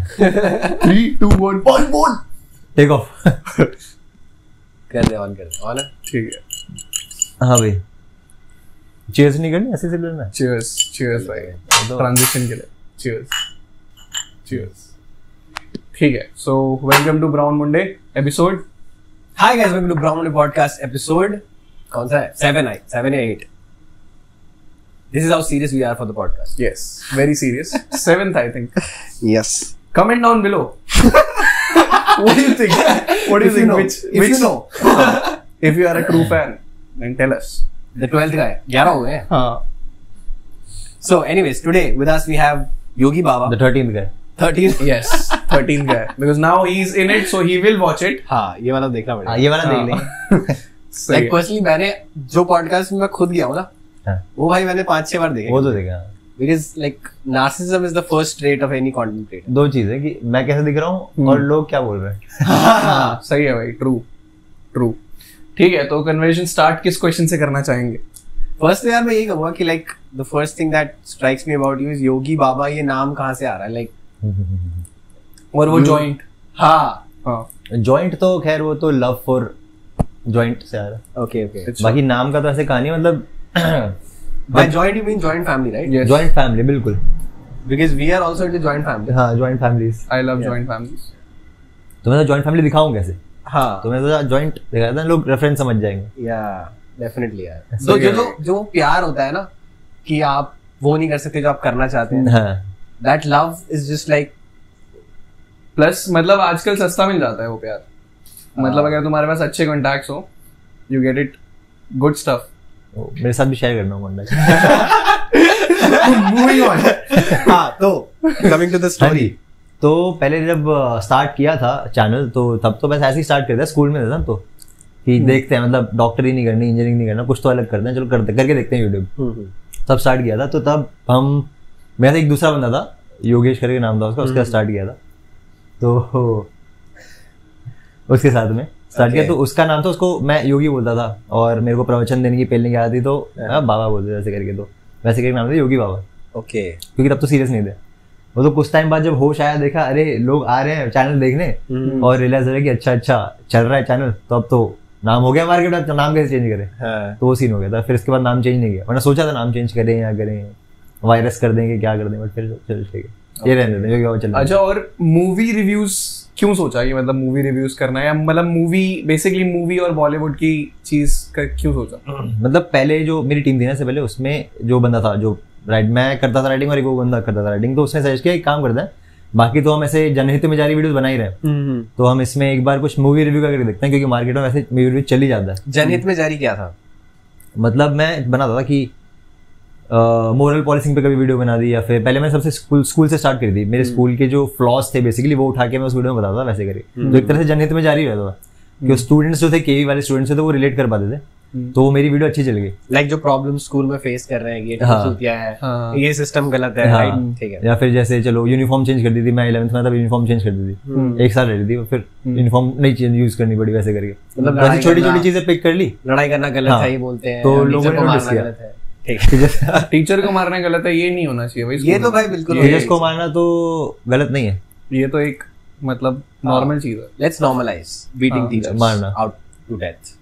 3, 2, 1 बोल take off. कर दे, on है। ठीक है। हाँ भाई, चीयर्स नहीं करनी, ऐसे से लेना। चीयर्स भाई, ट्रांजिशन के लिए चीयर्स। ठीक है, so welcome to Brown Monday episode. Hi guys, welcome to Brown Monday podcast episode कौन सा है? 7 या 8। This is how serious we are for the podcast. Yes, very serious. 7th, I think. Yes. Comment down below. What do you think? What do you think? Which you know. If you are a true fan, then tell us. The 12th guy. 11 हो गए। हाँ. So, anyways, today with us we have Yogi Baba. The 13th guy. 13th. Yes, 13th guy. Because now he's in it, so he will watch it. हाँ, ये वाला देखना पड़ेगा। ये वाला देख लेंगे। Like personally मैंने जो podcast में मैं खुद गया हूँ ना, वो भाई मैंने 5-6 बार देखे। वो तो देखा। Because like narcissism is the first trait of any content creator. दो चीज है कि मैं कैसे दिख रहा हूँ और लोग क्या बोल रहे हैं। हाँ, सही है भाई, ट्रू। ठीक है, तो कन्वर्सेशन स्टार्ट किस क्वेश्चन से करना चाहेंगे? फर्स्ट यार मैं यही कहूँगा कि like the first thing that strikes me about you is योगी बाबा, ये नाम कहाँ से आ रहा है? Like और वो जॉइंट। हाँ, जॉइंट तो खैर वो तो लव फॉर जॉइंट से आ रहा है। okay. बाकी नाम का तो ऐसे कहानी है, मतलब By joint you mean joint family, right? Yes. Joint family, बिल्कुल। Because we are also into joint family. हाँ, joint families. I love joint families. तो मैं तो जॉइंट फैमिली दिखाऊं कैसे? हाँ, तो मैं तो जॉइंट दिखाता हूं, लोग रेफरेंस समझ जाएंगे। yeah, definitely यार। सही तो है। जो प्यार होता है ना कि आप वो नहीं कर सकते जो आप करना चाहते हैं, हाँ, that love is just like plus मतलब आजकल सस्ता मिल जाता है वो प्यार। मतलब अगर तुम्हारे पास अच्छे कॉन्टैक्ट्स हो, you get it good stuff. मेरे साथ भी शेयर करना कॉन्टैक्ट। Moving on. हाँ, तो coming to the story. तो पहले जब स्टार्ट किया था चैनल, तो तब तो बस ऐसे ही स्टार्ट किया था, स्कूल में था तो कि देखते हैं, मतलब डॉक्टरी नहीं करनी, इंजीनियरिंग नहीं करना, कुछ तो अलग करते हैं, चलो करके देखते हैं यूट्यूब। तब स्टार्ट किया था। तो तब मेरा एक दूसरा बंदा था, योगेश करके नाम था उसका, उसके साथ स्टार्ट किया था। तो उसके साथ में स्टार्ट किया, तो उसका नाम था, उसको मैं योगी बोलता था, और मेरे को प्रवचन देने की पहले नहीं आती, तो बाबा बोलते थे ऐसे करके। तो वैसे करके नाम था योगी बाबा। Okay. क्योंकि तब तो सीरियस नहीं थे वो। तो कुछ टाइम बाद जब होश आया, देखा अरे लोग आ रहे हैं चैनल देखने, और रियलाइज हो रहा है कि अच्छा चल रहा है चैनल, तो अब तो नाम हो गया मार्केट में, तो नाम कैसे चेंज करें? तो वो सीन हो गया था। फिर इसके बाद नाम चेंज नहीं किया, वरना सोचा था नाम चेंज करें या करें, वायरस कर देंगे, क्या कर देंगे, बट फिर चलो ठीक है, ये रहने देते हैं, चल। अच्छा, और मूवी रिव्यूज क्यों सोचा कि मतलब मूवी रिव्यूज करना है, या मतलब बेसिकली मूवी और बॉलीवुड की चीज क्यों सोचा? मतलब पहले जो मेरी टीम थी ना, से पहले उसमें जो बंदा था, जो मैं करता था राइटिंग और एक वो बंदा करता था राइटिंग, तो उसने सजेस्ट किया एक काम करते हैं, बाकी तो हम ऐसे जनहित में जारी वीडियोस बना ही रहे, तो हम इसमें एक बार कुछ मूवी रिव्यू करके देखते हैं, क्योंकि मार्केट में वैसे मूवी रिव्यू चल ही जाता है। जनहित में जारी क्या था? मतलब मैं बनाता था कि मोरल पॉलिसिंग पे कभी वीडियो बना दी, या फिर पहले मैं सबसे स्कूल से स्टार्ट करी थी। मेरे स्कूल के जो फ्लॉज थे बेसिकली, वो उठा के मैं उस वीडियो में बताता था, वैसे करके। तो एक तरह से जनहित में जारी रहता था, कि स्टूडेंट्स जो थे, केवी वाले स्टूडेंट्स थे, तो वो रिलेट कर पाते थे, तो वो मेरी वीडियो अच्छी चल गई। लाइक जो प्रॉब्लम स्कूल में फेस कर रहे हैं, ये क्या है, ये सिस्टम गलत है, हाँ, राइट, ठीक है। या फिर जैसे चलो यूनिफॉर्म चेंज कर दी थी, मैं 11th में तब यूनिफॉर्म चेंज कर दी थी, एक साल रही थी, फिर यूनिफॉर्म नहीं यूज करनी पड़ी, वैसे करके। मतलब वैसे छोटी छोटी चीजें पिक कर ली। लड़ाई करना गलत है ये बोलते हैं, तो लोगों ने नोटिस किया, टीचर को मारना गलत है, ये नहीं होना चाहिए भाई। ये तो भाई बिल्कुल, टीचर्स को मारना तो गलत नहीं है, ये तो एक मतलब नॉर्मल चीज है। लेट्स नॉर्मलाइज बीटिंग टीचर्स मारना out to death.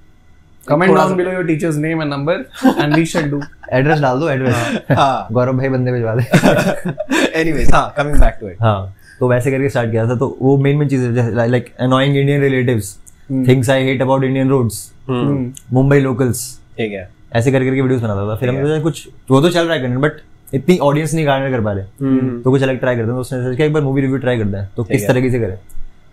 Comment down below your teachers name and number and we shall do. Address डाल दो, एड्रेस। हाँ, गौरव भाई बंदे भिजवा दे। एनीवेज, हाँ, कमिंग बैक टू इट। हाँ, तो वैसे करके स्टार्ट किया था। तो वो मेन चीजें like annoying Indian relatives, things I hate about Indian roads, Mumbai locals, ठीक है, ऐसे करके वीडियोस बनाता था। फिर हमने कुछ वो तो चल रहा है कंटेंट, बट इतनी ऑडियंस नहीं गार्नर कर पा रहे, तो कुछ अलग ट्राई करते हैं। तो उसने सोचा कि एक बार मूवी रिव्यू ट्राई करते हैं, तो किस तरीके से करें।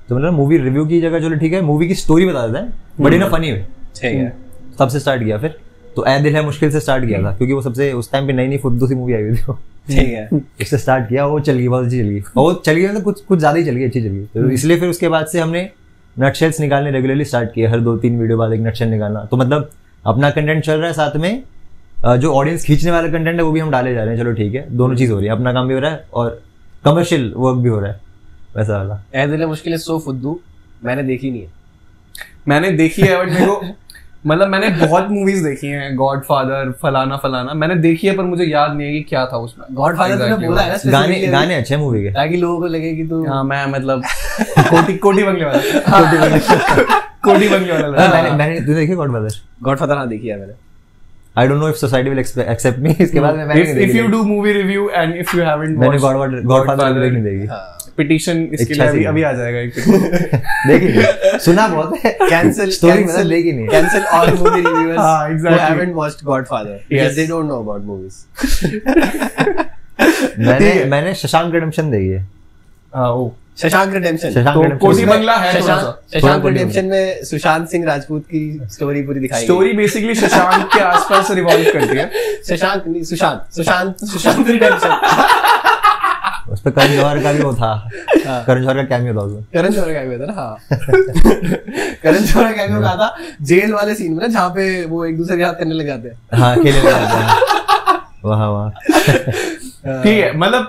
तो मतलब मूवी रिव्यू की जगह चलो ठीक है, मूवी की स्टोरी बता देते हैं, बट इन अ फनी वे, ठीक है। तब से स्टार्ट किया। फिर तो ऐ दिल है मुश्किल से स्टार्ट किया था, क्योंकि वो सबसे उस टाइम पे नई फुद्दू सी मूवी आई हुई थी, ठीक है। उससे स्टार्ट किया, वो चल गई, बहुत अच्छी चल गई, वो चल गई मतलब कुछ ज्यादा ही चल गई, अच्छी चल गई। तो इसलिए फिर उसके बाद से हमने नटशेल्स निकालने रेगुलरली स्टार्ट किए, हर 2-3 वीडियो बाद एक नटशेल निकालना। तो मतलब अपना कंटेंट चल रहा है, साथ में जो ऑडियंस खींचने वाला कंटेंट है वो भी हम डाले जा रहे हैं। चलो ठीक है, दोनों चीज हो रही है, अपना काम भी हो रहा है और कमर्शियल वर्क भी हो रहा है, वैसा वाला। ऐ दिल है मुश्किल है सो फुद्दू मैंने देखी नहीं है। मैंने देखी है, बट मेरे को मतलब मैंने बहुत मूवीज देखी हैं, गॉडफादर फलाना फलाना मैंने देखी है, पर मुझे याद नहीं है कि क्या था उसमें। गॉडफादर तूने बोला है ना, गाने अच्छे मूवी के, ताकि लोगों को लगे कि तू हाँ मैं मतलब कोटी बंगले वाला कोटी बंगले वाला। मैंने तूने देखी गॉडफादर? गॉडफादर हाँ देखी है मैंने। I don't know if society will accept me। इसके बाद मैंने if you do movie review and if you haven't मैंने watched गॉडफादर नहीं देखी। पिटीशन इसके लिए अभी आ जाएगा एक देखी सुना बहुत है, कैंसिल स्टोरी मतलब देखी नहीं, कैंसिल ऑल मूवी रिव्यूअर्स हाँ, exactly. who haven't watched Godfather because they don't know about movies। मैंने शशांक रिडेम्पशन देखी है। शशांक रिडेम्पशन तो कोटी बंगला है थोड़ा सा। शशांक रिडेम्पशन में सुशांत सिंह राजपूत की स्टोरी पूरी दिखाई स्टोरी बेसिकली शशांक के आसपास रिवॉल्व करती है। शशांक नहीं सुशांत रिडेम्पशन। उस पे करण जौहर का भी वो था, करण जौहर का कैमियो था उसमें। करण जौहर का कैमियो था ना, हाँ। करण जौहर का कैमियो कहा था जेल वाले सीन में ना, जहाँ पे वो एक दूसरे के हाथ करने लग जाते हैं। हाँ खेलने लग जाते हैं वहाँ ठीक है, मतलब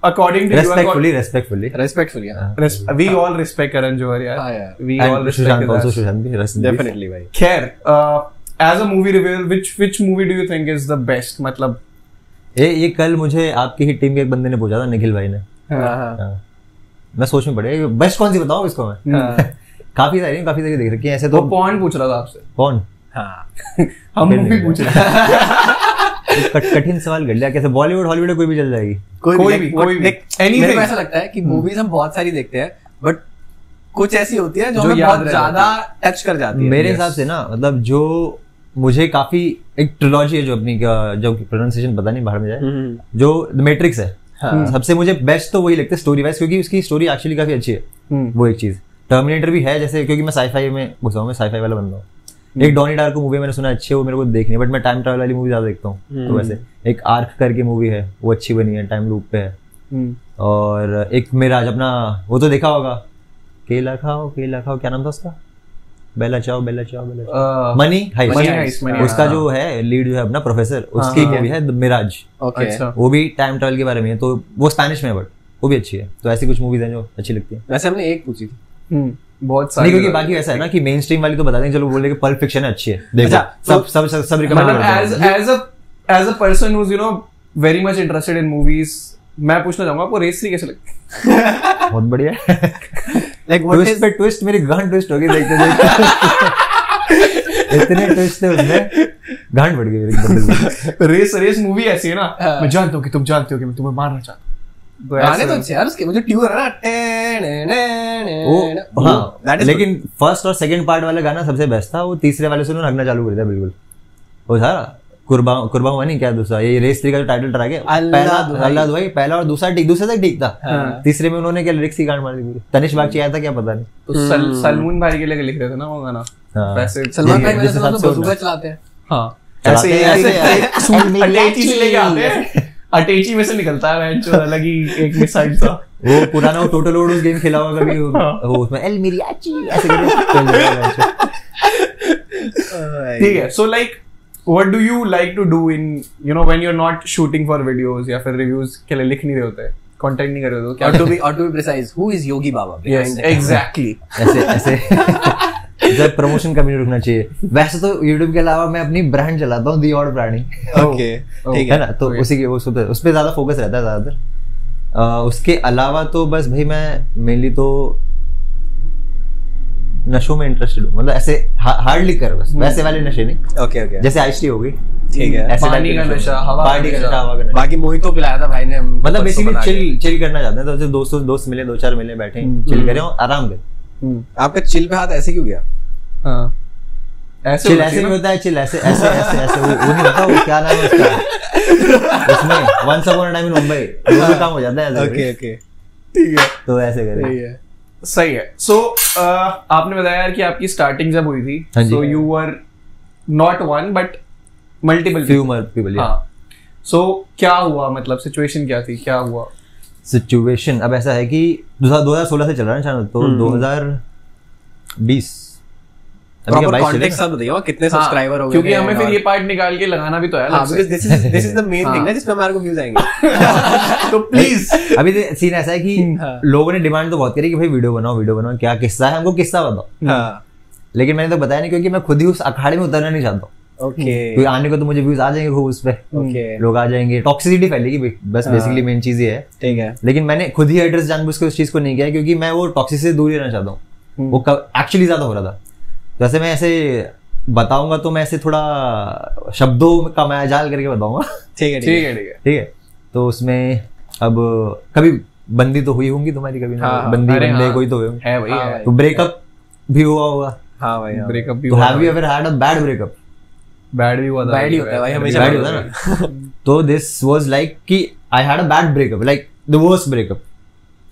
according to respectfully we all respect Karan Johar यार, वी ऑल रिस्पेक्ट सुशांत भी डेफिनेटली भाई। खैर as a movie reviewer which movie do you think is the best? मतलब ये कल मुझे आपकी ही टीम के एक बंदे ने पूछा था, निखिल भाई ने। हाँ। मैं सोच में पड़े बेस्ट कौन सी बताऊं इसको मैं। काफी सारी देख रखी है ऐसे तो। पॉन पूछ रहा था आपसे। कौन? हाँ हम मूवी पूछ रहे हैं। कठिन सवाल कर लिया। कैसे बॉलीवुड हॉलीवुड कोई भी चल जाएगी? कोई भी मेरे को ऐसा लगता है कि मूवीज हम बहुत सारी देखते हैं, बट कुछ ऐसी होती है जो हमें बहुत ज्यादा टच कर जाती है। मेरे हिसाब से ना, मतलब जो मुझे काफी एक ट्रिलॉजी है जो अपनी जो प्रोनाउंसिएशन पता नहीं बाहर में जाए, जो द मैट्रिक्स है। सबसे मुझे बेस्ट तो वही लगता है स्टोरी वाइज, क्योंकि उसकी स्टोरी एक्चुअली काफी अच्छी है। वो एक चीज। टर्मिनेटर भी है जैसे, क्योंकि मैं साईफाई में घुसा हूँ, मैं साईफाई वाला बंदा हूँ। एक डॉनी डार्को मूवी मैंने सुना अच्छी है, वो मेरे को देखनी है, बट मैं टाइम ट्रैवल वाली मूवी ज्यादा देखता हूँ। तो वैसे एक आर्क करके मूवी है, वो अच्छी बनी है, टाइम लूप पे है। और एक मिराज अपना, वो तो देखा होगा, केला खाओ क्या नाम था उसका? बेला चाओ मनी हाइस्ट। उसका जो है लीड जो है अपना प्रोफेसर, उसकी मूवी है मिराज। वो भी टाइम ट्रैवल के बारे में है, तो वो स्पेनिश में है, बट वो भी अच्छी है। तो ऐसी कुछ मूवीज हैं जो अच्छी लगती है। वैसे हमने एक पूछी थी, बहुत सारी, क्योंकि बाकी ऐसा है ना कि मेन स्ट्रीम वाली तो बता दें, चलो बोल रहे कि पल्प फिक्शन अच्छी है, देखो सब recommend. As a person who is you know very much interested in movies, मैं पूछना चाहूंगा आपको रेस 3 कैसे लगती है? बहुत बढ़िया। लाइक ट्विस्ट पे ट्विस्ट, मेरी गांड ट्विस्ट हो गई देखते इतने ट्विस्ट थे उसमें, गांड बढ़ गई मेरी। रेस मूवी ऐसी है ना, मैं जानता हूँ कि तुम जानते हो कि मैं तुम्हें मारना चाहता हूँ। गाने तो अच्छे यार उसके, मुझे ट्यून है ना, हाँ, लेकिन फर्स्ट और सेकंड पार्ट वाला गाना सबसे बेस्ट था। वो तीसरे वाले से उन्होंने हगना चालू कर दिया बिल्कुल। वो था कुर्बा हुआ नहीं क्या दूसरा, ये रेस 3 का जो टाइटल ट्रैक है, अल्लाह दुआई पहला और दूसरा तक ठीक था। तीसरे में उन्होंने क्या लिरिक्स की गांड मार दी पूरी। तनिष बागची आया था क्या पता नहीं, तो सलमान भाई के लिए लिख रहे थे ना वो गाना। वैसे सलमान भाई वैसे तो बंदूक चलाते हैं। हाँ ऐसे अटैची से लेके आते हैं, अटैची में से निकलता है जो अलग ही एक मिसाइल था। वो पुराना वो टोटल ओडोस गेम खेला होगा कभी, वो उसमें एल मिरियाची ऐसे करके। ठीक है, so like what do you like to do in, you know, when you're not shooting for videos या फिर reviews के लिए लिख नहीं रहे होते, content नहीं कर रहे होते? Or to be precise, who is Yogi Baba? Yes, exactly. ऐसे जब प्रमोशन कभी नहीं रुकना चाहिए। वैसे तो YouTube के अलावा मैं अपनी ब्रांड चलाता हूँ, दी और प्राणी। ओके ठीक है ना, तो उसी के उस पे ज्यादा फोकस रहता है ज्यादातर। उसके अलावा तो बस भाई मैं मेनली तो नशों में इंटरेस्टेड हूँ, मतलब ऐसे हार्डली कर, बस वैसे वाले नशे नहीं। ओके जैसे आइस टी हो गई, ठीक है, ऐसे पानी का नशा, हवा का नशा। बाकी मोहितो पिलाया था भाई ने, मतलब बेसिकली चिल करना चाहते हैं। तो दोस्त मिले, 2-4 मिले, बैठे चिल करें और आराम करें। आपका चिल पे हाथ ऐसे क्यों गया? हाँ ऐसे चिल ऐसे नहीं होता है, चिल ऐसे वो नहीं होता, वो क्या नाम है उसका, उसमें once upon a time in Mumbai दोनों काम हो जाता है। ओके ठीक है, तो ऐसे करें। सही है। सो आपने बताया यार कि आपकी स्टार्टिंग जब हुई थी, so you were not one but multiple people. हाँ, सो क्या हुआ, मतलब सिचुएशन क्या थी, क्या हुआ सिचुएशन? अब ऐसा है कि 2016 से चल रहा है चैनल, तो 2020 कॉन्टेक्स्ट सब बताइए कितने सब्सक्राइबर हो गए, क्योंकि हमें फिर ये पार्ट निकाल के लगाना भी तो है। This is the main thing ना, जिसमें हमारे को व्यूज आएंगे। तो प्लीज, अभी सीन ऐसा है कि लोगों ने डिमांड तो बहुत करी कि भाई वीडियो बनाओ, क्या किस्सा है, हमको किस्सा बताओ। लेकिन मैंने तो बताया नहीं क्योंकि मैं खुद ही उस अखाड़े में उतरना नहीं चाहता हूँ। ओके क्योंकि आने को तो मुझे व्यूज आ जाएंगे खूब उस पे, ओके लोग आ जाएंगे, टॉक्सिसिटी फैलेगी बस, बेसिकली मेन चीज ये है। ठीक है। लेकिन मैंने खुद ही एड्रेस जानबूझ के उस चीज को नहीं किया क्योंकि मैं वो टॉक्सिसिटी से दूर ही रहना चाहता हूँ। वो एक्चुअली ज्यादा हो रहा था। वैसे मैं ऐसे बताऊंगा तो मैं ऐसे थोड़ा शब्दों का मायाजाल करके बताऊंगा। ठीक है ठीक है ठीक है। तो उसमें अब कभी बंदी तो हुई होंगी तुम्हारी कभी ना? बंदी बंदे कोई तो हुए होंगे। है भाई, तो ब्रेकअप भी हुआ होगा। हाँ भाई ब्रेकअप भी तो have you ever had a bad breakup? Bad भी हुआ था। बैड ही होता है भाई, हमेशा बैड होता है ना। तो दिस वाज लाइक कि I had a bad breakup, like the worst breakup,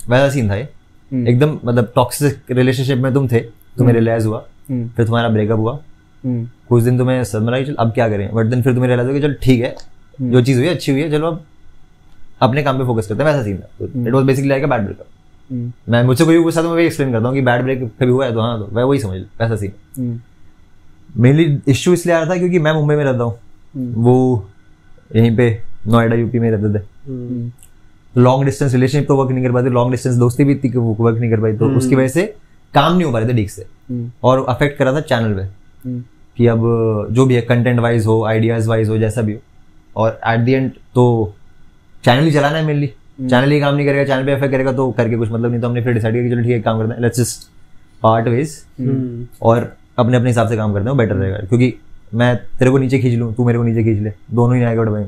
वैसा सीन था ये। एकदम मतलब टॉक्सिक रिलेशनशिप में तुम थे, तुम्हें रियलाइज हुआ, फिर तुम्हारा ब्रेकअप हुआ, कुछ दिन तुम्हें समझ आई चल अब क्या करें, बट देन फिर तुम्हें रियलाइज हुआ कि चल ठीक है, जो चीज हुई अच्छी हुई है, चलो अब अपने काम पे फोकस करते हैं, वैसा सीन था। It was basically like a bad breakup. मैं मुझसे कोई पूछता तो मैं वही एक्सप्लेन करता हूँ कि बैड ब्रेकअप कभी हुआ है तो हाँ, तो वह वही समझ वैसा सीन। मेनली इश्यू इसलिए आ रहा था क्योंकि मैं मुंबई में रहता हूँ, वो यहीं पे नोएडा यूपी में रहते थे। लॉन्ग डिस्टेंस रिलेशनशिप तो वर्क नहीं कर पाते, लॉन्ग डिस्टेंस दोस्ती भी इतनी वर्क नहीं कर पाई, तो उसकी वजह से काम नहीं हो पा रहे थे ठीक से, और अफेक्ट कर रहा था चैनल पे कि अब जो भी है कंटेंट वाइज हो, आइडियाज वाइज हो, जैसा भी हो, और एट द एंड तो चैनल ही चलाना है मेनली। चैनल ही काम नहीं करेगा, चैनल पे अफेक्ट करेगा तो करके कुछ मतलब नहीं। तो हमने फिर डिसाइड किया कि चलो ठीक है काम करते हैं, लेट्स जस्ट पार्ट वेज और अपने अपने हिसाब से काम करते हैं, बेटर रहेगा। क्योंकि मैं तेरे को नीचे खींच लूँ, तू मेरे को नीचे खींच ले, दोनों ही आएगा भाई,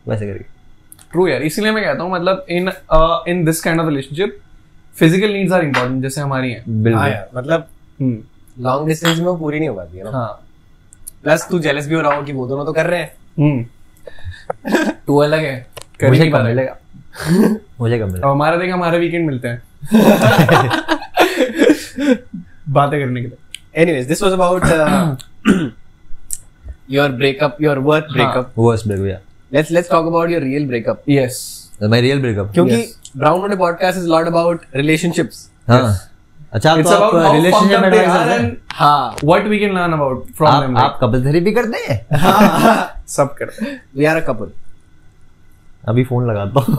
वैसे करके। ट्रू यार, इसीलिए मैं कहता हूँ मतलब in this kind of relationship physical needs are important, जैसे हमारी हैं। हाँ यार, मतलब लॉन्ग डिस्टेंस में वो पूरी नहीं हो पाती है ना। हाँ, प्लस तू जेलस भी हो रहा हो कि वो दोनों तो कर रहे हैं, तू अलग है, कर ही नहीं पा रहा। मुझे कब मिलेगा? हमारा देख, हमारे वीकेंड मिलते हैं बातें करने के लिए। Anyways, this was about your breakup, your work breakup. Worst breakup, yeah. Let's talk about your real breakup. Yes. My real breakup. क्योंकि Brown Note podcast is a lot about relationships. हाँ. अच्छा, It's तो about आप how relationship fucked up they are advisors हैं? and हाँ, what we can learn about from them. आप couple therapy करते हैं? सब करते हैं। we are a couple. अभी फोन लगाता हूँ।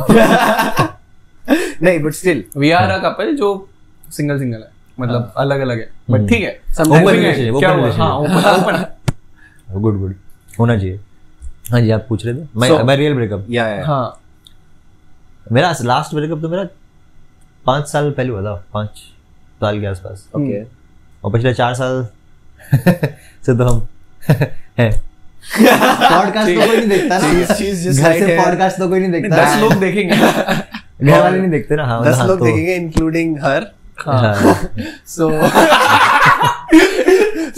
नहीं, but still. We are a couple जो सिंगल है, मतलब अलग अलग है, बट ठीक है। Sometimes Open we relationship, क्या open हुआ? relationship. हाँ, open। गुड होना चाहिए। हाँ जी, आप पूछ रहे थे। So- मैं रियल ब्रेकअप, Yeah. हाँ, मेरा लास्ट ब्रेकअप तो मेरा 5 साल पहले हुआ था, 5 साल के आसपास। Okay. और पिछले 4 साल से तो हम हैं। पॉडकास्ट तो कोई नहीं देखता ना, She's just घर right से here. पॉडकास्ट तो कोई नहीं देखता। 10 लोग देखेंगे। घर वाले नहीं देखते ना। हाँ, 10 हाँ, लोग तो- देखेंगे, including her. हाँ, So,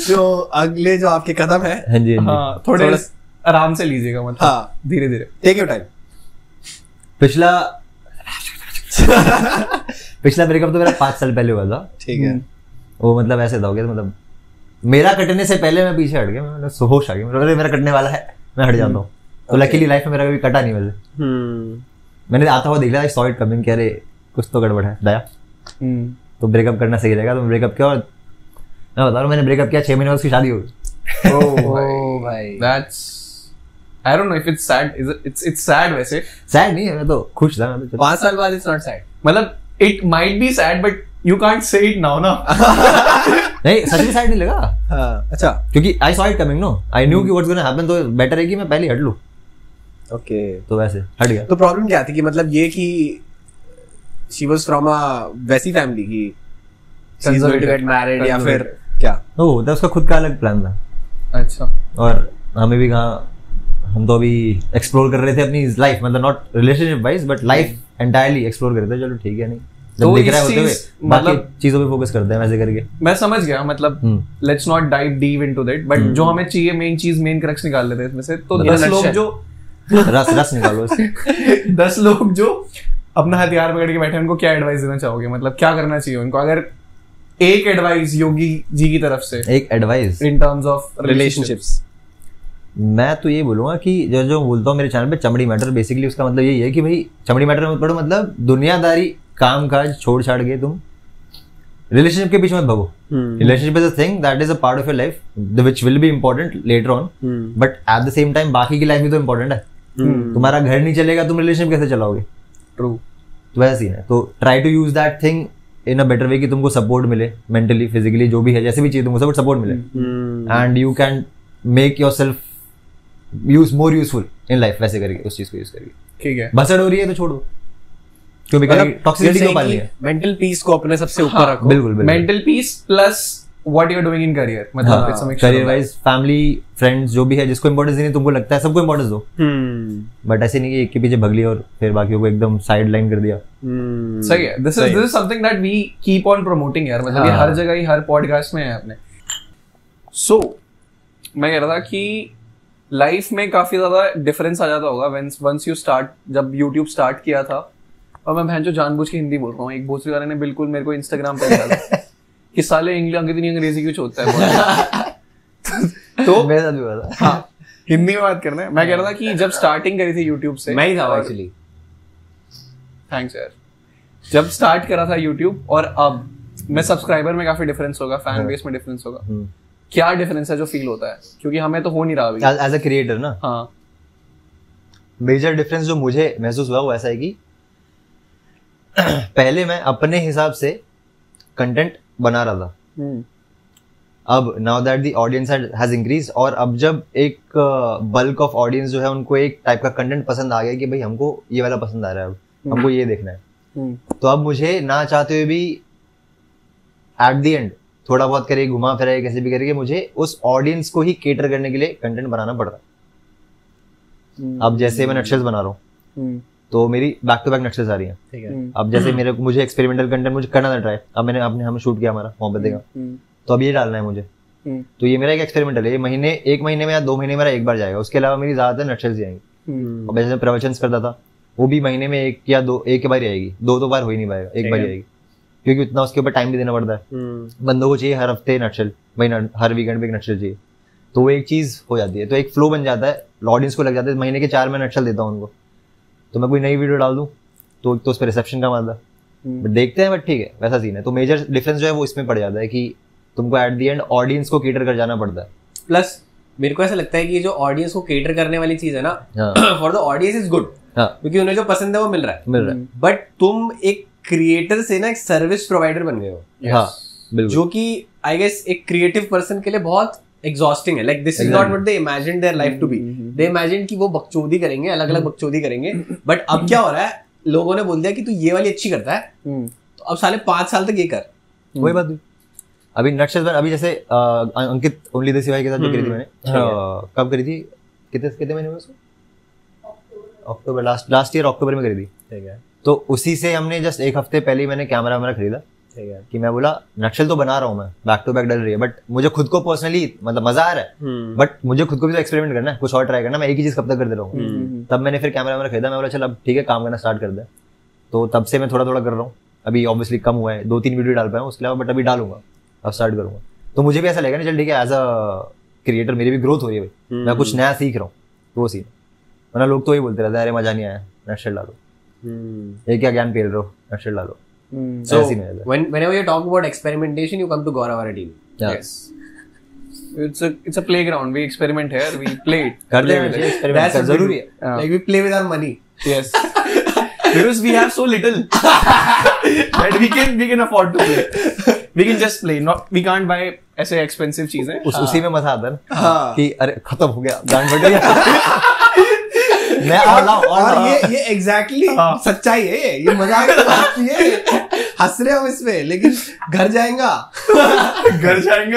so अगले जो आपके कदम है, हाँ जी, हाँ जी। हाँ, थोड़े आराम से लीजिएगा, मतलब हाँ, धीरे धीरे। take your time. पिछला ब्रेकअप तो मेरा 5 साल पहले हुआ था। ठीक है। वो मतलब ऐसे था, हो गया तो मतलब मेरा कटने से पहले मैं पीछे हट गया, मैंने होश आ गया, मतलब मेरा कटने वाला है, मैं हट जाता हूँ। तो लकीली लाइफ में मेरा कभी कटा नहीं वैसे। मैंने आता हुआ देख लिया, सॉ इट कमिंग, कह रहे कुछ तो गड़बड़ है दया, तो ब्रेकअप करना सही रहेगा। तो ब्रेकअप किया, और मैं बता रहा हूँ मैंने ब्रेकअप किया, 6 महीने बाद उसकी शादी हो गई। Oh भाई, That's I don't know if it's sad. It's sad वैसे। सैड नहीं है, मैं तो खुश था। मैं तो 5 साल बाद it's not sad. मतलब it might be sad but you can't say it now ना। नहीं, सच में सैड नहीं लगा, हाँ, अच्छा, क्योंकि I saw it coming no, I knew कि व्हाट्स गोना हैपन, तो बेटर है कि मैं पहले हट लूं। okay. तो वैसे हट गया। तो प्रॉब्लम क्या थी कि मतलब ये कि she was from a वैसी फैमिली की she is going to get married या फिर क्या? वो होता है, उसका खुद का अलग प्लान था, अच्छा। और हमें भी कहा, हम तो अभी एक्सप्लोर कर रहे थे अपनी लाइफ, मतलब not relationship wise but life entirely explore कर रहे थे। चलो ठीक है, नहीं तो जब दिख रहा है इस होते हुए चीज- बाकी मतलब- चीजों पे फोकस करते हैं वैसे करके। मैं समझ गया, मतलब let's not dive deep into that, but जो हमें चाहिए मेन क्रक्स निकाल लेते हैं इसमें से। तो In a 10 लोग nutshell. जो रस निकालो इससे। 10 लोग जो अपना हथियार पकड़ के बैठे हैं, उनको क्या एडवाइस देना चाहोगे? मतलब क्या करना चाहिए उनको? अगर एक एडवाइस योगी जी की तरफ से एक advice in terms of Relationships. मैं तो ये बोलूंगा कि जो बोलता हूँ मेरे चैनल पे चमड़ी मैटर, बेसिकली उसका मतलब यही है कि भाई चमड़ी मैटर मत पढ़ो, मतलब दुनियादारी काम काज छोड़ छाड़ के तुम रिलेशनशिप के पीछे मत भागो। Relationship is a thing that is a part of your life which will be important later on, but at the same time बाकी की लाइफ भी तो इंपॉर्टेंट है। तुम्हारा घर नहीं चलेगा, तुम रिलेशनशिप कैसे चलाओगे? ट्रू। तो वैसा सीन है। तो try to use that thing in a better way कि तुमको सपोर्ट मिले मेंटली फिजिकली जो भी है जैसे भी चाहिए तुमको सपोर्ट मिले and you can make your self more useful in life वैसे करके उस चीज को यूज करके। ठीक है, बसड़ हो रही है तो छोड़ दो, क्यों बेकार टॉक्सिसिटी क्यों पालनी है। मेंटल पीस को अपने सबसे ऊपर रखो। बिल्कुल बिल्कुल। Mental peace plus what you are doing in career, मतलब it's a mixture career wise family friends जो भी है जिसको इंपॉर्टेंस देनी तुमको लगता है सबको इंपॉर्टेंस दो, बट ऐसे नहीं कि एक के पीछे भग लिया और फिर बाकियों को एकदम साइड लाइन कर दिया। सही है, this is something that we keep on promoting यार, मतलब ये हर जगह ही हर पॉडकास्ट में है अपने। सो मैं कह रहा था कि लाइफ में काफी ज्यादा डिफरेंस आ जाता होगा वंस यू स्टार्ट, जब YouTube स्टार्ट किया था, और मैं बहन जो जानबूझ के हिंदी बोल रहा हूँ, एक भोसड़ी वाले ने बिल्कुल मेरे को इंस्टाग्राम पे लिखा था कि साले अंग्रेजी क्यों छोड़ता है तो मेरे साथ भी हुआ था। हाँ, हिंदी में बात करना है। मैं कह रहा था कि जब स्टार्टिंग करी थी YouTube से, मैं ही था एक्चुअली। थैंक्स यार। जब स्टार्ट करा था YouTube और अब में सब्सक्राइबर में काफी डिफरेंस होगा, फैन बेस में डिफरेंस होगा, क्या डिफरेंस है जो फील होता है, क्योंकि हमें तो हो नहीं रहा अभी एज अ क्रिएटर ना। हाँ, मेजर डिफरेंस जो मुझे महसूस हुआ वो ऐसा है कि पहले मैं अपने हिसाब से कंटेंट बना रहा था, अब now that the audience has increase, और अब जब एक बल्क ऑफ ऑडियंस जो है उनको एक टाइप का कंटेंट पसंद आ गया कि भाई हमको ये वाला पसंद आ रहा है, अब हमको ये देखना है, तो अब मुझे ना चाहते हुए भी एट द एंड थोड़ा बहुत करे घुमा फिरा कैसे भी करके मुझे उस ऑडियंस को ही केटर करने के लिए कंटेंट बनाना पड़ रहा है। अब जैसे मैं नटशेल्स बना रहा हूँ तो मेरी बैक टू बैक नटशेल्स आ रही हैं, ठीक है। अब जैसे मुझे एक्सपेरिमेंटल कंटेंट मुझे करना था ट्राई, अब हमने शूट किया हमारा मोहब्बत का, तो अब ये डालना है मुझे, तो ये मेरा एक एक्सपेरिमेंटल है, ये एक महीने में या 2 महीने मेरा एक बार जाएगा, उसके अलावा मेरी ज्यादातर नटशेल्स जाएंगी। अब जैसे प्रवचन करता था वो भी महीने में एक या दो एक बार आएगी, 2 बार हो ही नहीं पाएगा, एक बार आएगी, क्योंकि उतना उसके ऊपर टाइम भी देना पड़ता है। बंदों को चाहिए हर हफ्ते नटशेल, भाई हर वीकेंड पे एक नटशेल चाहिए, तो वो एक चीज हो जाती है, तो एक फ्लो बन जाता है, ऑडियंस को लग जाता है महीने के 4 मैं नटशेल देता हूँ उनको, तो मैं कोई नई वीडियो डाल दूं तो उस पर रिसेप्शन कम आता है, बट देखते हैं, बट ठीक है वैसा सीन है। तो मेजर डिफरेंस जो है वो इसमें पड़ जाता है कि तुमको एट द एंड ऑडियंस को केटर कर जाना पड़ता है। प्लस मेरे को ऐसा लगता है कि जो ऑडियंस को केटर करने वाली चीज है ना, for the audience is good, क्योंकि उन्हें जो पसंद है वो मिल रहा है, बट तुम एक क्रिएटर से ना एक सर्विस प्रोवाइडर बन गए हो, जो कि आई गेस एक क्रिएटिव पर्सन के लिए बहुत एग्जॉस्टिंग है। Like this is not what they imagine their life to be. They imagine कि वो बकचोदी करेंगे, अलग अलग बकचोदी करेंगे, बट अब क्या हो रहा है, लोगों ने बोल दिया कि तू ये वाली अच्छी करता है, तो अब साले 5 साल तक ये कर। वही बात हुई अभी नटशेल्स, अभी जैसे अंकित ओनली देसी भाई के साथ जो करी थी मैंने, कब करी थी, कितने महीने में उसको, अक्टूबर लास्ट ईयर अक्टूबर में करी थी, ठीक है। तो उसी से हमने जस्ट 1 हफ्ते पहले ही मैंने कैमरा वैमरा खरीदा, ठीक है, कि मैं बोला नटशेल तो बना रहा हूँ मैं, बैक टू बैक डल रही है, बट मुझे खुद को पर्सनली मतलब मजा आ रहा है, बट मुझे खुद को भी तो एक्सपेरिमेंट करना है, कुछ और ट्राई करना, मैं एक ही चीज कब तक करते रहूँ। तब मैंने फिर कैमरा वैमरा खरीदा, मैं बोला चल अब ठीक है काम करना स्टार्ट कर दे, तो तब से मैं थोड़ा थोड़ा कर रहा हूँ। अभी ऑब्वियसली कम हुआ है, 2-3 वीडियो डाल पाया हूँ उसके अलावा, बट अभी डालूंगा, अब स्टार्ट करूंगा, तो मुझे भी ऐसा लगेगा ना चल ठीक है, एज अ क्रिएटर मेरी भी ग्रोथ हो रही है भाई, मैं कुछ नया सीख रहा हूँ, तो वो सीन। वरना लोग तो ही बोलते रहते हैं अरे मजा नहीं आया, नटशेल डालो, ये क्या ज्ञान पेल रहे हो, नटशेल डालो। So whenever you talk about experimentation, you come to Gaurav team. Yes. It's a playground. We experiment here. We play it. करते हैं एक्सपेरिमेंट, जरूरी है। Like we play with our money. Yes. Because we have so little that we can afford to play. We can just play. We can't buy ऐसे expensive चीजें। उसी में मजा आता है ना कि अरे खत्म हो गया, गांड फट गया। मैं और ये एग्जैक्टली सच्चाई है, ये मजाक की बात नहीं है, हंस रहे हम इसमें, लेकिन घर जाएंगे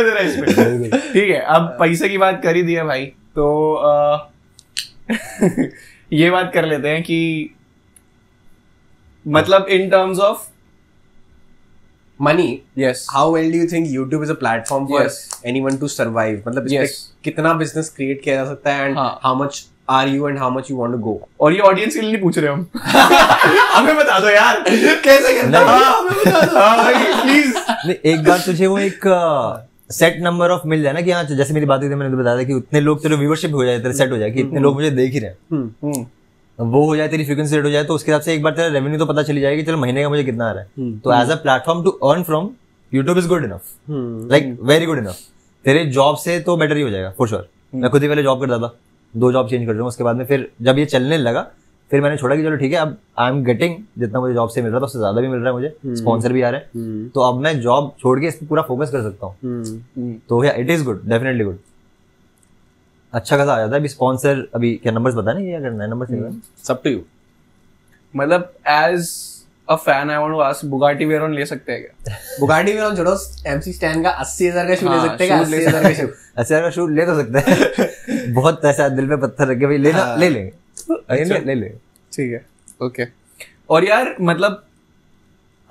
तेरा इसमें। ठीक है, अब पैसे की बात कर ही दी है भाई, तो ये बात कर लेते हैं कि मतलब in terms of money, yes, how well do you think YouTube is a platform for anyone to survive? मतलब कितना बिजनेस क्रिएट किया जा सकता है, and how much are you and how much you want to go? और ये audience के लिए नहीं पूछ रहे हम। हमें बता दो यार कैसे करना है, हमें बता दो प्लीज। एक बार तुझे वो एक सेट नंबर ऑफ मिल जाए ना कि हाँ, जैसे मेरी बात हुई थी, मैंने तो बताया था कि उतने लोग तेरे व्यूअरशिप हो जाए, तेरे सेट हो जाए कि इतने लोग मुझे देख ही रहे, वो हो जाए, तेरी फ्रीक्वेंसी रेट हो जाए, तो उसके हिसाब से एक बार तेरा रेवेन्यू तो पता चली जाएगी, चलो महीने का मुझे कितना आ रहा है। तो as a platform to earn from YouTube is good enough, like very good enough. तेरे जॉब से तो बेटर ही हो जाएगा फॉर श्योर। मैं खुद ही पहले जॉब करता था, 2 जॉब चेंज कर रहा हूँ, उसके बाद में फिर जब ये चलने लगा, फिर मैंने छोड़ा कि चलो ठीक है, अब आई एम गेटिंग जितना मुझे जॉब से मिल रहा था उससे ज्यादा भी मिल रहा है मुझे, स्पॉन्सर भी आ रहे हैं, तो अब मैं जॉब छोड़ के इस पर पूरा फोकस कर सकता हूँ। तो it is good, definitely good, अच्छा खासा आ जाता है। अभी स्पॉन्सर, अभी क्या नंबर्स बताने क्या करना है, नंबर सब टू यू। मतलब as a fan I want to ask, Bugatti Veyron ले सकते हैं क्या? बुगाटी वेरॉन छोड़ो, MC स्टैन का 80,000 का शू ले सकते हैं? 80,000 का शू, 80,000 का शू ले तो सकते हैं। बहुत ऐसा दिल पे पत्थर रख के भाई लेना, ले लेंगे, ले लेंगे, ठीक है, ओके। और यार मतलब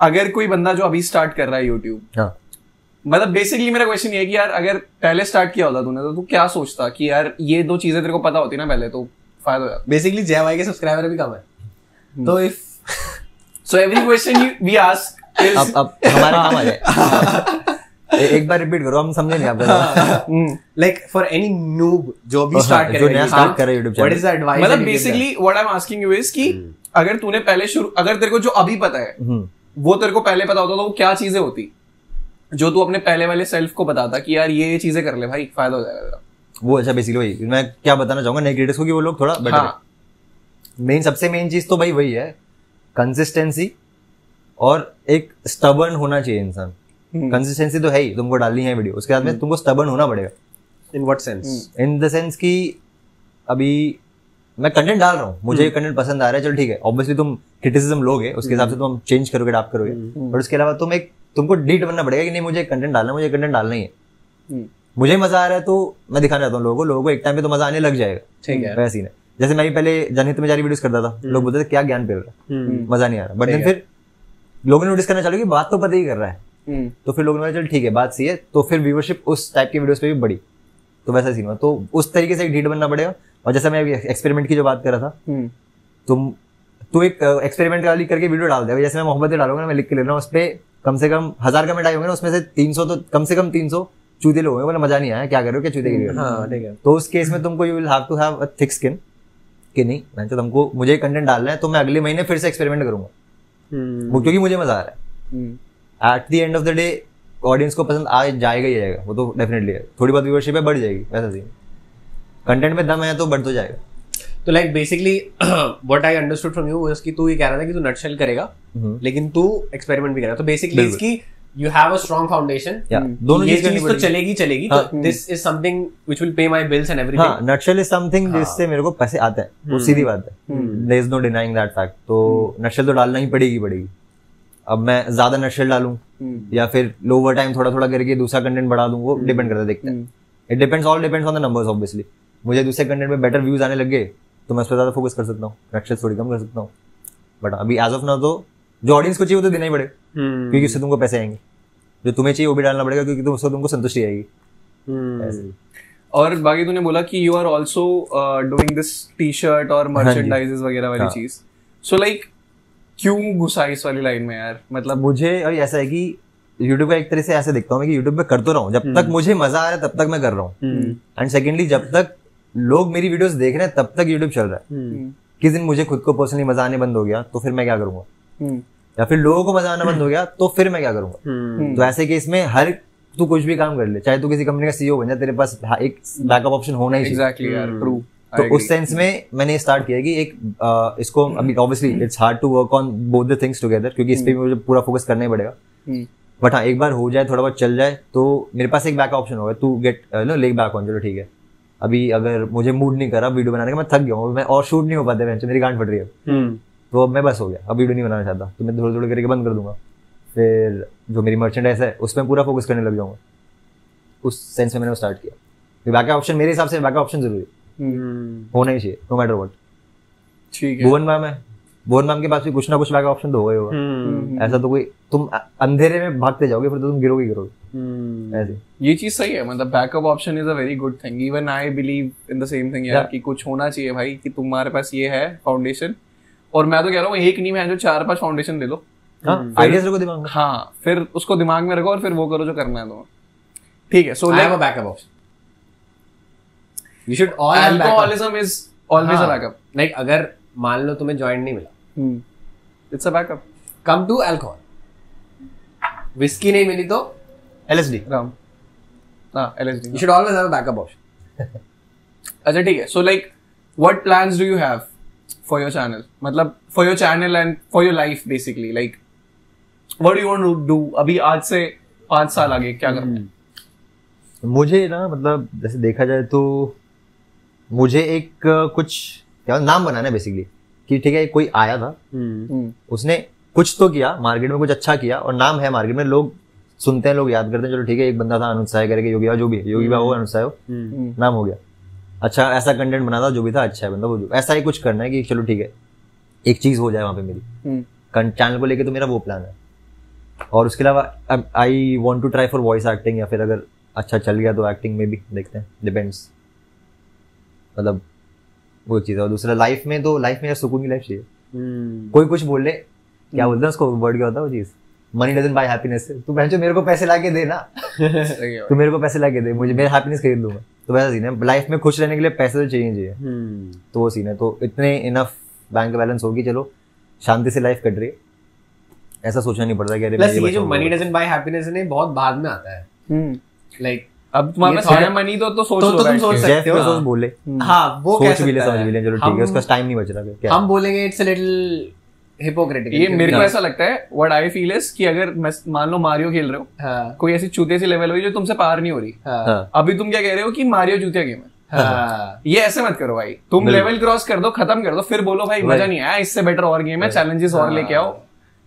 अगर कोई बंदा जो अभी स्टार्ट कर रहा है यूट्यूब, हाँ, मतलब बेसिकली मेरा क्वेश्चन ये है कि यार अगर पहले स्टार्ट किया होता तूने तो तू क्या सोचता कि यार ये दो चीजें तेरे को पता होती ना पहले तो फायदा हो जाता। बेसिकली जय भाई के सब्सक्राइबर भी कम है, तो if so every question we ask is अब हमारे काम आ जाए। एक बार रिपीट करो, हम समझे नहीं आप। लाइक फॉर एनी नूब जो भी स्टार्ट जो नया स्टार्ट कर रहा है YouTube channel, what is the advice? मतलब basically what I am asking you is कि अगर तूने पहले अगर तेरे को जो अभी पता है वो तेरे को पहले पता होता तो वो क्या चीजें होती जो तू अपने पहले वाले सेल्फ को बताता कि यार ये चीजें कर ले भाई, फायदा हो जाएगा तेरा वो। अच्छा, बेसिकली वही मैं क्या बताना चाहूंगा नए क्रिएटर्स को कि वो लोग थोड़ा बेटर। हाँ। सबसे मेन चीज तो भाई वही है, कंसिस्टेंसी और एक स्टबर्न होना चाहिए इंसान। कंसिस्टेंसी तो है ही, तुमको डालनी है वीडियो, उसके बाद में तुमको स्टबर्न होना पड़ेगा। In what sense? In the sense कि अभी मैं कंटेंट डाल रहा हूँ, मुझे कंटेंट पसंद आ रहा है, चलो ठीक है, ऑब्वियसली तुम क्रिटिसिज्म लोगे, उसके हिसाब से तुम चेंज करोगे, अडॉप्ट करोगे, बट उसके अलावा तुमको डीट बनना पड़ेगा कि नहीं मुझे कंटेंट डालना है, मुझे कंटेंट डालना ही है। मुझे मजा आ रहा है तो मैं दिखाना चाहता हूँ लोगों को एक टाइम पे तो मजा आने लग जाएगा। ठीक है, वैसे ही है। जैसे मैं भी पहले जनहित में जारी वीडियोस करता था, लोग बोलते थे क्या ज्ञान पेल रहा है, मजा नहीं आ रहा, बट देन फिर लोगों ने नोटिस करना चालू कि बात तो पता ही कर रहा है, तो फिर लोगों ने चल ठीक है बात सही है, तो फिर व्यूअरशिप उस टाइप की वीडियोस पे भी बढ़ी। तो वैसा सीन हुआ, तो उस तरीके से एक ढीठ बनना पड़ेगा। और जैसे मैं एक्सपेरिमेंट की जो बात कर रहा था, तू एक एक्सपेरिमेंट वाली करके वीडियो डाल दे, जैसे मैं मोहब्बत डालूंगा, मैं लिख के ले रहा हूँ, उस पर कम से कम 1000 कमेंट आए होंगे ना, उसमें से 300 तो कम से कम 300 चूते लोग होंगे, मतलब मजा नहीं आया, क्या कर रहे हो, क्या चूते के लिए। हाँ, ठीक है। तो उस केस में तुमको you will have to have a thick skin कि नहीं मैं तो तुमको मुझे कंटेंट डालना है, तो मैं अगले महीने फिर से एक्सपेरिमेंट करूंगा, वो क्योंकि मुझे मजा आ रहा है। Eight the end of the day audience को पसंद आ जाएगा ही जाएगा, वो तो डेफिनेटली है, थोड़ी बहुत व्यूअरशिप है बढ़ जाएगी, वैसा सीन। कंटेंट में दम है तो बढ़ तो जाएगा। तो like basically what I understood from you कि तू ये कह रहा था कि तू नटशेल करेगा, लेकिन तू एक्सपेरिमेंट भी करेगा, तो बेसिकली इसकी you have a strong foundation, दोनों चीज तो चलेगी, तो this is something which will pay my bills and everything। हाँ, nutshell is something जिससे मेरे को पैसे आते हैं, वो सीधी बात है, there is no denying that fact। तो nutshell तो डालना ही पड़ेगी। अब मैं ज्यादा nutshell डालूं या फिर लोवर टाइम थोड़ा थोड़ा करके दूसरा कंटेंट बढ़ा दूं, वो डिपेंड करता है, देखते हैं। It depends on the numbers obviously. मुझे दूसरे कंटेंट में बेटर व्यूज आने लग गए तो मैं उस पर ज्यादा फोकस कर सकता हूँ, nutshell थोड़ी कम कर सकता हूँ, बट अभी एज ऑफ नाउ तो जो ऑडियंस को चाहिए वो तो देना ही पड़ेगा, क्योंकि उससे तुमको पैसे आएंगे, जो तुम्हें चाहिए वो भी डालना पड़ेगा, क्योंकि तुमको संतुष्टि आएगी। और बाकी तूने बोला कि you are also doing this T shirt और मर्चेंडाइजेस वगैरह वाली चीज, सो लाइक क्यों घुसा इस वाली लाइन में यार? मतलब मुझे अभी ऐसा है कि यूट्यूब का एक तरह से ऐसे देखता हूँ कि यूट्यूब पे कर तो रहा हूँ, जब तक मुझे मजा आ रहा है तब तक मैं कर रहा हूँ, एंड सेकेंडली जब तक लोग मेरी वीडियोस देख रहे हैं तब तक यूट्यूब चल रहा है। किस दिन मुझे खुद को पर्सनली मजा आने बंद हो गया तो फिर मैं क्या करूंगा, या फिर लोगों को मजा आना बंद हो गया तो फिर मैं क्या करूंगा। तो ऐसे केस में हर तू कुछ भी काम कर ले, चाहे तू किसी कंपनी का सीईओ बन जाए, तेरे पास एक बैकअप ऑप्शन होना ही चाहिए। एग्जैक्टली यार, ट्रू। तो उस सेंस में मैंने स्टार्ट किया कि एक इसको अभी obviously it's hard to work on both the things together, क्योंकि इस पे मुझे पूरा फोकस करना ही पड़ेगा, बट हाँ एक बार हो जाए, थोड़ा बहुत चल जाए, तो मेरे पास एक बैकअप ऑप्शन होगा, to get no leg back on, चलो ठीक है अभी अगर मुझे मूड नहीं करा वीडियो बनाने का, मैं थक गया हूँ, मैं और शूट नहीं हो पाते, मेरी गांड फट रही है, तो अब मैं बस हो गया, अब वीडियो नहीं बनाना चाहता, तो मैं थोड़ी थोड़ी करके बंद कर दूंगा, फिर जो मेरी मर्चेंडाइज है उसमें पूरा फोकस करने लग जाऊंगा। उस सेंस में मैंने स्टार्ट किया। बैकअप ऑप्शन मेरे हिसाब से बैकअप ऑप्शन जरूरी होना ही चाहिए, नो मैटर व्हाट। ठीक है, भुवन मैम है, भुवन मैम के पास भी कुछ ना कुछ बैकअप ऑप्शन तो होगा ही होगा। ऐसा तो कोई तुम अंधेरे में भागते जाओगे फिर तो तुम गिरोगे ऐसे। ये चीज सही है, मतलब backup option is a very good thing, even I believe in the same thing यार, कि कुछ होना चाहिए भाई, कि तुम्हारे पास ये है फाउंडेशन, और मैं तो कह रहा हूँ एक नहीं, मैं जो 4-5 फाउंडेशन ले लो, आइडियाज रखो दिमाग में, हाँ फिर उसको दिमाग में रखो और फिर वो करो जो करना है तुम्हें। ठीक है, सो I have a backup option. You should all have backup. Alcoholism is always a backup. Like अगर मान लो तुम्हें जॉइंट नहीं मिला, it's a backup. Come to alcohol. Whiskey नहीं मिली तो LSD. LSD. You should always have a backup option. अच्छा ठीक है, so like what plans do you have? for your channel? मतलब for your channel and for your life basically, like what do you want to do? अभी आज से 5 साल आगे क्या करना है? मुझे ना मतलब जैसे देखा जाए तो मुझे एक कुछ क्या नाम बनाना है बेसिकली, कि ठीक है कोई आया था, उसने कुछ तो किया मार्केट में, कुछ अच्छा किया और नाम है मार्केट में, लोग सुनते हैं, लोग याद करते हैं, चलो ठीक है एक बंदा था अनुत्साह करके, योगी बा जो भी है, योगी बा हो अनुत्साह हो, नाम हो गया, अच्छा ऐसा कंटेंट बना था जो भी था, अच्छा है बंदा वो, ऐसा ही कुछ करना है कि चलो ठीक है एक चीज हो जाए वहां पे मेरी चैनल को लेके, तो मेरा वो प्लान है। और उसके अलावा I want to try for voice acting, या फिर अगर अच्छा चल गया तो एक्टिंग में भी देखते हैं, डिपेंड्स, मतलब वो चीज़ है। और दूसरा लाइफ में तो लाइफ में यार सुकून की लाइफ चाहिए। कोई कुछ बोल ले, क्या बोलते हैं उसको, वर्ड क्या होता है वो चीज़, मनी डजंट बाय हैप्पीनेस। तू बहन मेरे को पैसे ला के दे ना तू मेरे को पैसे ला के दे, मुझे मेरा हैप्पीनेस खरीद लूंगा। तो वैसा सीन है, लाइफ में खुश रहने के लिए पैसे तो चाहिए। तो वो सीन है, तो इतने इनफ बैंक बैलेंस होगी, चलो शांति से लाइफ कट रही है, ऐसा सोचना नहीं पड़ता कि अरे प्लस ये जो मनी डजंट बाय हैप्पीनेस है बहुत बाद में आता है। लाइक अब तुम्हारे पास है मनी तो सोच लो, तुम सोच सकते हो। सोच बोले, हाँ वो सोच भी ले, समझ भी ले, चलो ठीक है, उसका टाइम नहीं बच रहा, क्या हम बोलेंगे इट्स अ लिटिल हिपोक्रेटिकल। ये मेरे को ऐसा लगता है, व्हाट आई फील इज कि अगर मान लो मारियो खेल रहे हो, कोई ऐसी चूते सी लेवल हुई जो तुमसे पार नहीं हो रही, अभी तुम क्या कह रहे हो कि मारियो चूतिया गेम है, ये ऐसे मत करो भाई, तुम लेवल क्रॉस कर दो, खत्म कर दो, फिर बोलो भाई मजा नहीं आया, इससे बेटर और गेम है, चैलेंजेस और लेके आओ।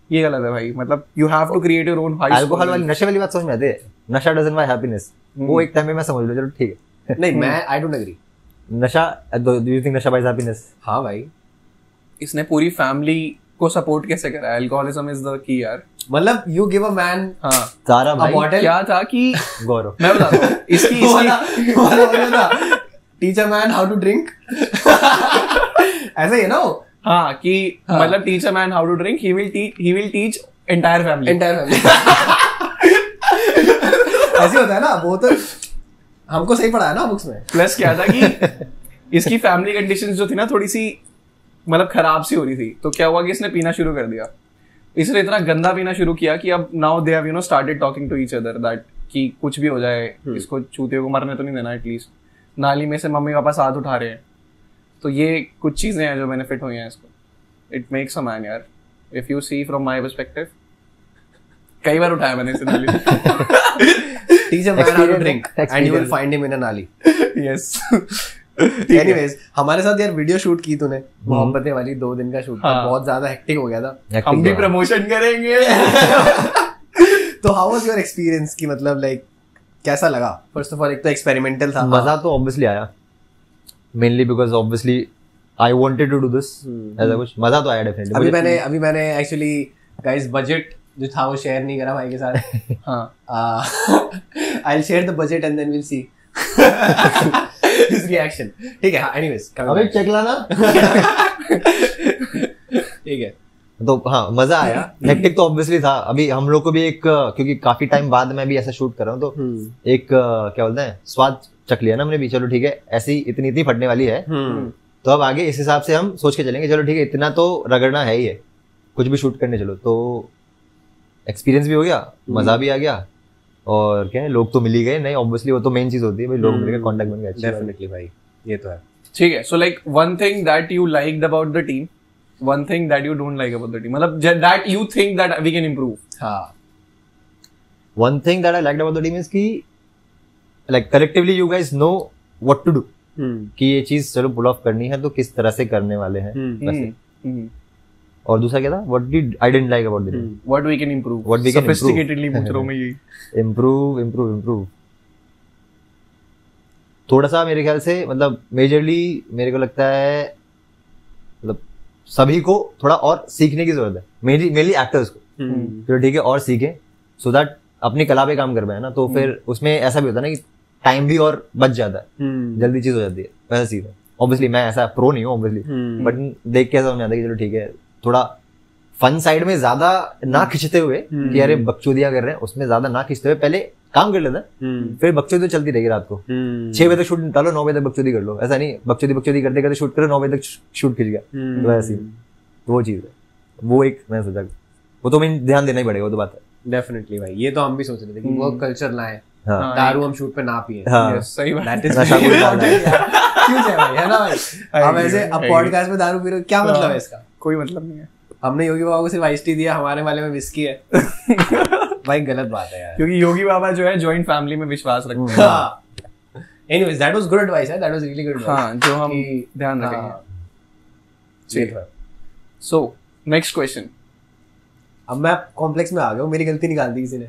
ये गलत है भाई, मतलब you have to create your own high. Alcohol वाली नशे वाली बात समझ में आती है, नशा डजंट बाय हैप्पीनेस, वो एक टाइम में मैं समझ लो, चलो ठीक है। नहीं मैं आई डोंट एग्री। नशा, डू यू थिंक नशा बाय हैप्पीनेस? हाँ भाई, इसने पूरी फैमिली को सपोर्ट कैसे करा है? अल्कोहलिज्म इज द की यार, मतलब यू गिव अ मैन। हाँ सारा भाई क्या था कि गौरव मैं बताता हूँ इसकी teach a man how to drink, ऐसा ही है ना वो। हाँ कि मतलब teach a man how to drink, he will teach entire family. ऐसे होता है ना, वो तो हमको सही पढ़ा है ना बुक्स में। प्लस क्या था कि इसकी फैमिली कंडीशंस जो थी ना थोड़ी सी मतलब खराब सी हो रही थी, तो क्या हुआ कि इसने पीना शुरू कर दिया। इसने इतना गंदा पीना शुरू किया कि अब now they have started talking to each other that कि कुछ भी हो जाए इसको चूतियों को मरने तो नहीं देना, एटलीस्ट नाली में से मम्मी पापा साथ उठा रहे हैं। तो ये कुछ चीजें हैं जो बेनिफिट हुई हैं इसको। इट मेक्स अ मैन यार, if you see from my perspective, कई बार उठाया मैंने इसे नाली। Teach a man how to drink and you will find him in a नाली। यस। एनीवेज हमारे साथ यार वीडियो शूट की तूने, मोहब्बतें वाली 2 दिन का शूट था, बहुत ज्यादा हेक्टिक हो गया था। हम भी प्रमोशन करेंगे। तो हाउ वाज योर एक्सपीरियंस की मतलब लाइक कैसा लगा? फर्स्ट ऑफ ऑल एक तो एक्सपेरिमेंटल था। मजा तो ऑब्वियसली आया, mainly because obviously I wanted to do this, ऐसा कुछ मजा तो आया डेफिनेटली। अभी मैंने एक्चुअली गाइस बजट जो था वो शेयर नहीं करा भाई के साथ। हाँ I will share the budget and then will see his reaction. ठीक है, एनीवेज अबे चेक लाना। ठीक है, तो हाँ मजा आया। हेक्टिक तो ऑब्वियसली था। अभी हम लोग को भी एक, क्योंकि काफी टाइम बाद मैं भी ऐसा शूट कर रहा हूँ, तो एक क्या बोलते हैं स्वाद चख लिया ना हमने भी, चलो ठीक है ऐसी इतनी फटने वाली है, तो अब आगे इस हिसाब से हम सोच के चलेंगे, चलो ठीक है इतना तो रगड़ना है ही है, कुछ भी शूट करने चलो। तो एक्सपीरियंस भी हो गया, मजा भी आ गया, और क्या है लोग तो मिल ही गए। नहीं ऑब्वियसली वो तो मेन चीज होती है भाई, लोग मिल गए, कांटेक्ट बन गया। डेफिनेटली भाई ये तो है। ठीक है, so like one thing that you liked about the team, one thing that you don't like about the team, मतलब that you think that we can improve. हाँ, one thing that I liked about the team is कि like collectively you guys know what to do, कि ये चीज चलो पुल of करनी है तो किस तरह से करने वाले हैं वैसे। और दूसरा क्या था, what did I didn't like about the team, what we can improve, what we can sophisticatedly पूछ रहा हूँ मैं यही। improve थोड़ा सा मेरे ख्याल से, मतलब मेजरली मेरे को लगता है मतलब सभी को थोड़ा और सीखने की जरूरत है, मेनली एक्टर्स को, तो ठीक है और सीखें सो दैट अपनी कला पे काम कर पाए ना। तो फिर उसमें ऐसा भी होता है ना कि टाइम भी और बच जाता है, जल्दी चीज हो जाती है, वैसा सीखो। ऑब्वियसली मैं ऐसा प्रो नहीं हूँ ऑब्वियसली, बट देख के ऐसा समझ आता है कि चलो ठीक है थोड़ा फन साइड में ज्यादा ना खिंचते हुए कि अरे बकचोदियां कर रहे हैं, उसमें ज्यादा ना खिंचते हुए पहले काम कर लेता है, फिर बकचोदी तो चलती रहेगी रात को 6 बजे तक शूट निकालो, 9 बजे तक बकचोदी कर लो। ऐसा नहीं बकचोदी करते करते शूट करो, 9 बजे तक शूट खिंच गया, तो ऐसी तो वो चीज है। वो एक मैं सोचा वो तो मैं ध्यान देना ही पड़ेगा, वो तो बात है। डेफिनेटली भाई, ये तो हम भी सोच रहे थे कि वो कल्चर लाए, दारू हम शूट पे ना पिए। हाँ सही बात है। क्यों है भाई, है ना भाई? हम ऐसे अब पॉडकास्ट में दारू पी रहे हो, क्या मतलब है इसका? कोई मतलब नहीं है। हमने योगी बाबा को सिर्फ आइस टी दिया, हमारे वाले में विस्की है। भाई गलत बात है यार, क्योंकि योगी बाबा जो है जॉइंट फैमिली में विश्वास रखते हैं। Anyways that was good advice है, that was really good advice. हाँ, जो हम ध्यान रखेंगे। So next question. अब मैं कॉम्प्लेक्स में आ गया हूँ, मेरी गलती निकाल दी किसी ने।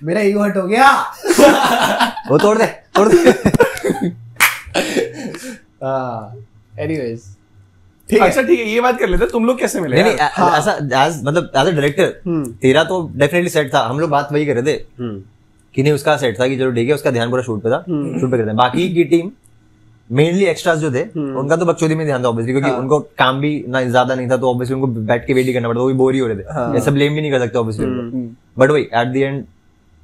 मेरा ईगो हर्ट हो गया। वो तोड़ दे। एनीवेज अच्छा ठीक है, ये बात कर लेते हैं, तुम लोग कैसे मिले? नहीं ऐसा मतलब एज अ डायरेक्टर तेरा तो डेफिनेटली सेट था। हम लोग बात वही कर रहे थे कि नहीं, उसका सेट था कि चलो ठीक है, उसका ध्यान पूरा शूट पे था, शूट पे करते हैं। बाकी की टीम मेनली एक्स्ट्रास जो थे उनका तो बकचोदी में ध्यान था ऑब्वियसली, क्योंकि उनको काम भी ना ज्यादा नहीं था, तो ऑब्वियसली उनको बैठ के वेट ही करना पड़ता, वो भी बोर ही हो रहे थे। ऐसा ब्लेम भी नहीं कर सकते ऑब्वियसली, बट वही एट द एंड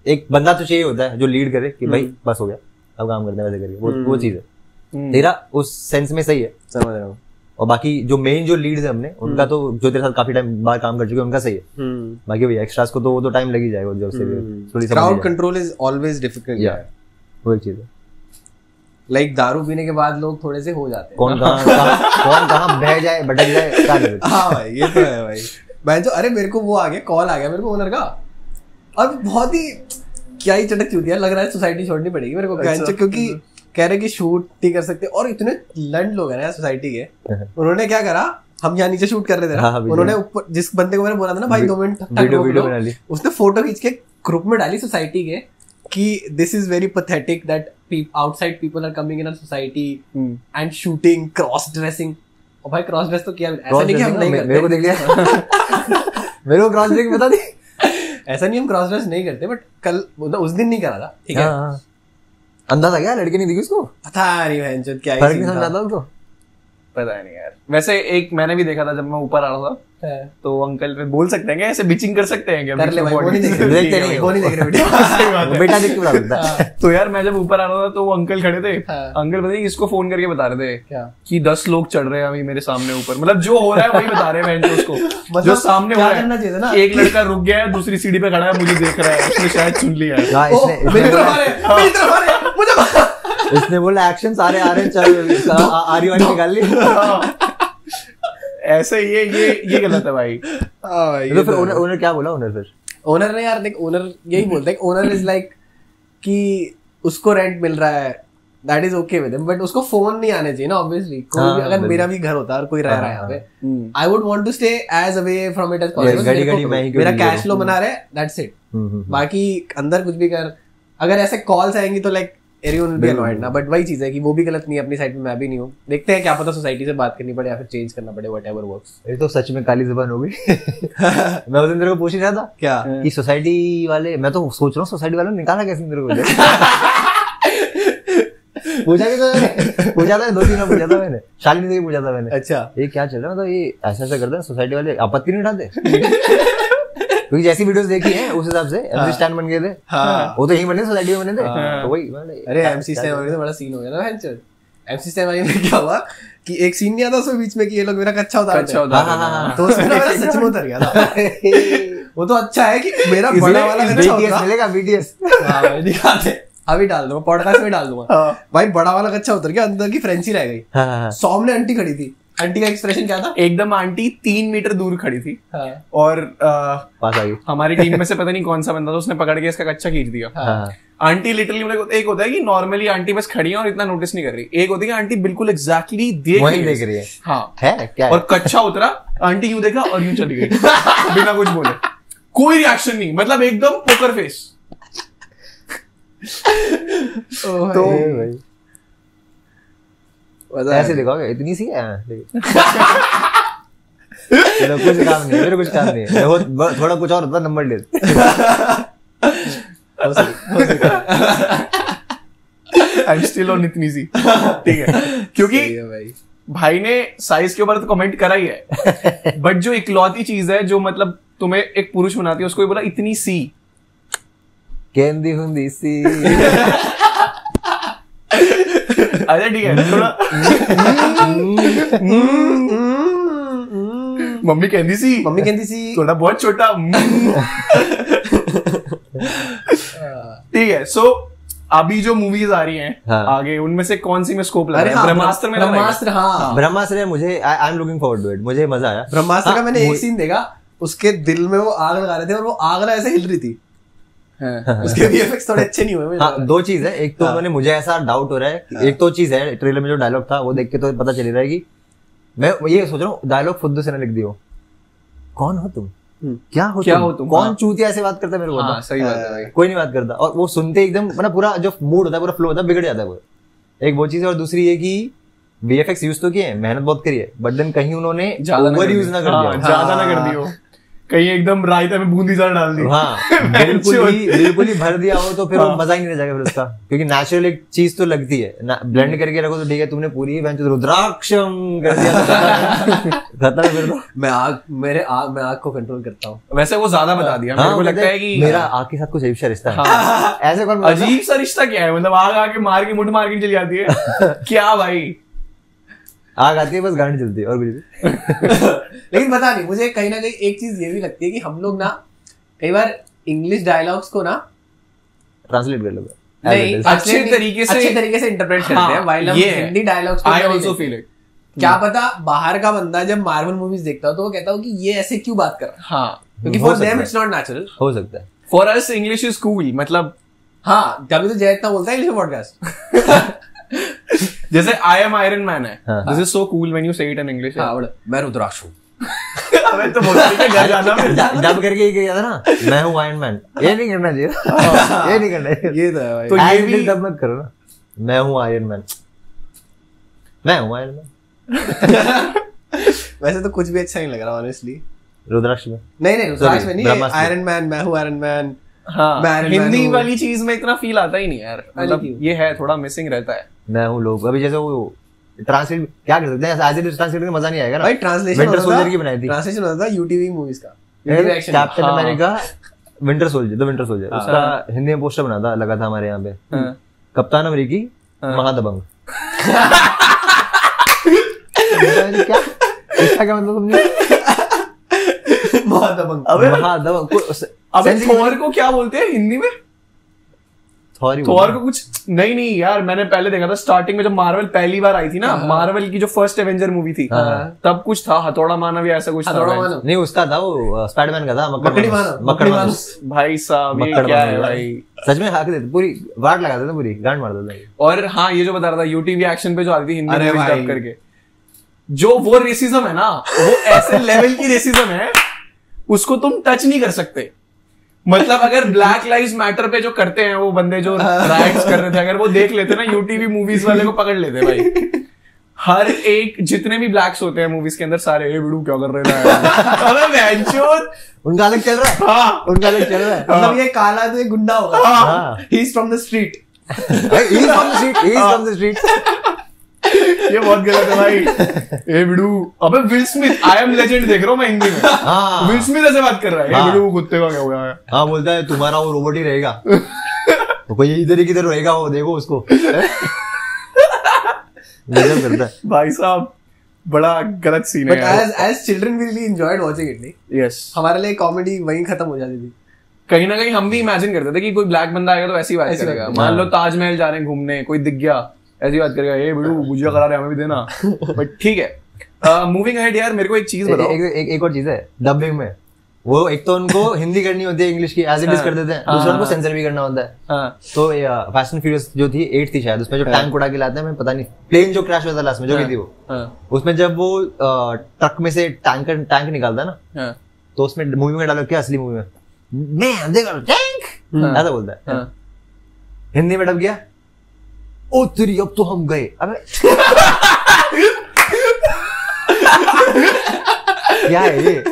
एक बंदा तो चाहिए होता है जो लीड करे कि भाई बस हो गया, अब काम करते हैं वैसे करके, वो चीज है। तेरा उस सेंस में सही है, समझ रहा हूँ। और बाकी जो मेन जो लीड्स है हमने उनका तो जो तेरे साथ काफी टाइम बाद काम कर चुके हैं उनका सही है। बाकी वही एक्स्ट्रास को तो वो तो टाइम लग ही जाएगा, जब से crowd control is always difficult यार, वो एक चीज है। लाइक दारू पीने के बाद लोग थोड़े से हो जाते हैं, कौन कहाँ बह जाए, भटक जाए, क्या करे। हाँ भाई ये तो है भाई। मैं जो अरे मेरे को वो आ गया, कॉल आ गया मेरे को ओनर का, और बहुत ही क्या ही चटक चूतिया लग रहा है, सोसाइटी छोड़नी पड़ेगी मेरे को। अच्छा। क्योंकि कह रहे कि शूट नहीं कर सकते, और इतने लंड लोग हैं ना सोसाइटी के। उन्होंने क्या करा, हम यहाँ नीचे शूट कर रहे थे ना, उन्होंने ऊपर जिस बंदे को मैंने बोला था ना भाई 2 मिनट वीडियो बना ली, उसने फोटो खींच के ग्रुप में डाली सोसाइटी के कि this is very pathetic that outside people are coming in our society and shooting cross dressing. और भाई क्रॉस ड्रेस तो किया, ऐसा नहीं कि हम नहीं करते, मेरे को देख लिया। मेरे को क्रॉस ड्रेस बता दी, ऐसा नहीं हम क्रॉस ड्रेस नहीं करते, बट कल उस दिन नहीं करा था, ठीक है। अंधा था क्या, लड़के नहीं दिखी उसको? पता नहीं बहनचोद क्या फर्क नहीं समझा था उसको, पता नहीं यार। वैसे एक मैंने भी देखा था जब मैं ऊपर आ रहा था, तो अंकल पे बोल सकते हैं क्या, ऐसे बिचिंग कर सकते हैं क्या? कर ले भाई, वो नहीं देख रहे, वो नहीं देख रहे वीडियो। बेटा देख के बता सकता है। तो यार मैं जब ऊपर आ रहा था तो वो अंकल खड़े थे, अंकल पता नहीं किसको फोन करके बता रहे थे क्या कि 10 लोग चढ़ रहे हैं अभी मेरे सामने ऊपर। मतलब जो हो रहा है वही बता रहे हैं बहनचोद उसको, जो सामने हो रहा है। एक लड़का रुक गया है, दूसरी सीढ़ी पे खड़ा है, मुझे देख रहा है, उसने शायद सुन लिया है। इसने बोला एक्शन सारे आ रहे हैं, चल आरी वारी निकाल ली। ऐसे ये गलत है भाई। तो फिर ओनर क्या बोला? ओनर ने यार देख, ओनर यही बोलता है, ओनर इज लाइक कि उसको रेंट मिल रहा है, that is okay with him, but उसको फोन नहीं आने चाहिए ना ऑब्वियसली। कोई भी अगर मेरा भी घर होता है और कोई रह रहा है यहाँ पे, I would want to stay as away from it as possible. मेरा कैश फ्लो बना रहे, दैट्स इट। बाकी अंदर कुछ भी कर, अगर ऐसे कॉल्स आएंगी तो like everyone will be annoyed ना, बट वही चीज है कि वो भी गलत नहीं है, अपनी साइड में मैं भी नहीं हूँ। देखते हैं, क्या पता सोसाइटी से बात करनी पड़े या फिर चेंज करना पड़े, व्हाटएवर वर्क्स। ये तो सच में काली जुबान हो गई। मैं उस दिन तेरे को पूछ ही रहा था क्या कि सोसाइटी वाले, मैं तो सोच रहा हूँ सोसाइटी वालों ने निकाला कैसे तेरे को। पूछा भी तो, पूछा था 2-3 बार, पूछा था मैंने, शालिनी से भी पूछा था मैंने। अच्छा ये क्या चल रहा है, मतलब ये ऐसा ऐसा करते हैं सोसाइटी वाले, आपत्ति नहीं उठाते? क्योंकि जैसी वीडियोस देखी हैं उस हिसाब से एमसी स्टैंड बन गए थे। वो तो यहीं बने, सोसाइटी में बने थे। तो वही अरे एमसी स्टैंड वाले तो बड़ा सीन हो गया ना भैंचोद। एमसी स्टैंड वाले में क्या हुआ कि एक सीन नहीं आता उसमें बीच में कि ये लोग मेरा कच्चा उतार रहे हैं, तो उसमें मेरा सच में उतर गया था। वो तो अच्छा है कि मेरा बड़ा वाला कच्चा उतरा, मिलेगा वीडियोस। हां भाई दिखाते, अभी डाल दूंगा, पॉडकास्ट में डाल दूंगा भाई। बड़ा वाला कच्चा उतर गया, अंदर की फ्रेंची रह गई। सामने आंटी खड़ी थी, आंटी का एक्सप्रेशन क्या था? एकदम आंटी 3 मीटर दूर खड़ी थी। और पास आ गई। हमारी टीम में से पता नहीं कौन सा बंदा था, उसने पकड़ के इसका कच्चा खींच दिया। आंटी लिटरली, एक होता है कि नॉर्मली आंटी बस खड़ी है और इतना नोटिस नहीं कर रही, एक होती है कि आंटी बिल्कुल एग्जैक्टली देख रही है। हाँ है क्या? और कच्चा उतरा, आंटी यूं देखा और यूं चली गई बिना कुछ बोले, कोई रिएक्शन नहीं, मतलब एकदम पोकर फेस। तो ऐसे देखोगे, इतनी सी है। कुछ काम नहीं, मेरे कुछ काम नहीं है, थोड़ा कुछ और होता नंबर ले। I'm still on इतनी सी, ठीक है, क्योंकि भाई ने साइज के ऊपर तो कमेंट करा ही है, बट जो इकलौती चीज है जो मतलब तुम्हें एक पुरुष बनाती है, उसको ही बोला इतनी सी, केंदी हुंदी सी। अरे ठीक है, थोड़ा मम्मी कहती सी, थोड़ा बहुत छोटा। ठीक है, सो अभी जो मूवीज आ रही हैं आगे, उनमें से कौन सी में स्कोप लग रहा है? ब्रह्मास्त्र में ब्रह्मास्त्र, हाँ ब्रह्मास्त्र मुझे I am looking forward to it, मुझे मजा आया। ब्रह्मास्त्र का मैंने एक सीन देखा, उसके दिल में वो आग लगा रहे थे और वो आग ना ऐसे हिल रही थी। उसके VFX थोड़े अच्छे नहीं हुए। हाँ, दो चीज है, एक तो उन्होंने, मुझे ऐसा डाउट हो रहा है, एक तो चीज है ट्रेलर में जो डायलॉग था वो देख के तो पता चल रहा है कि मैं ये सोच रहा हूँ डायलॉग खुद से ना लिख दियो, कौन हो तुम, क्या हो तुम, कौन चूतिया ऐसे बात करता है मेरे को? हाँ, सही बात है भाई। कोई नहीं बात करता, और वो सुनते एकदम मतलब पूरा जो मूड होता है, पूरा फ्लो होता है, बिगड़ जाता है वो। एक वो चीज है, और दूसरी ये कि VFX यूज तो किए, मेहनत बहुत करी है, बट देन कहीं उन्होंने ओवर यूज ना कर दिया, ज्यादा ना कर दियो, कहीं एकदम रायता में बूंदी ज़्यादा डाल दी। हाँ बिल्कुल ही भर दिया हो तो फिर वो मजा ही नहीं रह जाएगा फिर उसका, क्योंकि नेचुरल एक चीज तो लगती है, ब्लेंड करके रखो तो ठीक है, तुमने पूरी रुद्राक्षम कर दिया खत्म है फिर तो। मैं आग को कंट्रोल करता हूँ। वैसे वो ज्यादा बता दिया, मेरे को लगता है कि मेरा आग के साथ कुछ अजीब सा रिश्ता है। ऐसे कौन, अजीब सा रिश्ता क्या है? मतलब आग आके मार के मुठ मार के चली जाती है क्या भाई? आग आती है बस, गाड़ी चलती है और कुछ लेकिन पता नहीं, मुझे कहीं ना कहीं एक चीज ये भी लगती है कि हम लोग ना कई बार इंग्लिश डायलॉग्स को ना ट्रांसलेट कर लो, नहीं अच्छे तरीके से इंटरप्रेट करते हैं, व्हाइल हम हिंदी डायलॉग्स को, आई आल्सो फील इट। क्या पता बाहर का बंदा जब मार्वल मूवीज देखता हो तो वो कहता हो कि ये ऐसे क्यों बात कर रहा है। हाँ, क्योंकि for them it's not natural. हो सकता है, for us English is cool, मतलब हाँ, तभी तो जय इतना बोलता है इंग्लिश पॉडकास्ट। जैसे आई एम आयरन मैन है, this is so cool when you से इट इन इंग्लिश। मैं रुद्राक्ष हूँ। अबे तो बोल के घर जाना में जब करके ये किया था ना, मैं हूँ आयरन मैन, ये नहीं करना चाहिए, ये नहीं करना चाहिए, ये तो है भाई। तो ये भी तब मत करो ना, मैं हूँ आयरन मैन, मैं हूँ आयरन मैन। वैसे तो कुछ भी अच्छा नहीं लग रहा ऑनेस्टली। रुद्राक्ष में नहीं रुद्राक्ष में नहीं, आयरन मैन, मैं हूँ आयरन मैन। हाँ, हिंदी वाली चीज में इतना फील आता ही नहीं यार, मतलब ये है थोड़ा मिसिंग रहता है। मैं हूँ लोग, अभी जैसे वो ट्रांसलेट क्या कर सकते हैं, एज इट इज ट्रांसलेट में मजा नहीं आएगा ना भाई। ट्रांसलेशन विंटर सोल्जर की बनाई थी, ट्रांसलेशन होता था UTV मूवीज का, captain America winter soldier, the winter soldier, उसका हिंदी में पोस्टर बना था, लगा था हमारे यहाँ पे, कप्तान अमेरिकी महादबंग। क्या इसका क्या मतलब समझे? महादबंग। अबे थॉर को क्या बोलते हैं हिंदी में? थॉर को कुछ नहीं यार, मैंने पहले देखा था स्टार्टिंग में जब मार्वल पहली बार आई थी ना, मार्वल की जो फर्स्ट एवेंजर मूवी थी, तब कुछ था हथौड़ा मानव या ऐसा कुछ था। नहीं उसका था वो स्पाइडरमैन का था, मकड़ी मानव। भाई साहब ये क्या है भाई, सच में हाक देते, पूरी वाट लगा देते, पूरी गांड मार देते। और हाँ, ये जो बता रहा था UTV एक्शन पे जो आती थी हिंदी में डब करके, जो वो रेसिज्म है ना, वो ऐसे लेवल की रेसिज्म है, उसको तुम टच नहीं कर सकते। मतलब अगर ब्लैक लाइव्स मैटर पे जो करते हैं वो बंदे जो राइट्स कर रहे थे, अगर वो देख लेते ना, UTV मूवीज वाले को पकड़ लेते भाई। हर एक जितने भी ब्लैक्स होते हैं मूवीज के अंदर, सारे ए बिडू क्या कर रहे हैं, अबे बेंचोद, उनका अलग चल रहा है। हाँ, उनका अलग चल रहा है। मतलब ये काला तो ये गुंडा होगा, he is from the street, he is from the street. ये बहुत गलत है भाई। ए बिडू, अबे will Smith, I am legend देख रहा हूँ मैं हिंदी में, विल स्मिथ ऐसे बात कर रहा है, ए बिडू कुत्ते का क्या हुआ है? हाँ, बोलता है तुम्हारा वो रोबोट ही रहेगा, तो कोई इधर ही किधर रहेगा, वो देखो उसको। करता है भाई साहब, बड़ा गलत सीन है। But as children we really enjoyed watching it. नहीं, यस, हमारे लिए कॉमेडी वहीं खत्म हो जाती थी। कहीं ना कहीं हम भी इमेजिन करते थे कि कोई ब्लैक बंदा आएगा तो ऐसी बात करेगा। मान लो ताजमहल जा रहे हैं घूमने, कोई दिख गया, ऐसी बात करेगा, ए बिडू भुजिया करा रहे हमें भी देना। बट ठीक है, मूविंग अहेड यार, मेरे को एक चीज बताओ। एक और चीज है डबिंग में, वो एक तो उनको हिंदी करनी होती है, इंग्लिश की एज इट इज कर देते हैं, दूसरा उनको सेंसर भी करना होता है। तो फास्ट एंड फ्यूरियस जो थी 8 थी शायद, उसमें जो टैंक उड़ा के लाते हैं, मैं पता नहीं, प्लेन जो क्रैश हुआ था लास्ट में, जो की थी वो, उसमें जब वो ट्रक में से टैंक निकालता है ना, तो उसमें मूवी में डालो क्या, असली मूवी में मैं देखो टैंक ऐसा बोलता है, हिंदी में डब गया, ओ तेरी अब तो हम गए। अबे क्या है ये,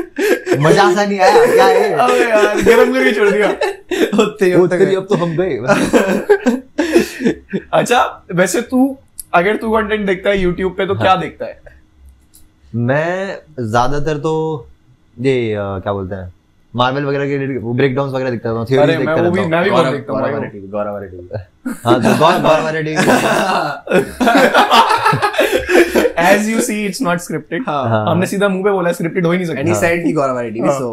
मजा सा नहीं आया क्या है? अबे यार गरम करके छोड़ दिया। ओ तेरी अब तो हम गए। अच्छा, वैसे अगर तू कंटेंट देखता है YouTube पे तो क्या देखता है? मैं ज्यादातर तो ये क्या बोलते हैं, मार्वल वगैरह के ब्रेक डाउन्स वगैरह दिखता हूँ, थ्योरीज देखता रहता हूँ। मैं भी बहुत देखता हूँ। गौरव टीवी। हाँ, गौरव TV. As you see, it's not scripted. हमने सीधा मुंह पे बोला, स्क्रिप्टेड हो ही नहीं सकता। Any side की गौरव टीवी, so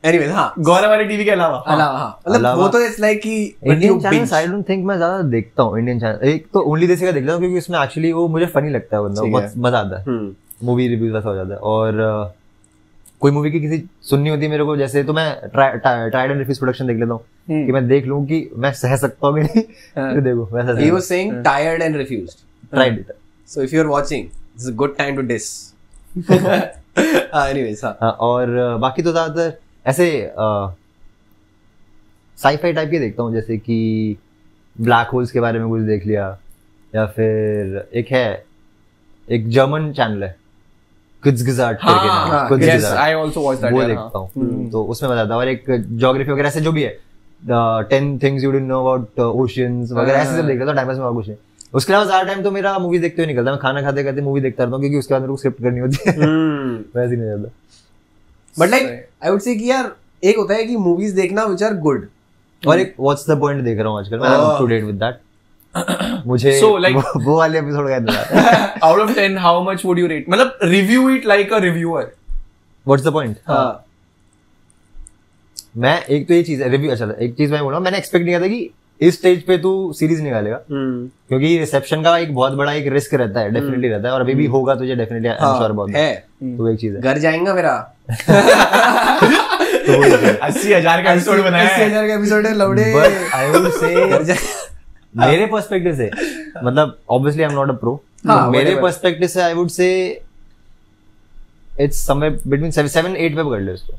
एनीवेज हाँ गौरव वाली टीवी के अलावा मतलब वो तो इट्स लाइक कि Indian channels I don't think मैं ज्यादा देखता हूँ इंडियन चैनल। एक तो ओनली देसी का देखता हूँ क्योंकि उसमें एक्चुअली वो मुझे फनी लगता है, बंदा बहुत मजा आता है, मूवी रिव्यूज वैसा हो जाता है। और कोई मूवी की किसी सुननी होती है मेरे को, जैसे तो मैं ट्राइड एंड रिफ्यूज प्रोडक्शन देख लेता हूँ कि मैं देख लूँ कि मैं सह सकता हूँ कि नहीं, फिर देखो वैसा। He was saying tired and refused. Tried it. So if you're watching, this is a good time to diss. Anyways, हाँ. और बाकी तो ज्यादातर ऐसे साईफाई टाइप के देखता हूँ, जैसे कि ब्लैक होल्स के बारे में कुछ देख लिया, या फिर एक जर्मन चैनल है कुत्सगेज़ार्ट करके नाम, कुत्सगेज़ार्ट, I also watch that, वो देखता हूँ, तो उसमें मजा आता है। और एक ज्योग्राफी वगैरह ऐसे जो भी है, 10 things you didn't know about oceans वगैरह ऐसे सब देख रहा था टाइम पास में, और कुछ नहीं। उसके अलावा ज्यादा टाइम तो मेरा मूवी देखते हुए निकलता है, मैं खाना खाते खाते मूवी देखता रहता हूँ, क्योंकि उसके बाद मेरे को स्क्रिप्ट करनी होती है, वैसे नहीं जाता। बट लाइक आई वुड से कि यार एक होता है कि मूवीज देखना व्हिच आर गुड, और एक व्हाट्स द पॉइंट देख रहा हूँ आजकल, मैं up to date with that. मुझे वो वाले एपिसोड का याद out of 10 how much would you rate, मतलब review it like a reviewer, what's the point. मैं एक तो ये चीज है रिव्यू, अच्छा एक चीज मैं बोल रहा हूँ, मैंने एक्सपेक्ट नहीं किया था कि इस स्टेज पे तू सीरीज निकालेगा, क्योंकि रिसेप्शन का एक बहुत बड़ा एक रिस्क रहता है, डेफिनेटली रहता है, और अभी भी होगा तुझे definitely, I am sure about that. तो एक चीज है, घर जाएगा मेरा 80,000 का एपिसोड बनाया है, 80,000 का एपिसोड है लौड़े। बट आई विल से मेरे पर्सपेक्टिव से, मतलब obviously I am not a pro, मेरे पर्सपेक्टिव से आई वुड से इट्स समवेयर बिटवीन 7-8 पे पकड़ ले उसको,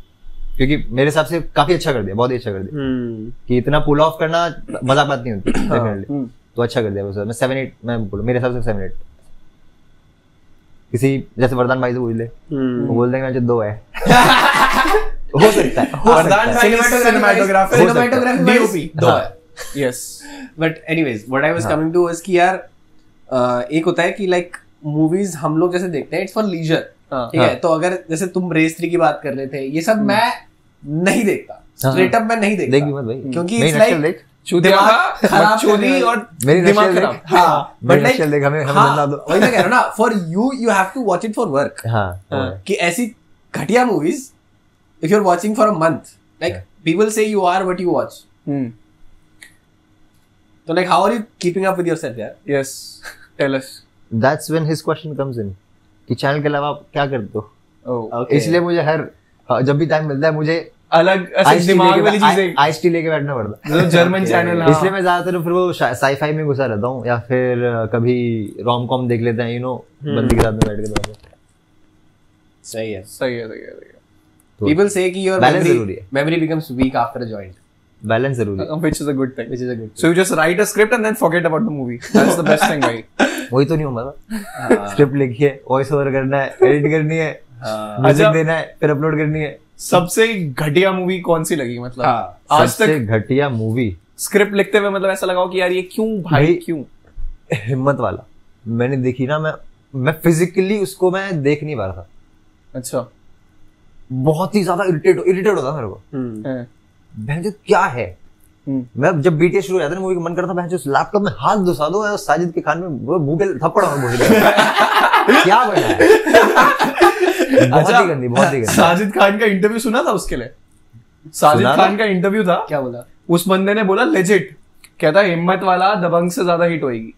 क्योंकि मेरे हिसाब से काफी अच्छा कर दिया, बहुत ही अच्छा कर दिया, कि इतना पुल ऑफ करना मजाक बात नहीं होती डेफिनेटली, तो अच्छा कर दिया बस। मैं 7-8 मैं बोलूं, मेरे हिसाब से 7-8। किसी जैसे वरदान भाई से पूछ ले, वो बोल देंगे मुझे 2 है, हो सकता है, वरदान भाई सिनेमैटोग्राफी डीओपी 2 है, yes. But anyways what I was coming to was कि यार एक होता है कि लाइक मूवीज हम लोग जैसे देखते हैं इट्स फॉर लीजर, ठीक है। तो अगर जैसे तुम रेस 3 की बात कर रहे थे, ये सब मैं नहीं देखता, स्ट्रेट अप मैं नहीं देखता, देख भी मत भाई, क्योंकि इट्स लाइक दिमाग खराब चोरी और मेरी दिमाग खराब। हाँ, बट लाइक देख हमें मिलना दो, वही मैं कह रहा हूं ना, for you have to watch it for work. हाँ, कि ऐसी घटिया movies if you are watching for a month, like people say you are what you watch, तो like how are you keeping up with yourself यार? Yes, tell us. That's when his question comes in कि channel के अलावा आप क्या करते हो? इसलिए मुझे जब भी टाइम मिलता है मुझे अलग दिमाग वाली चीजें आईएसटी लेके बैठना पड़ता है, जर्मन चैनल, इसलिए मैं ज्यादातर फिर वो साईफाई में घुसा रहता हूँ, या फिर कभी रोम कॉम देख लेते हैं, बंदी के साथ में बैठ के। सही है। पीपल से कि your memory becomes week after a joint, balance जरूरी है, which is a good thing. So you just write a script and then forget about the movie. That's the best thing, भाई। वही तो नहीं हो पाता, स्क्रिप्ट लिखी है, वॉइस ओवर करना है, एडिट करनी है, म्यूजिक देना है, फिर अपलोड करनी है। सबसे घटिया मूवी कौन सी लगी, मतलब आज तक? घटिया मूवी स्क्रिप्ट लिखते हुए मतलब ऐसा लगा कि यार ये क्यों भाई, क्यों? हिम्मत वाला मैंने देखी ना, मैं फिजिकली उसको मैं देख नहीं पा रहा था। अच्छा, बहुत ही ज्यादा इरिटेट होता मेरे को, बहन जो क्या है। मैं जब बीटीएस शुरू हो जाता है मूवी का मन करता है लैपटॉप में हाथ घुसा दो, साजिद के खान में मुंह पे थप्पड़ क्या बना है। बहुत ही गंदी। साजिद खान का इंटरव्यू सुना था उसके लिए, साजिद खान का इंटरव्यू था, क्या बोला उस बंदे ने? बोला लेजिट, कहता हिम्मत वाला दबंग से ज्यादा हिट होएगी।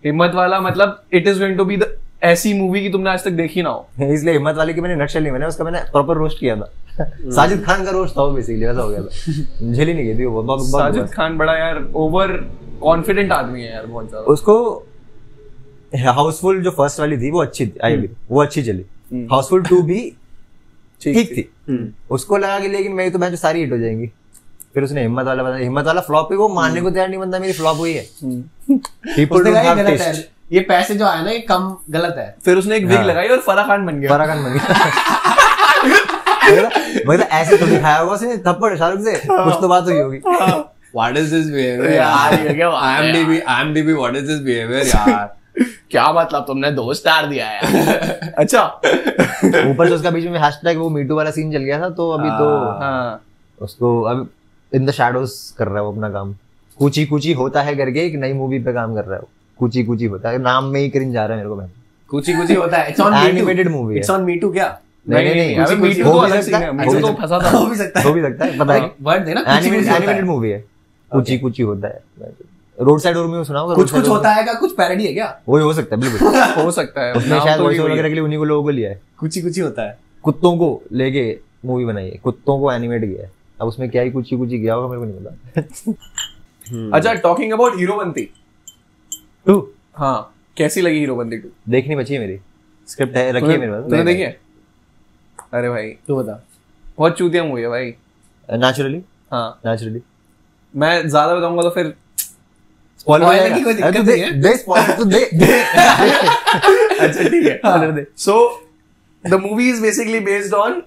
हिम्मत वाला मतलब it is going to be the ऐसी मूवी की तुमने आज तक देखी ना हो, इसलिए हिम्मत वाले की मैंने नक्शल नहीं बना, उसका मैंने प्रॉपर रोस्ट किया था। साजिद खान का रोस्ट था वो, बेसिकली वैसा हो गया था, झेल ही नहीं गई थी वो। साजिद खान बड़ा यार ओवर कॉन्फिडेंट आदमी है यार, बहुत ज्यादा। उसको हाउसफुल जो फर्स्ट वाली थी वो अच्छी थी, आई वो अच्छी चली, हाउसफुल 2 भी ठीक थी, उसको लगा कि लेकिन मैं तो मैच सारी हिट हो जाएंगी। फिर उसने हिम्मत वाला बताया, हिम्मत वाला फ्लॉप ही, वो मानने को तैयार नहीं बनता मेरी फ्लॉप हुई है। People don't have taste. ये पैसे जो आया ना ये कम गलत है। फिर उसने एक विग लगाई और फराह खान बन गया। मतलब ऐसे तो दिखाया होगा उसने थप्पड़ शाहरुख से, कुछ तो बात हुई होगी। What is this behavior यार? IMDb what is this behavior यार? क्या मतलब तुमने 2 स्टार दिया है? अच्छा, ऊपर से उसका बीच में हैशटैग वो मीटू वाला सीन चल गया था, तो अभी तो उसको अब इन द शैडोज कर रहा है वो अपना काम। कुची कुची होता है करके एक नई मूवी पे काम कर रहा है वो, कुची कुची होता है, नाम में ही क्रिंज आ रहा है मेरे को। मैं कुची कुची होता है, it's on animated movie, it's on me too क्या? नहीं अभी मीट तो अलग सीन है, मीट तो फंसा था। हो भी सकता है, हो भी सकता है, पता है वर्ड देना, एनिमेटेड मूवी है, कुछ कुछ होता है। रोड साइड और में सुना होगा, कुछ कुछ होता है का कुछ पैरोडी है क्या? वो हो सकता है, बिल्कुल हो सकता है। उसमें शायद वॉइस ओवर वगैरह के लिए उन्हीं को लोगों को लिया है, कुछ ही होता है। कुत्तों को लेके मूवी बनाई है, कुत्तों को एनिमेट किया है। अब उसमें क्या ही कुछ ही किया होगा, मेरे को नहीं पता। अच्छा, टॉकिंग अबाउट हीरोपंती 2, हाँ कैसी लगी हीरोपंती 2? देखनी बची है मेरी, स्क्रिप्ट है रखी है मेरे पास। तूने देखी है? अरे भाई तू बता। बहुत चूतिया मूवी है भाई। नेचुरली हाँ नेचुरली मैं ज्यादा बताऊंगा तो फिर स्पॉइलर की कोई दिक्कत नहीं है, दे स्पॉइलर तो दे। अच्छा ठीक है। So the movie is basically based on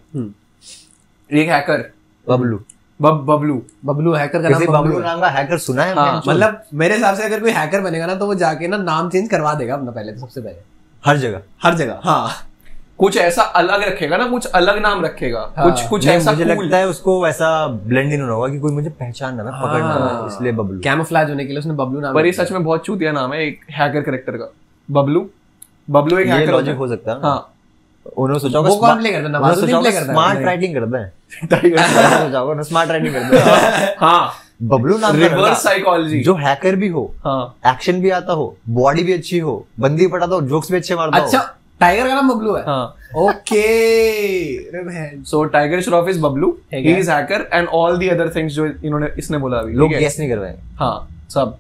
एक हैकर बबलू। बबलू हैकर का नाम बबलू नाम का हैकर सुना है? हाँ, मतलब मेरे हिसाब से अगर कोई हैकर बनेगा ना तो वो जाके ना नाम चेंज करवा देगा अपना, पहले तो सबसे पहले हर जगह। हाँ कुछ ऐसा अलग रखेगा ना, कुछ अलग नाम रखेगा। हाँ, कुछ ऐसा मुझे लगता है उसको वैसा ब्लेंड इन होना होगा कि कोई मुझे पहचानना ना, पकड़ना ना, इसलिए बबलू। कैमोफ्लेज होने के लिए उसने बबलू नाम। पर ये सच में बहुत चूतिया नाम है एक हैकर कैरेक्टर का, बबलू एक हैकर लॉजिक हो सकता है। हाँ उन्होंने सोचा वो कौन प्ले करता है? नवाजुद्दीन प्ले करता है। स्मार्ट राइटिंग करता है, सोचा होगा ना स्मार्ट राइटिंग करता है। हाँ बबलू नाम रिवर्स साइकोलॉजी, जो हैकर भी हो, हाँ एक्शन भी आता हो, बॉडी भी अच्छी हो, बंदी पटाता हो, जोक्स भी अच्छे मारता हो। अच्छा, टाइगर का नाम बबलू है? हाँ okay. So tiger Shroff is Bablu, he is hacker and all the other things जो इसने बोला अभी। लोग गेस नहीं कर पाएंगे। हाँ सब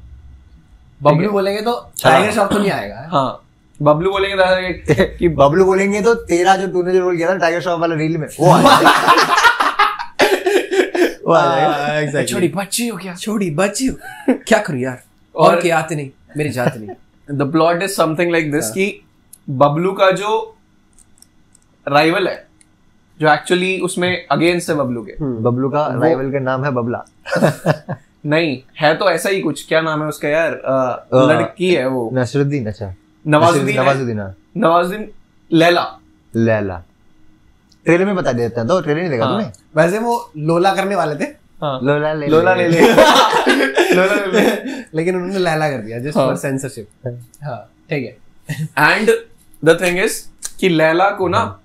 बबलू बोलेंगे तो टाइगर श्रॉफ तो नहीं आएगा। हाँ बबलू बोलेंगे कि बबलू बोलेंगे तो तेरा जो तूने जो रोल किया था टाइगर श्रॉफ वाला रील में, वो आ जाएगा। छोटी बच्ची हो क्या? छोटी बच्ची हो क्या करूं यार, और क्या आते नहीं, मेरी जात नहीं। The plot is something like this कि बबलू का जो राइवल है, जो एक्चुअली उसमें अगेंस्ट है बबलू के, बबलू का राइवल का नाम है बबला। नहीं है तो ऐसा ही कुछ, क्या नाम है उसका यार, लड़की है वो नसरुद्दीन। अच्छा नवाजुद्दीन लैला। ट्रेलर में बता देते हैं, तो ट्रेलर नहीं देखा तुमने? वैसे वो लोला करने वाले थे, लोला ले लेकिन उन्होंने लैला कर दिया जस्ट फॉर सेंसरशिप। हाँ ठीक है। एंड द थिंग इज कि लैला को ना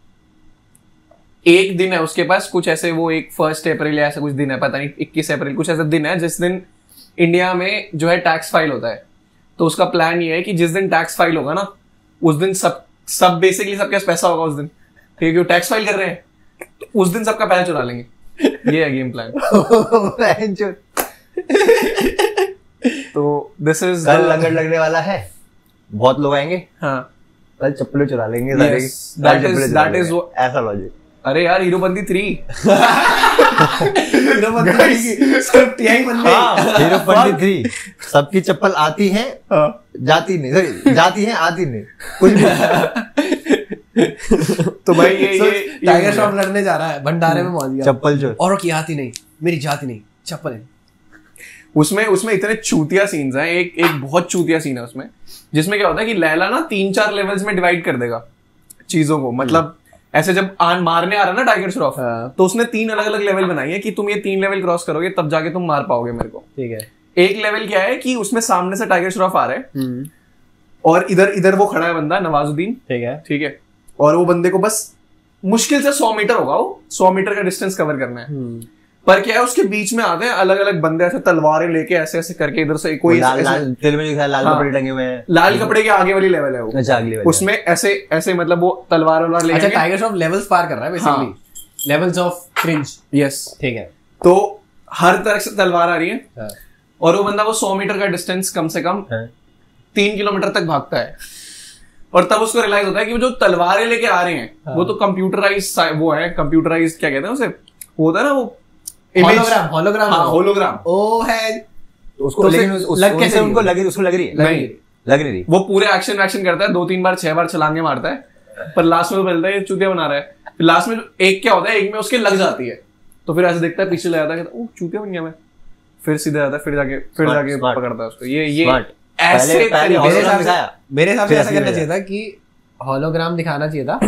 एक दिन है उसके पास, कुछ ऐसे वो एक 1 अप्रैल या ऐसा कुछ दिन है, पता नहीं 21 अप्रैल कुछ ऐसा दिन है जिस दिन इंडिया में जो है टैक्स फाइल होता है। तो उसका प्लान ये है कि जिस दिन टैक्स फाइल होगा ना उस दिन सब बेसिकली सबके पास पैसा होगा उस दिन, ठीक है, टैक्स फाइल कर रहे हैं तो उस दिन सबका पैसा चुरा लेंगे। ये है गेम प्लान। तो दिस इज कल लंगर लगने वाला है, बहुत लोग आएंगे। हाँ कल चप्पलें चुरा लेंगे। दैट इज ऐसा लॉजिक। अरे यार हीरोपंती 3 स्क्रिप्ट यही बन गई। हीरोपंती 3 सबकी चप्पल आती है जाती नहीं, सॉरी जाती है आती नहीं, कुछ भी। तो भाई ये टाइगर श्रॉफ लड़ने जा रहा है, भंडारे में पहुंच गया, चप्पल चोर, और की आती नहीं, मेरी जाती नहीं, चप्पल है। उसमें इतने चूतिया सीन्स हैं। एक बहुत चूतिया सीन है उसमें, जिसमें क्या होता है कि लैला ना 3-4 लेवल्स में डिवाइड कर देगा चीजों को। मतलब ऐसे जब मारने आ रहा है ना टाइगर श्रॉफ, तो उसने 3 अलग-अलग लेवल बनाई है कि तुम ये 3 लेवल क्रॉस करोगे तब जाके तुम मार पाओगे मेरे को। ठीक है। एक लेवल क्या है कि उसमें सामने से टाइगर श्रॉफ आ रहा है और इधर वो खड़ा है बंदा नवाजुद्दीन, ठीक है, और वो बंदे को बस मुश्किल से 100 मीटर होगा, वो 100 मीटर का डिस्टेंस कवर करना है। पर क्या है उसके बीच में आते हैं अलग अलग बंदे ऐसे तलवारें लेके ऐसे ऐसे करके, इधर से कोई लाल कपड़े टंगे हुए हैं, लाल कपड़े के आगे वाली लेवल है वो। अच्छा, अगली वाली उसमें ऐसे ऐसे मतलब वो तलवार लेके। अच्छा, टाइगर श्रॉफ लेवल्स पार कर रहा है basically, levels of cringe. Yes, ठीक है। तो हर तरफ से तलवार आ रही है और वो बंदा वो 100 मीटर का डिस्टेंस कम से कम 3 किलोमीटर तक भागता है। और तब उसको रियलाइज होता है कि वो जो तलवारें लेके आ रहे हैं वो तो कंप्यूटराइज वो है, कंप्यूटराइज क्या कहते हैं उसे, होता है ना वो होलोग्राम ओ है। उसको लेकिन उसको लग रही है, लग नहीं रही। वो पूरे एक्शन करता है, 2-3 बार 6 बार छलांगे मारता है, पर लास्ट में तो बोलता है ये चूतिया बना रहा है। फिर लास्ट में एक क्या होता है, एक में उसके लग जाती है, तो फिर ऐसे देखता है, पीछे ले जाता है, ओ चूतिया बन गया मैं, फिर सीधे जाता है, फिर जाके पकड़ता है उसको। ये ऐसे मेरे हिसाब से ऐसा करना चाहिए था कि होलोग्राम दिखाना चाहिए था,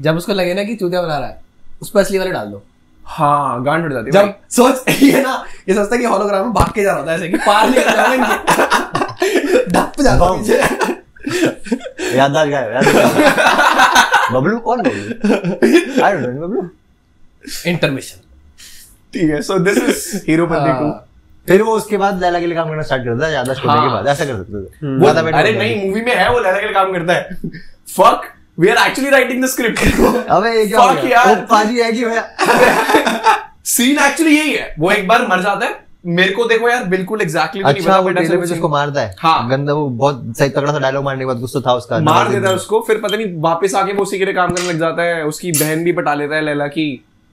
जब उसको लगे ना कि चूतिया बना रहा है उस पर असली वाले डाल दो। हाँ, गांड उड़ जाती है। जब सोच ये ना, ये सोचता है कि होलोग्राम में भाग के जा रहा होता है ऐसे कि पार नहीं कर रहा है, ढप जाता है पीछे। याददाश्त गायब। बबलू कौन Bablu? I don't know Bablu. Intermission. ठीक है, सो दिस इज हीरोपंती 2। फिर वो उसके बाद लैला के लिए काम करना स्टार्ट करता है, याददाश्त करने के बाद ऐसा कर सकते थे। वो अरे नहीं, मूवी में है वो लैला के लिए काम करता है। Fuck, we are actually writing the script. अबे ये क्या हो गया? वो पाजी है कि भैया सीन एक्चुअली यही है, वो एक बार मर जाता है। मेरे को देखो यार बिल्कुल एग्जैक्टली नहीं पता, बट ट्रेलर में जिसको मारता है, हाँ गंदा, वो बहुत सही तगड़ा सा डायलॉग मारने के बाद गुस्सा था उसका, मार देता है उसको। फिर पता नहीं वापस आके वो उसी के लिए काम करने लग जाता है। उसकी बहन भी पटा लेता है लैला की।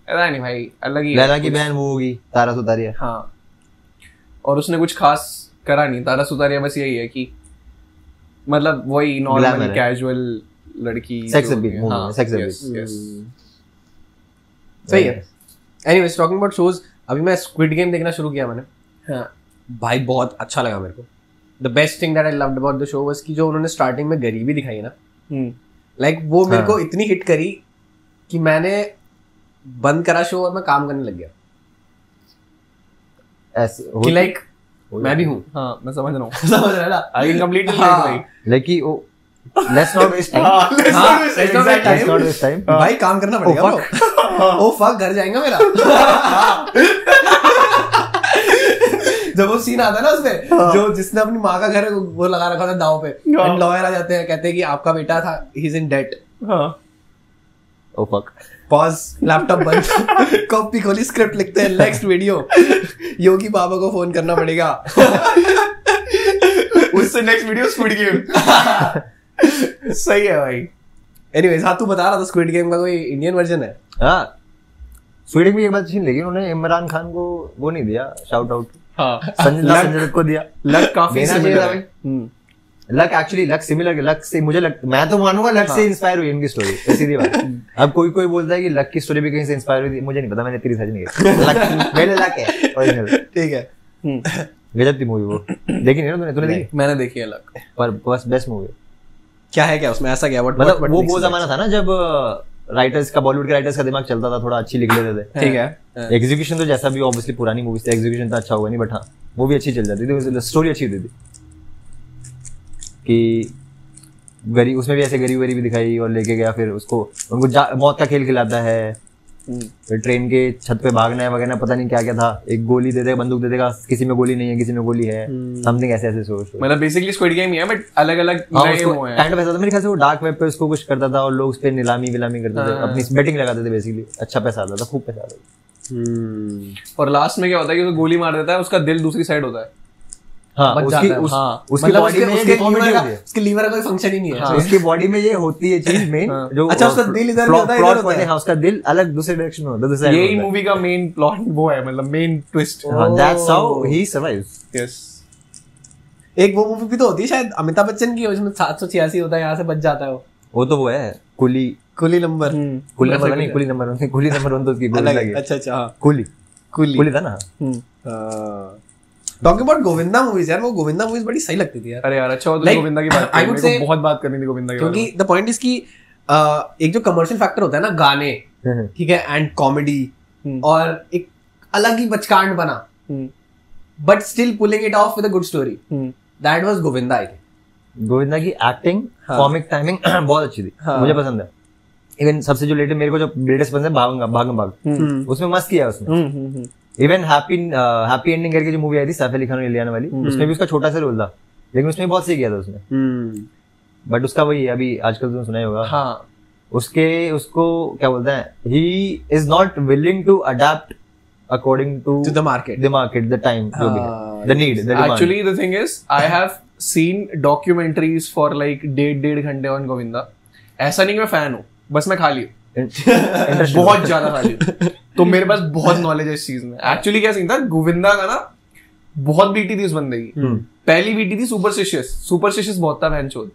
ऐसा नहीं भाई, अलग ही लैला की बहन वो होगी तारा सुतारिया। हाँ, और उसने कुछ खास करा नहीं। तारा सुतारिया बस यही है कि मतलब वही नॉर्मल कैजुअल लड़की, सेक्स अपील, सेक्स अपील। सही है। एनीवेज, टॉकिंग अबाउट शोज, अभी मैं स्क्विड गेम देखना शुरू किया मैंने। हाँ भाई बहुत अच्छा लगा मेरे को। The best thing that I loved about the show was कि जो उन्होंने स्टार्टिंग में गरीबी दिखाई है ना, लाइक वो मेरे को इतनी हिट करी कि मैंने बंद करा शो और मैं काम करने लग गया। ऐसे कि लाइक मैं भी हूँ। हाँ मैं समझ रहा हूँ। समझ रहा है ना? आई कैन कंप्लीटली रिलेट भाई। लेकिन वो let's not waste time, let's not waste time. भाई काम करना पड़ेगा ब्रो। ओ फक, घर जाएगा मेरा। जब वो सीन आता है ना उसमें, जो जिसने अपनी माँ का घर वो लगा रखा था दांव पे, एंड लॉयर आ जाते हैं, कहते हैं कि आपका बेटा था, he is in debt. Oh fuck, pause, laptop बंद, कॉपी खोली, स्क्रिप्ट लिखते हैं, नेक्स्ट वीडियो, योगी बाबा को फोन करना पड़ेगा। उससे नेक्स्ट वीडियो स्क्विड गेम। सही है भाई। एनीवेज, हाँ तू बता रहा था स्क्विड गेम का कोई इंडियन वर्जन है? हाँ स्वीडन में एक बात अच्छी लगी, उन्होंने इमरान खान को वो नहीं दिया शाउट आउट। हाँ संजय दत्त को दिया। लक काफी सिमिलर है। Luck actually luck similar, luck से मुझे मैं तो मानूंगा लक से इंस्पायर हुई इनकी स्टोरी, सीधी बात। अब कोई बोलता है कि लक की स्टोरी भी कहीं से इंस्पायर हुई थी, मुझे नहीं पता, मैंने इतनी रिसर्च नहीं की। लक मेरे लक है ओरिजिनल। ठीक है। गजब थी मूवी वो। देखी नहीं ना तूने देखी? मैंने देखी है लक, पर बस बेस्ट मूवी। क्या है, क्या उसमें ऐसा क्या? मतलब वो जमाना था ना जब राइटर्स का, बॉलीवुड के राइटर्स का दिमाग चलता था, थोड़ा अच्छी लिख लेते थे। ठीक है। एग्जीक्यूशन तो जैसा भी ऑब्वियसली पुरानी मूवीज थी, एग्जीक्यूशन तो अच्छा होगा नहीं, बट हाँ वो भी अच्छी चल जाती थी, स्टोरी अच्छी होती थी कि गरीब, उसमें भी ऐसे गरीब भी दिखाई और लेके गया, फिर उसको उनको मौत का खेल खिलाता है, फिर ट्रेन के छत पे भागना है वगैरह, पता नहीं क्या क्या था, एक गोली दे देगा, बंदूक दे देगा, किसी में गोली नहीं है, किसी में गोली है, समथिंग ऐसे ऐसे सोच। मतलब बेसिकली स्क्विड गेम ही है बट अलग अलग नए वो हैं। काइंड ऑफ ऐसा था मेरे ख्याल से, वो डार्क वेब पे उसको कुछ करता था और लोग उस पे नीलामी करते थे, अपनी बेटिंग लगाते थे बेसिकली, अच्छा पैसा आता था, खूब पैसा आता था। और लास्ट में क्या होता है कि उसे गोली मार देता है, उसका दिल दूसरी साइड होता है। हाँ, उसकी बॉडी में डिफॉर्मिटी होती है, उसके लीवर का कोई फंक्शन ही नहीं है। उसकी बॉडी में ये होती है चीज मेन, जो अच्छा उसका दिल इधर होता है, प्लॉट पॉइंट है, उसका दिल अलग दूसरे डायरेक्शन में होता है। यही मूवी का मेन प्लॉट वो है, मतलब main twist. That's how he survives. Yes. एक वो मूवी भी तो होती है शायद अमिताभ बच्चन की, उसमें 786 होता है, यहाँ से बच जाता है वो तो वो है कुली नंबर, कुली नंबर नहीं, कुली नंबर 1 तो उसकी अलग है। अच्छा हाँ, कुली था ना। टॉकिंग अबाउट गोविंदा मूवीज, यार वो गोविंदा मूवीज बड़ी सही लगती थी यार। अरे यार अच्छा होता है गोविंदा की बात, मेरे को बहुत बात करनी थी गोविंदा की, क्योंकि द पॉइंट इज कि एक जो कमर्शियल फैक्टर होता है ना, गाने, ठीक है, एंड कॉमेडी, और एक अलग ही बचकांड बना, but still pulling it of with a good story, that was Govinda. I think Govinda की एक्टिंग, कॉमिक टाइमिंग बहुत अच्छी थी, मुझे पसंद है। इवन सबसे जो मेरे को जो लेटेस्ट पसंद है भागम भाग, उसमें मस्त किया उसने। इवन हैप्पी एंडिंग करके जो मूवी आई थी सैफ अली खान और इलियाना वाली, उसमें भी उसका छोटा सा रोल था, लेकिन उसमें बहुत सही किया था उसने। बट उसका वही अभी आजकल तुमने सुना ही होगा, हाँ, उसको क्या बोलते हैं, he is not willing to adapt according to the market, the time, जो भी है, the need, the demand. Actually the thing is I have seen documentaries for like 1.5 घंटे ऑन गोविंदा। ऐसा नहीं कि मैं फैन हूँ, बस मैं खाली हूँ, बहुत ज्यादा खाली हूँ, तो मेरे पास बहुत नॉलेज है इस चीज में। एक्चुअली क्या सीन था गोविंदा का ना, बहुत बीटी थी उस बंदे की। पहली बीटी थी सुपरस्टिशियस बहुत था बहन चोद।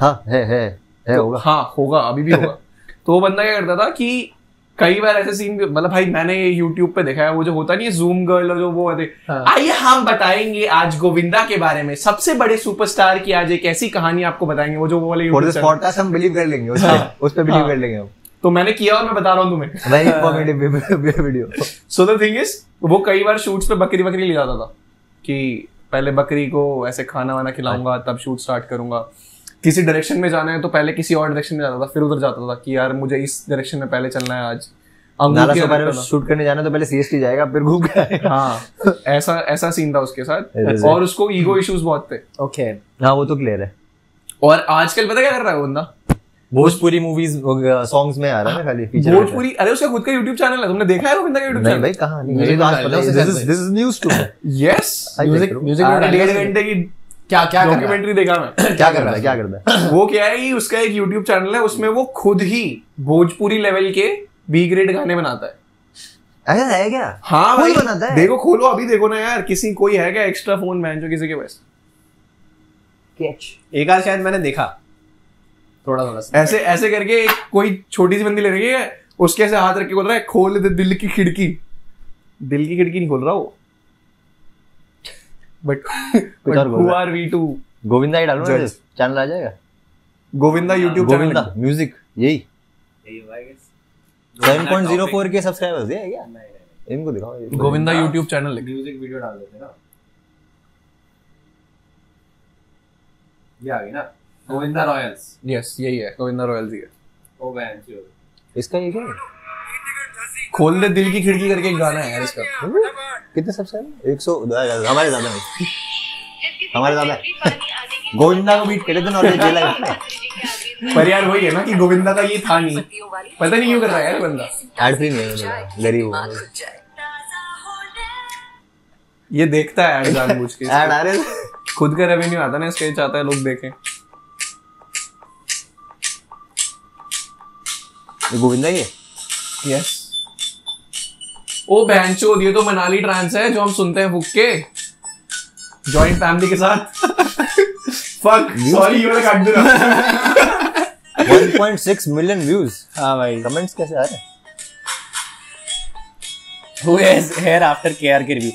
हाँ है होगा, हाँ होगा, अभी भी होगा। तो वो बंदा क्या करता था कि कई बार ऐसे सीन, मतलब भाई मैंने YouTube पे देखा है, वो जो होता नहीं है जूम गर्ल और जो वो होते, आइए हम बताएंगे आज गोविंदा के बारे में, सबसे बड़े सुपरस्टार की आज एक ऐसी कहानी आपको बताएंगे, वो जो वो वाले पॉडकास्ट हम बिलीव कर लेंगे, उस पे बिलीव कर लेंगे हम। तो मैंने किया और मैं बता रहा हूँ तुम्हें, very informative video. So the thing is, वो कई बार शूट्स पे बकरी ले जाता था कि पहले बकरी को ऐसे खाना वाना खिलाऊंगा तब शूट स्टार्ट करूंगा। किसी डायरेक्शन में जाना है तो पहले किसी और डायरेक्शन में जाता था, फिर उधर जाता था कि यार मुझे इस डायरेक्शन में पहले चलना है आज। नाला सोपारी में शूट करने जाना तो पहले सीएसटी जाएगा फिर घूम के आएगा। हाँ ऐसा सीन था उसके साथ, और उसको ईगो इश्यूज बहुत थे। ओके हाँ वो तो क्लियर है। और आजकल पता क्या कर रहा है वो बंदा, भोजपुरी मूवीज सॉन्ग्स में आ रहा है ना खाली फीचर। भोजपुरी, अरे उसका खुद का YouTube चैनल है, तुमने देखा है गोविंदा का YouTube नहीं चैनल? भाई कहाँ नहीं, मुझे तो आज पता है, this is news to me. Yes, music 1.5 घंटे की क्या डॉक्यूमेंट्री देखा मैं। क्या करता है वो क्या है, उसका एक YouTube चैनल है, उसमें वो खुद ही भोजपुरी लेवल के बी ग्रेड गाने बनाता है। ऐसा है क्या? हाँ भाई बनाता है? देखो, खोलो अभी देखो ना यार, किसी कोई है क्या एक्स्ट्रा फोन मैन जो किसी के पास? एक आध शायद मैंने देखा थोड़ा ऐसे ऐसे करके एक कोई छोटी सी बंदी ले रही है, उसके ऐसे हाथ रख के बोल रहा है खोल दे दिल की खिड़की। दिल की खिड़की नहीं खोल रहा वो, but who are we to? Govinda ही डालो ना, चैनल आ जाएगा Govinda YouTube channel. Govinda music यही 7.04 के सब्सक्राइबर्स है क्या? इनको दिखाओ, गोविंदा YouTube चैनल है। म्यूजिक वीडियो डाल देते ना, ये आ गई ना गोविंदा रॉयल्स। यस यही है, गोविंदा रॉयल्स ही है। ओ बेंच इसका ये क्या है? खोल दे दिल की खिड़की करके एक गाना है यार इसका। कितने सब्सक्राइबर? 100 हमारे ज्यादा नहीं, हमारे ज्यादा। गोविंदा को बीट करे थे नॉलेज दे लाइफ में। पर यार वही है ना कि गोविंदा का ये था नहीं, पता नहीं क्यों कर रहा है यार बंदा। एड फ्री नहीं है, गरीब हो। ये देखता है ऐड जानबूझ के, ऐड आ रहे हैं, खुद का रेवेन्यू आता है ना इसके, चाहता है लोग देखें। गोविंदा ये यस। ओ बहनचोद, ये तो मनाली ट्रांस है जो हम सुनते हैं फुक के जॉइंट फैमिली के साथ। फक सॉरी, ये वाला काट दूंगा। 1.6 मिलियन व्यूज। हाँ भाई, कमेंट्स कैसे आ रहे हैं? Who has hair after KR के रिव्यू?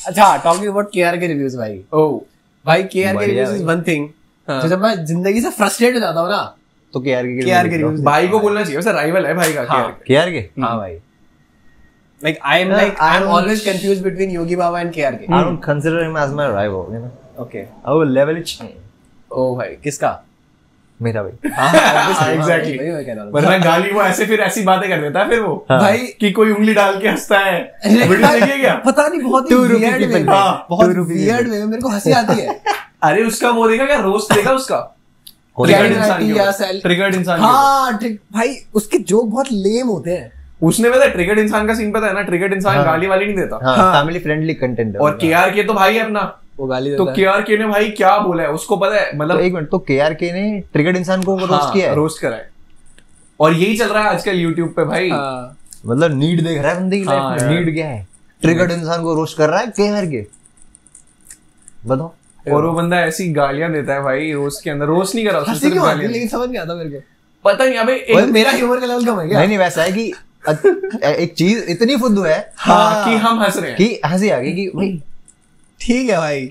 अच्छा, टॉकिंग अबाउट KR के रिव्यूज भाई। ओह भाई KR के रिव्यूज इज वन थिंग। तो जब मैं जिंदगी से फ्रस्ट्रेट हो जाता हूँ ना, तो KR के रिव्यूज भाई को बोलना चाहिए, वैसे राइवल है भाई का KR के। हाँ भाई, like I am always confused between Yogi Baba and KRK. I don't consider him as my rival, you know. Okay. I will level it. ओ भाई किसका? मेरा भाई। एग्जैक्टली, वरना गाली वो ऐसे फिर ऐसी बातें कर देता है फिर वो भाई कि कोई उंगली डाल के हंसता है। वीडियो देखिए क्या? पता नहीं, बहुत ही वियर्ड वे में, बहुत वियर्ड वे में मेरे को हंसी आती है। अरे उसका वो देखा क्या, रोस्ट देखा उसका? ट्रिगर्ड इंसान। हाँ भाई, उसके जोक बहुत लेम होते हैं। उसने पता ट्रिगर्ड इंसान का सीन पता है ना, ट्रिगर्ड इंसान गाली वाली नहीं देता। फैमिली फ्रेंडली कंटेंट है। और KRK तो भाई अपना वो गाली देता तो KRK ने भाई क्या बोला है उसको पता है, मतलब एक मिनट, तो KRK ने ट्रिगर्ड इंसान को रोस्ट किया है, रोस्ट करा है, और यही चल रहा है आजकल YouTube पे भाई। मतलब नीड देख रहा है बंदे की लाइफ में, नीड क्या है? ट्रिगर्ड इंसान को रोस्ट कर रहा है KRK, बताओ। और वो बंदा ऐसी गालियां देता है भाई रोस्ट के अंदर, रोस्ट नहीं करा उसने, सिर्फ गालियां। लेकिन समझ नहीं आता मेरे को, पता नहीं अबे मेरा ह्यूमर का लेवल कम है क्या? नहीं वैसा है कि एक चीज इतनी फुद्दू है कि हम हंस रहे हैं, कि हंसी आ गई कि भाई ठीक है भाई,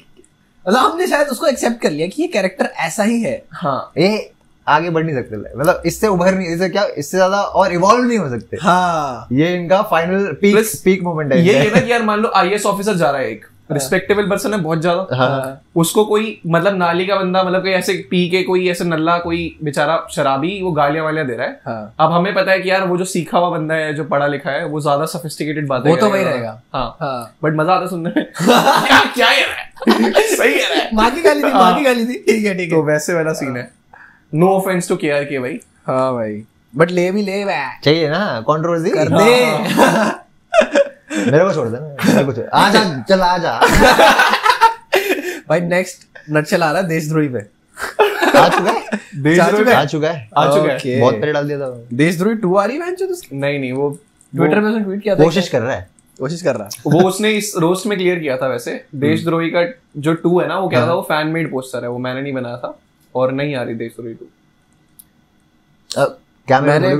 मतलब हमने शायद उसको एक्सेप्ट कर लिया कि ये कैरेक्टर ऐसा ही है। हाँ ये आगे बढ़ नहीं सकते, मतलब इससे उभर नहीं, इससे क्या, इससे ज्यादा और इवॉल्व नहीं हो सकते। हाँ, ये इनका फाइनल पीक मोमेंट है। ये ना कि यार मान लो IAS ऑफिसर जा रहा है, एक रिस्पेक्टेबल पर्सन है बहुत ज्यादा। हाँ। उसको कोई मतलब नाली का बंदा, मतलब कोई ऐसे पी के कोई ऐसे नल्ला कोई बेचारा शराबी वो गालियां वालियां दे रहा है। हाँ। अब हमें पता है कि यार वो जो सीखा हुआ बंदा है, जो पढ़ा लिखा है, वो ज्यादा सोफिस्टिकेटेड बातें वो तो वही रहेगा। हाँ बट मजा आता सुनने में। क्या सही है, माँ की गाली थी, माँ की गाली थी, ठीक है ठीक है। तो वैसे वाला सीन है। नो ऑफेंस टू KRK भाई। हाँ भाई, बट ले भी ले चाहिए ना, कंट्रोवर्सी कर दे। मेरे को छोड़ दे, मेरे को छोड़, आजा चल आजा। भाई नेक्स्ट नटशल आ रहा है देशद्रोही पे। आ चुका है, आ चुका है। बहुत पहले डाल दिया था। देशद्रोही 2 आ रही है उसकी? नहीं वो ट्विटर पे उसने ट्वीट किया था, कोशिश कर रहा है। वो उसने इस रोस्ट में क्लियर किया था। वैसे देशद्रोही का जो 2 है ना, वो क्या था, वो फैन मेड पोस्टर है, वो मैंने नहीं बनाया था, और नहीं आ रही देशद्रोही 2। क्या मेरे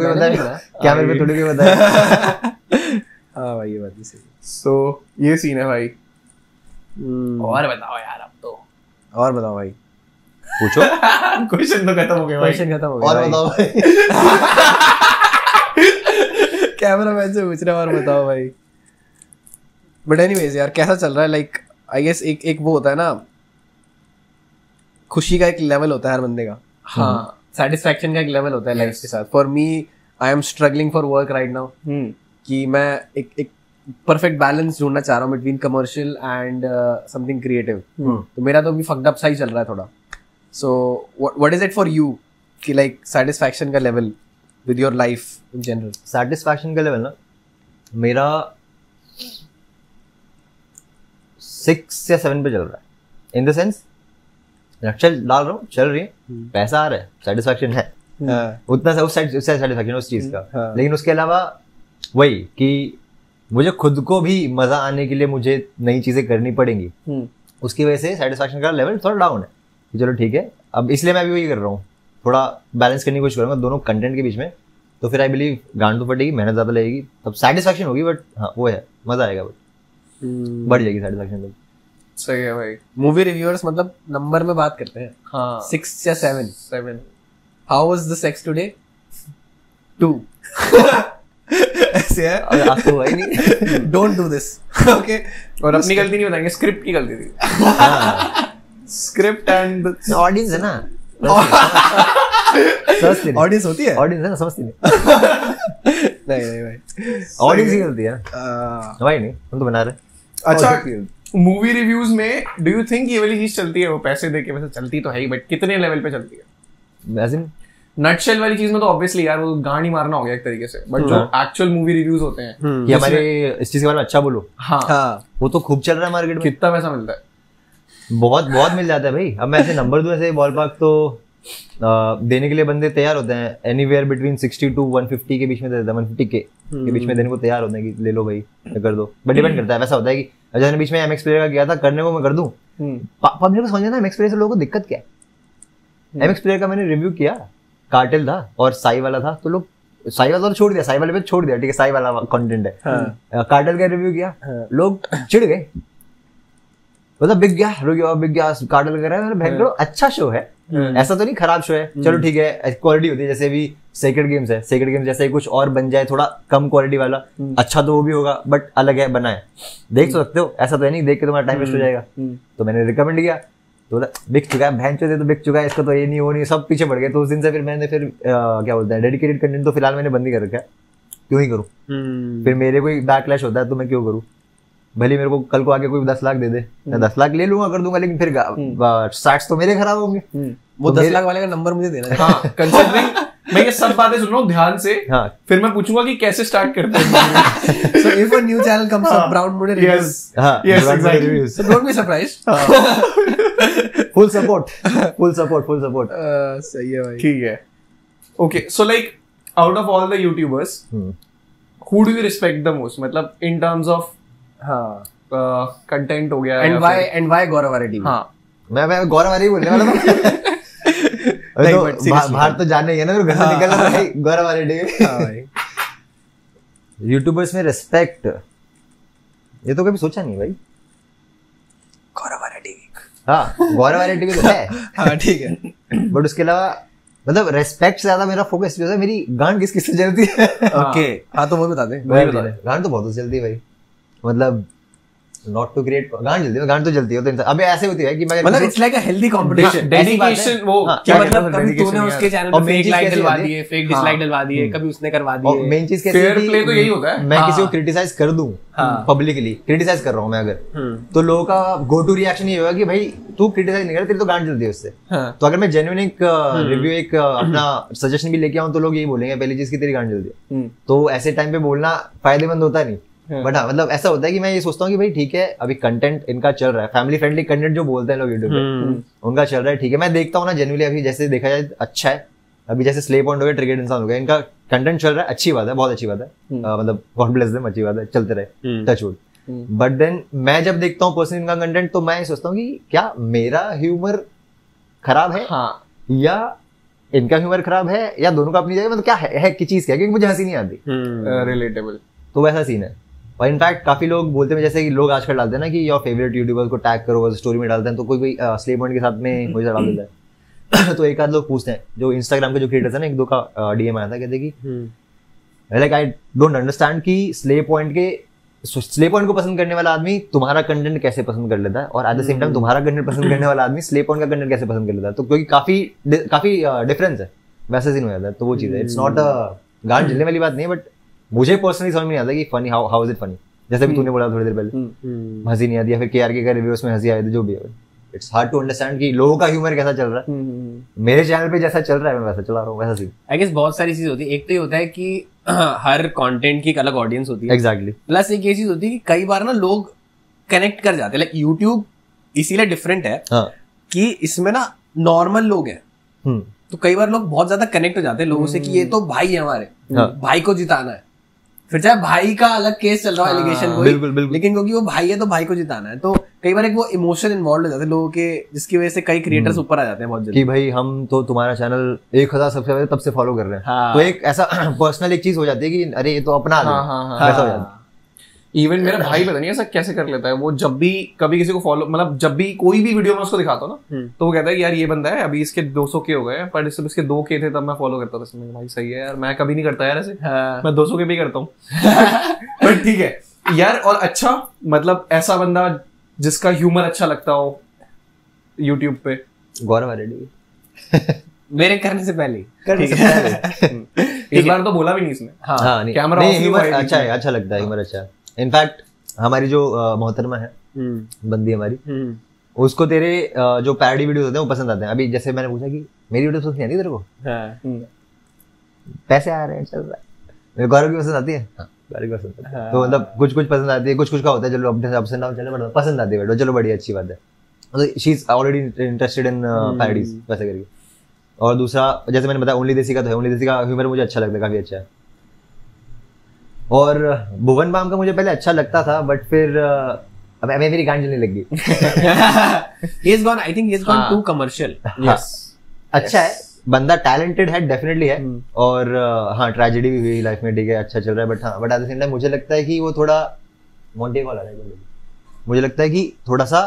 को थोड़ी भी बताया। हाँ भाई, ये बात भी सही। सो ये सीन है भाई। और बताओ यार, अब तो और बताओ भाई, पूछो। क्वेश्चन तो खत्म हो गया भाई। क्वेश्चन खत्म हो गया। और बताओ भाई। कैमरामैन से पूछ रहे और बताओ भाई। बट एनीवेज यार, कैसा चल रहा है? लाइक आई गेस एक वो होता है ना, खुशी का एक लेवल होता है हर बंदे का। हाँ सेटिस्फैक्शन का एक लेवल होता है लाइफ के साथ. For me I am struggling for work right now कि मैं एक परफेक्ट बैलेंस ढूंढना चाह रहा हूँ between commercial and something creative. तो मेरा तो अभी फक्ड अप सा ही चल रहा है थोड़ा. So what is it for you कि लाइक सेटिस्फैक्शन का level with your life in general? Satisfaction का लेवल ना मेरा 6 या 7 पे चल रहा है. इन द सेंस चल डाल रहा हूँ, चल रही है, पैसा आ रहा है, सेटिस्फैक्शन है. उतना उस साइड सेटिस्फैक्शन उस चीज का. लेकिन उसके अलावा वही कि मुझे खुद को भी मजा आने के लिए मुझे नई चीजें करनी पड़ेंगी. उसकी वजह से सेटिस्फैक्शन का लेवल थोड़ा डाउन है. चलो ठीक है, अब इसलिए मैं भी वही कर रहा हूँ, थोड़ा बैलेंस करने की कोशिश करूंगा दोनों कंटेंट के बीच में. तो फिर आई बिलीव गांड तो फटेगी, मेहनत ज्यादा लगेगी, तब सेटिस्फैक्शन होगी. बट हाँ वो है, मजा आएगा, बट बढ़ जाएगी सेटिस्फैक्शन. तब सही है भाई. मूवी रिव्यूअर्स मतलब नंबर में बात करते हैं. हाँ 6 या 7. How was the sex today? 2. ऐसे है. आज तो हुआ ही नहीं. Don't do this. ओके. और अपनी गलती नहीं बताएंगे, स्क्रिप्ट की गलती थी. स्क्रिप्ट एंड ऑडियंस है ना, ऑडियंस होती है. ऑडियंस है ना, समझती नहीं. नहीं भाई, ऑडियंस ही गलती है भाई. नहीं हम तो बना रहे. अच्छा मूवी रिव्यूज में डू यू थिंक ये वाली चीज चलती है? वो पैसे दे के वैसे चलती तो है ही, बट कितने लेवल पे चलती है? ऐसे नटशेल वाली चीज में तो ऑब्वियसली यार वो गांड ही मारना हो गया एक तरीके से. बट जो एक्चुअल मूवी रिव्यूज होते हैं कि हमारे इस चीज के बारे में अच्छा बोलो, हाँ वो तो खूब चल रहा है मार्केट में. कितना पैसा मिलता है? बहुत बहुत मिल जाता है भाई. अब मैं ऐसे नंबर दूं, ऐसे बॉल पार्क तो देने के लिए बंदे तैयार होते हैं. एनीवेयर बिटवीन 60 to 150 के बीच में दे देता है. 150 के बीच में देने को तैयार होते हैं कि ले लो भाई, कर दो. बट डिपेंड करता है. वैसा होता है कि जैसे बीच में एमएक्स प्लेयर का किया था, करने को मैं कर दूं. पब्लिक को समझना एमएक्स प्लेयर से लोगों को दिक्कत क्या है. एमएक्स प्लेयर का मैंने रिव्यू किया, कार्टेल था और साई वाला था, तो लोग साई वाला तो छोड़ दिया, साई वाले पे छोड़ दिया, ठीक है साई वाला कंटेंट है. कार्टेल का रिव्यू किया, लोग चिढ़ गए, मतलब बिक गया, कार्टेल कर रहा है. भयंकर अच्छा शो है, ऐसा तो नहीं खराब शो है. चलो ठीक है, क्वालिटी होती है. जैसे भी सेक्रेड गेम्स है, सेक्रेड गेम्स जैसे कुछ और बन जाए थोड़ा कम क्वालिटी वाला, अच्छा तो वो भी होगा, बट अलग है, बना है, देख तो सकते हो. ऐसा तो है नहीं देख के तुम्हारा टाइम वेस्ट हो जाएगा. तो मैंने रिकमेंड किया, तो बिक चुका है, बहन चोद तो बिक चुका है, इसका तो ये नहीं वो नहीं, सब पीछे पड़ गए. तो उस दिन से फिर मैंने क्या बोलते हैं, डेडिकेटेड कंटेंट तो फिलहाल मैंने बंद ही कर रखा है. क्यों ही करूँ, फिर मेरे कोई बैकलैश होता है तो मैं क्यों करूँ. भले मेरे को कल को आके कोई 10 लाख दे दे, मैं 10 लाख ले लूंगा, कर दूंगा, लेकिन फिर स्टार्ट्स तो मेरे खराब होंगे. वो 10 लाख वाले का नंबर मुझे देना. हाँ कंसिडरिंग मैं ये सब बातें सुन रहा हूँ ध्यान से. हाँ. फिर मैं पूछूंगा कि कैसे स्टार्ट करते हैं. So if a new channel comes up, Brown Moody Reviews. Yes, exactly. So don't be surprised. Full support. सही है भाई. ठीक है. Okay, so like out of all the YouTubers, who do you respect the most? मतलब in terms of content हो गया. And why Gaurav Reddy? हाँ मैं गौरव वाले ही बोलने वाला था. बाहर तो जाने ही है ना, घर से निकलना भाई. गौरव वाले यूट्यूबर्स में रिस्पेक्ट, ये तो कभी सोचा नहीं भाई. गौरव रेड्डी. हाँ गौरव रेड्डी भी तो है. हाँ ठीक है. बट उसके अलावा मतलब रेस्पेक्ट से ज्यादा मेरा फोकस जो है मेरी गांड किस किससे चलती है. ओके हाँ तो वो बता दे. गांड तो बहुत चलती है भाई. मतलब नॉट टू क्रिएट गांड तो जलती है. तो अबे ऐसे होती है कि मैं मतलब it's like a healthy competition. Dedication वो क्या मतलब कभी तूने उसके चैनल पे फेक लाइक डलवा दिए, फेक डिसलाइक डलवा दिए, कभी उसने करवा दिए. और मेन चीज कैसे फेयर प्ले तो यही होता है. मैं किसी को क्रिटिसाइज कर दूं, पब्लिकली क्रिटिसाइज कर रहा हूं मैं अगर, तो लोगों का गो टू रिएक्शन ये होगा कि भाई तू क्रिटिसाइज नहीं कर, तेरी तो गांड जलती है उससे. तो अगर मैं जेन्युइन एक रिव्यू एक अपना सजेशन भी लेके आऊं तो लोग यही बोलेंगे पहली चीज की तेरी गांड जलती है. तो ऐसे टाइम पे बोलना फायदेमंद होता नहीं. बट हाँ मतलब ऐसा होता है कि मैं ये सोचता हूँ कि भाई ठीक है अभी कंटेंट इनका चल रहा है, फैमिली फ्रेंडली कंटेंट जो बोलते हैं लोग यूट्यूब पे उनका चल रहा है, ठीक है. मैं देखता हूँ ना जेन्युइनली, अभी जैसे देखा जाए अच्छा है. अभी जैसे स्ले पॉइंट हो गया, ट्रिगर्ड इंसान हो गया, इनका कंटेंट चल रहा है, अच्छी बात है, बहुत अच्छी बात है. मतलब गॉड ब्लेस देम, अच्छी बात है, चलते रहे, टच वुड. बट देन मैं जब देखता हूँ पर्सनली इनका कंटेंट तो मैं सोचता हूँ कि क्या मेरा ह्यूमर खराब है या इनका ह्यूमर खराब है, या दोनों का अपनी जगह, मतलब क्या है कि चीज क्या, क्योंकि मुझे हंसी नहीं आती. रिलेटेबल. तो वैसा सीन है. और इनफैक्ट काफी लोग बोलते हैं, जैसे कि लोग आजकल डालते हैं ना कि योर फेवरेट यूट्यूबर को टैग करो, स्टोरी में डालते हैं, तो कोई स्ले पॉइंट के साथ में कोई डाल देता है. तो एक आध लोग पूछते हैं, जो इंस्टाग्राम के जो क्रिएटर्स है ना, एक दो का डीएम आया था, कहते कि लाइक आई डोंट अंडरस्टैंड कि स्ले पॉइंट के स्ले पॉइंट को पसंद करने वाला आदमी तुम्हारा कंटेंट कैसे पसंद कर लेता है, और एट द सेम टाइम तुम्हारा कंटेंट पसंद करने वाला आदमी स्ले पॉइंट का कंटेंट कैसे पसंद कर लेता है, तो क्योंकि काफी डिफरेंस है, वैसा सीन हो जाता है। तो वो चीज है, इट्स नॉट अ गांड झेलने वाली बात नहीं है, बट मुझे पर्सनली समझ में नहीं आता कि funny how is it funny, जैसे भी तूने बोला थोड़ी देर पहले हंसी नहीं आती, या फिर KRK का रिव्यूज में हंसी आई थी, जो भी है, इट्स हार्ड टू अंडरस्टैंड कि लोगों का ह्यूमर कैसा चल रहा है। मेरे चैनल पे जैसा चल रहा है मैं वैसा चला रहा हूँ, वैसा सीन। आई गेस बहुत सारी चीज होती है, एक तो ये होता है कि हर कंटेंट की एक अलग ऑडियंस होती है, एग्जैक्टली। प्लस एक ये चीज होती है कि कई बार ना लोग कनेक्ट कर जाते हैं, लाइक यूट्यूब इसीलिए डिफरेंट है कि इसमें ना नॉर्मल लोग हैं, तो कई बार लोग बहुत ज्यादा कनेक्ट हो जाते हैं लोगों से कि ये तो भाई है हमारे, भाई को जिताना है, फिर चाहे भाई का अलग केस चल रहा है, एलिगेशन कोई, बिल्कुल, लेकिन क्योंकि वो भाई है तो भाई को जिताना है, तो कई बार एक वो इमोशन इन्वॉल्व हो जाते हैं लोगों के, जिसकी वजह से कई क्रिएटर्स ऊपर आ जाते हैं बहुत जल्दी कि भाई हम तो तुम्हारा चैनल 1000 सब्सक्राइबर तब से फॉलो कर रहे हैं, तो एक ऐसा पर्सनल एक चीज हो जाती है कि अरे ये तो अपना ऐसा हो जाता है। इवन मेरा भाई पता नहीं ऐसा कैसे कर लेता है, वो जब भी कभी किसी को फॉलो, मतलब जब भी कोई भी वीडियो में उसको दिखाता हूँ ना, तो वो कहता है कि यार ये बंदा है, अभी इसके 200 के हो गए, पर इसके 2K थे तब मैं फॉलो करता था। इसमें भाई सही है यार, मैं कभी नहीं करता यार ऐसे, मैं 200 के भी करता हूँ पर ठीक है यार। और अच्छा मतलब ऐसा बंदा जिसका ह्यूमर अच्छा लगता हो यूट्यूब पे, गौरव रेड्डी मेरे करने से पहले इस बार तो बोला भी नहीं इसने। हाँ, कैमरा अच्छा है, अच्छा लगता है ह्यूमर, अच्छा है। इनफैक्ट हमारी जो मोहतरमा है बंदी हमारी, उसको तेरे जो पैरोडी वीडियोस होते हैं वो पसंद आते हैं। अभी जैसे मैंने पूछा कि मेरी वीडियो पसंद नहीं आती तेरे को, पैसे आ रहे हैं चल रहा है, मेरे गौरव की पसंद आती है, गौरव की पसंद आती है, तो मतलब कुछ पसंद आती है, कुछ का होता है, चलो अपने अप्स एंड डाउन चले, पसंद आती है वीडियो, चलो बढ़िया अच्छी बात है, मतलब she is already interested in parodies वैसे करके। और दूसरा जैसे मैंने बताया ओनली देसी का, तो है, ओनली देसी का ह्यूमर मुझे अच्छा लगता है, काफी अच्छा है। और भुवन बाम का मुझे पहले अच्छा लगता था, बट फिर अब मेरी गांड जलने लग गई। he has gone, I think he has gone too commercial. Yes. अच्छा है, बंदा टैलेंटेड है, डेफिनेटली है, और हाँ ट्रेजेडी भी हुई लाइफ में, ठीक है, अच्छा चल रहा है, बट हाँ, but at the same time मुझे लगता है कि वो थोड़ा मोंटे वाला है, मुझे लगता है कि थोड़ा सा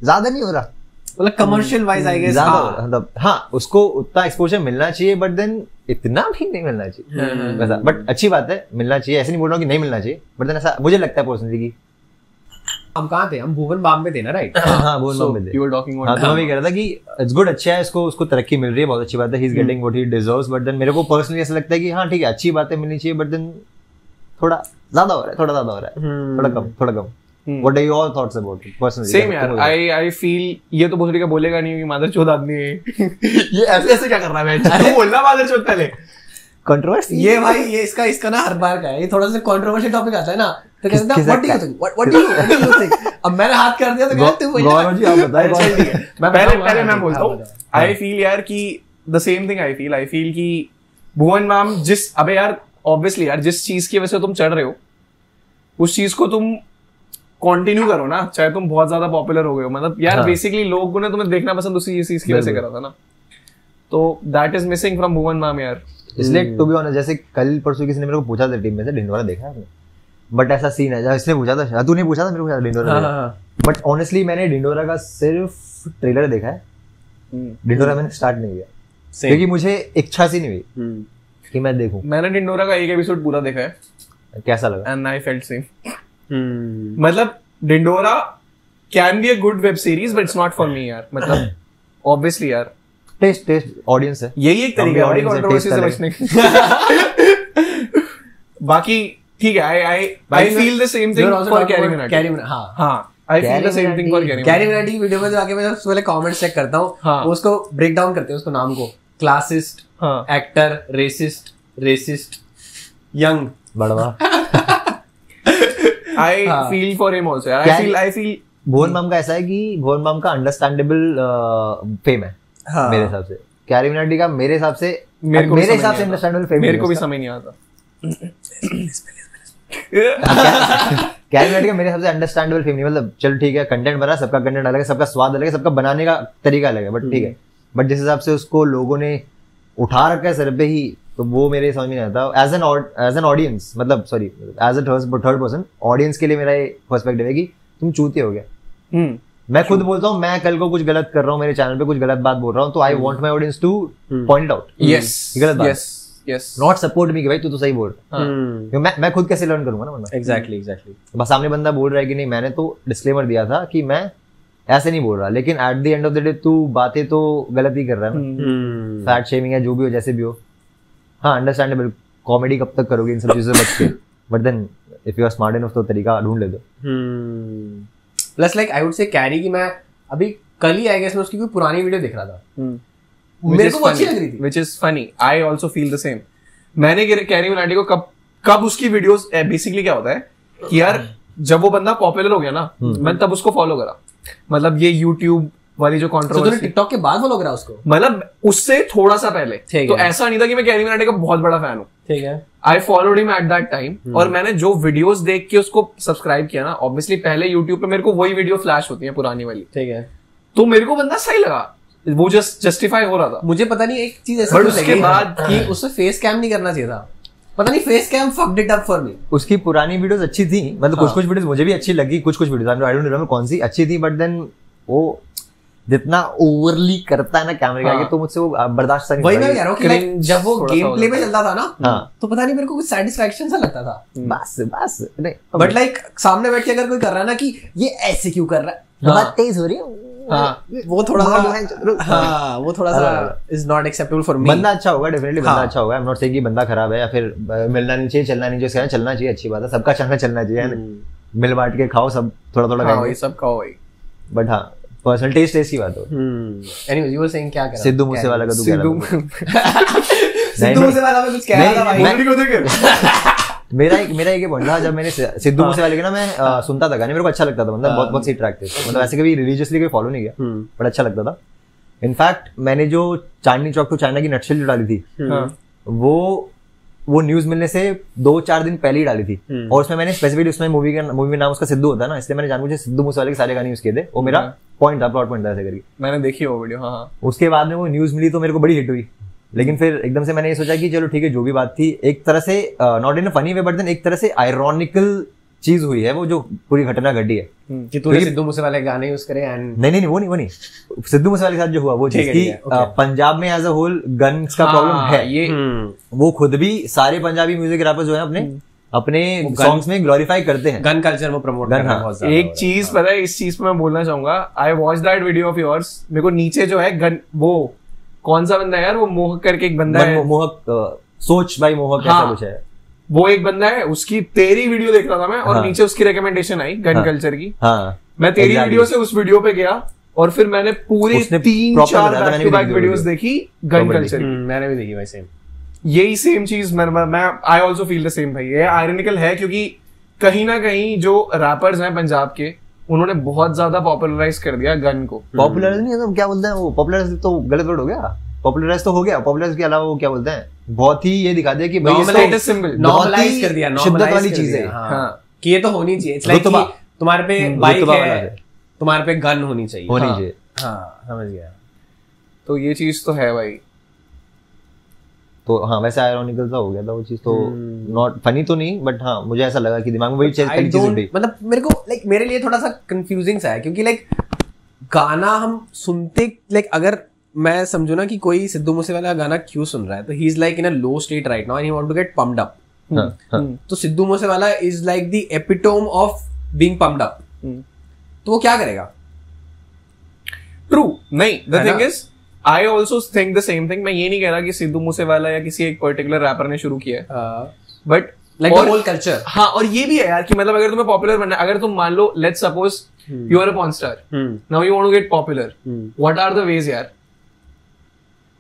ज्यादा नहीं हो रहा, मतलब कमर्शियल वाइज आई गेस, मतलब हाँ उसको उतना एक्सपोजर मिलना चाहिए, बट देन इतना भी नहीं मिलना चाहिए वैसा, बट अच्छी बात है मिलना चाहिए, ऐसे नहीं बोल रहा हूँ कि नहीं मिलना चाहिए, बट देन ऐसा मुझे लगता है पर्सनली कि हम कहाँ थे, हम भुवन बाम में थे ना, राइट? हाँ भुवन बाम में थे, यू वर टॉकिंग अबाउट, हाँ तो मैं भी कह रहा था कि इट्स गुड, अच्छा है, उसको तरक्की मिल रही है, बहुत अच्छी बात है, he is getting what he deserves, but then मेरे को पर्सनली ऐसा लगता है कि हाँ ठीक है अच्छी बात है, मिलनी चाहिए, बट देन थोड़ा ज्यादा हो रहा है, थोड़ा ज्यादा हो रहा है, थोड़ा कम। What are your thoughts about it personally? Same यार, I feel ये तो भोसड़ी का बोलेगा नहीं कि मादरचोद आदमी है ये ऐसे क्या कर रहा है, तू बोलना मादरचोद पहले। कंट्रोवर्सी ये भाई, ये इसका ना हर बार का है, ये थोड़ा सा कंट्रोवर्शियल टॉपिक आता है ना, तो कहते हैं what do you think, what do you think, अब मैंने हाथ कर दिया तो कहते तू गौरव जी आप बताएं। पहले मैं बोलता हूँ, I feel यार कि the same thing I feel कि भुवन बाम जिस, अबे यार ऑब्वियसली यार जिस चीज की वजह से तुम चढ़ रहे हो उस चीज को तुम कंटिन्यू करो ना, चाहे तुम बहुत ज्यादा पॉपुलर हो गए हो, मतलब यार बेसिकली लोगों ने तुम्हें देखना पसंद उसी चीज की वजह से करा था ना, तो that is missing from Bhuvan Bam यार। इसलिए टू बी ऑनेस्ट, जैसे कल परसों किसी ने मेरे को पूछा था टीम में से ढिंडोरा देखा आपने, बट ऐसा सीन है, इसने पूछा था, तूने पूछा था मेरे को पूछा ढिंडोरा, बट ऑनेस्टली मैंने ढिंडोरा का सिर्फ ट्रेलर देखा है, ढिंडोरा मैंने स्टार्ट नहीं किया क्योंकि मुझे इच्छा सी नहीं हुई कि मैं देखूं। मैंने ढिंडोरा का एक एपिसोड पूरा देखा है, कैसा लगा? And I felt same. मतलब Dhindora can be a good web series but it's not for me यार, मतलब ऑब्वियसली यार टेस्ट ऑडियंस है, यही एक तरीका है कंट्रोवर्सी से बचने का। बाकी ठीक है, I feel the same thing for Carry Minati. हां I feel the same thing for Carry Minati. Video में जाके मैं सबसे पहले कमेंट्स चेक करता हूं, उसको ब्रेक डाउन करते हैं, उसको नाम को क्लासिस्ट, एक्टर, रेसिस्ट, यंग, बड़वा। I feel for him also. I feel Bhuvan Bam का ऐसा है कि भुवन बाम का अंडरस्टैंडेबल फेम है मेरे हिसाब से, कैरी मिनाटी का मेरे हिसाब से अंडरस्टैंडेबल फेम मेरे को भी समझ नहीं आता। कैरी मिनाटी का मेरे हिसाब से अंडरस्टैंडेबल फेम नहीं, मतलब चल ठीक है कंटेंट बना, सबका कंटेंट अलग है, सबका स्वाद अलग है, सबका बनाने का तरीका अलग है, बट ठीक है, बट जिस हिसाब से उसको लोगों ने उठा रखा है सर पे ही, तो वो मेरे समझ में नहीं आता। एज एन ऑडियंस, मतलब sorry as a third person audience के लिए मेरा ये पर्सपेक्टिव है कि तुम चूतिए हो गया। मैं खुद बोलता हूँ, मैं कल को कुछ गलत कर रहा हूँ, मेरे चैनल पे कुछ गलत बात बोल रहा हूँ, तो I want my audience two point out, yes गलत बात, यस नॉट सपोर्ट मी कि भाई तू तो सही बोल रहा है। मैं खुद कैसे लर्न करूंगा ना वरना। एग्जैक्टली बस सामने बंदा बोल रहा है कि नहीं, मैंने तो डिस्क्लेमर दिया था कि मैं ऐसे नहीं बोल रहा, लेकिन eight the end of the day तू बातें तो गलत ही कर रहा है ना। फैट शेमिंग है, जो भी हो, जैसे भी हो, हाँ अंडरस्टैंडेबल। कॉमेडी कब तक करोगे इन सब चीजों से बच के? But then if you are smart enough तो तरीका ढूंढ ले दो। Plus like I would say carry की मैं अभी कल ही आई गेस मैं उसकी कोई पुरानी वीडियो देख रहा था, मेरे को अच्छी लग रही थी, which is funny. I also feel the same. मैंने कैरी मिनाटी को कब उसकी वीडियोस बेसिकली क्या होता है कि यार जब वो बंदा पॉपुलर हो गया ना, मैं तब उसको फॉलो करा। मतलब ये YouTube वाली जो कंट्रोवर्सी, टिकटॉक के बाद फॉलो करा उसको, मतलब उससे थोड़ा सा पहले। तो ऐसा नहीं था कि मैं कैरी मिनाटी का बहुत बड़ा फैन हूँ, ठीक है। I followed him at that time, और मैंने जो वीडियोस देख के उसको सब्सक्राइब किया ना, ऑब्वियसली पहले यूट्यूब पे मेरे को वही वीडियो फ्लैश होती है पुरानी वाली, ठीक है। तो मेरे को बंदा सही लगा, वो जस्टिफाई हो रहा था। मुझे पता नहीं एक चीज ऐसी उसके बाद कि उससे फेस कैम नहीं करना चाहिए था, पता नहीं face cam fucked it up for me. उसकी पुरानी वीडियोस अच्छी थी, मतलब कुछ वीडियोस मुझे भी अच्छी लगी, कुछ वीडियोस आई डोंट रिमेंबर कौन सी अच्छी थी, बट देन वो जितना ओवरली करता है ना कैमरे के आगे, तो मुझसे वो बर्दाश्त नहीं। वही मैं कह रहा हूं कि जब वो गेम प्ले में चलता था ना, तो पता नहीं मेरे को कुछ सेटिस्फैक्शन सा लगता था, बस नहीं। बट लाइक सामने बैठ के अगर कोई कर रहा है ना कि ये ऐसे क्यों कर रहा है, बहुत तेज हो रही है, वो थोड़ा सा is not acceptable for me. बंदा अच्छा होगा, डेफिनेटली बंदा अच्छा होगा। आई एम नॉट सेइंग कि बंदा खराब है या फिर मिलना नहीं चाहिए, चलना नहीं चाहिए, चलना चाहिए, अच्छी बात है, सबका चलना चाहिए, मिल बांट के खाओ, सब थोड़ा खाओ, सब खाओ भाई। बट हाँ, पर्सनल टेस्ट ऐसी बात हो। एनीवेज यू वर सेइंग क्या कर रहा है सिद्धू मूसेवाला का तू कह रहा है? सिद्धू मूसेवाला में कुछ कह रहा था भाई। मेरा एक पॉइंट था, जब मैंने सिद्धू मूसेवाले के ना मैं सुनता था गाने, मेरे को अच्छा लगता था, मतलब बहुत सही ट्रैक थे, मतलब ऐसे कभी रिलीजियसली कोई फॉलो नहीं किया, बट अच्छा लगता था। इनफैक्ट मैंने जो चांदनी चौक टू चाइना की नटशेल जो डाली थी, वो न्यूज मिलने से 2-4 दिन पहले ही डाली थी, और उसमें मैंने स्पेसिफिकली उसमें मूवी में नाम उसका सिद्धू होता है ना, इसलिए मैंने जानबूझ के सिद्धू मूसेवाले के सारे गाने यूज किए थे। वो मेरा पॉइंट था, प्लॉट पॉइंट था ऐसे करके। मैंने देखी वो वीडियो। हाँ। उसके बाद में वो न्यूज मिली तो मेरे को बड़ी हिट हुई, लेकिन फिर एकदम से मैंने ये सोचा कि चलो ठीक है, जो भी बात थी, एक तरह से not in a funny way, but then एक तरह से आयरॉनिकल चीज हुई है वो जो पूरी घटना घटी है कि तूने सिद्धू मूसेवाले के गाने यूज करे। एंड नहीं वो नहीं सिद्धू मूसेवाले के साथ जो हुआ वो चीज की, पंजाब में एज अ होल गन्स का प्रॉब्लम है। ये वो खुद भी सारे पंजाबी म्यूजिक रैपर्स जो है अपने सॉन्ग्स में ग्लोरीफाई करते हैं, गन कल्चर वो प्रमोट करना है बहुत ज्यादा। एक चीज पता है, इस चीज पे मैं बोलना चाहूंगा, I watch that video of yours. मेरे को नीचे जो है गन, वो कौन सा बंदा है यार, वो मोहक करके एक बंदा है, मोहक सोच भाई मोहक ऐसा कुछ है, वो एक बंदा है, उसकी तेरी वीडियो देख रहा था मैं, और नीचे उसकी रिकमेंडेशन आई गन कल्चर की। मैं तेरी वीडियो से उस वीडियो पे गया, और फिर मैंने पूरी 3-4 बैक टू बैक वीडियोस देखी गन कल्चर की। मैंने भी देखी भाई, सेम यही सेम चीज मैं I also feel the same भाई। ये आयरनिकल है, क्योंकि कहीं ना कहीं जो रैपर्स हैं पंजाब के, उन्होंने बहुत ज्यादा पॉपुलराइज कर दिया गन को। पॉपुलराइज नहीं है तो क्या बोलते हैं वो, पॉपुलराइज तो गलत वर्ड हो गया, पॉपुलराइज तो हो गया, पॉपुलराइज के अलावा वो क्या बोलते हैं, बहुत ही ये दिखा दिया कि भाई नॉर्मलाइज कर दिया, शिद्दत वाली चीज है कि ये तो होनी चाहिए। इट्स लाइक तुम्हारे पे बाइक है, तुम्हारे पे गन होनी चाहिए। हाँ समझ गया। तो ये चीज तो है भाई। तो हाँ, वैसे आयरॉनिकल सा हो गया था वो चीज, तो नॉट फनी तो नहीं, बट हाँ मुझे ऐसा लगा कि दिमाग में वही चीज थी। मतलब मेरे को लाइक मेरे लिए थोड़ा सा कंफ्यूजिंग सा है, क्योंकि लाइक गाना हम सुनते, लाइक अगर मैं समझू ना कि कोई सिद्धू मूसेवाला गाना क्यों सुन रहा है, तो he is like in a low state right now and he want to get pumped up. तो Sidhu Moosewala is like the epitome of being pumped up. तो वो क्या करेगा? ट्रू नहीं, the thing is I also think the same thing. मैं ये नहीं कह रहा कि सिद्धू मूसेवाला या किसी एक पर्टिकुलर रैपर ने शुरू किया है, but like the whole culture. हाँ, और ये भी है यार कि मतलब अगर तुम्हें पॉपुलर बनना है, अगर तुम मान लो let's suppose you are a porn star, now you want to get popular, what are the ways यार?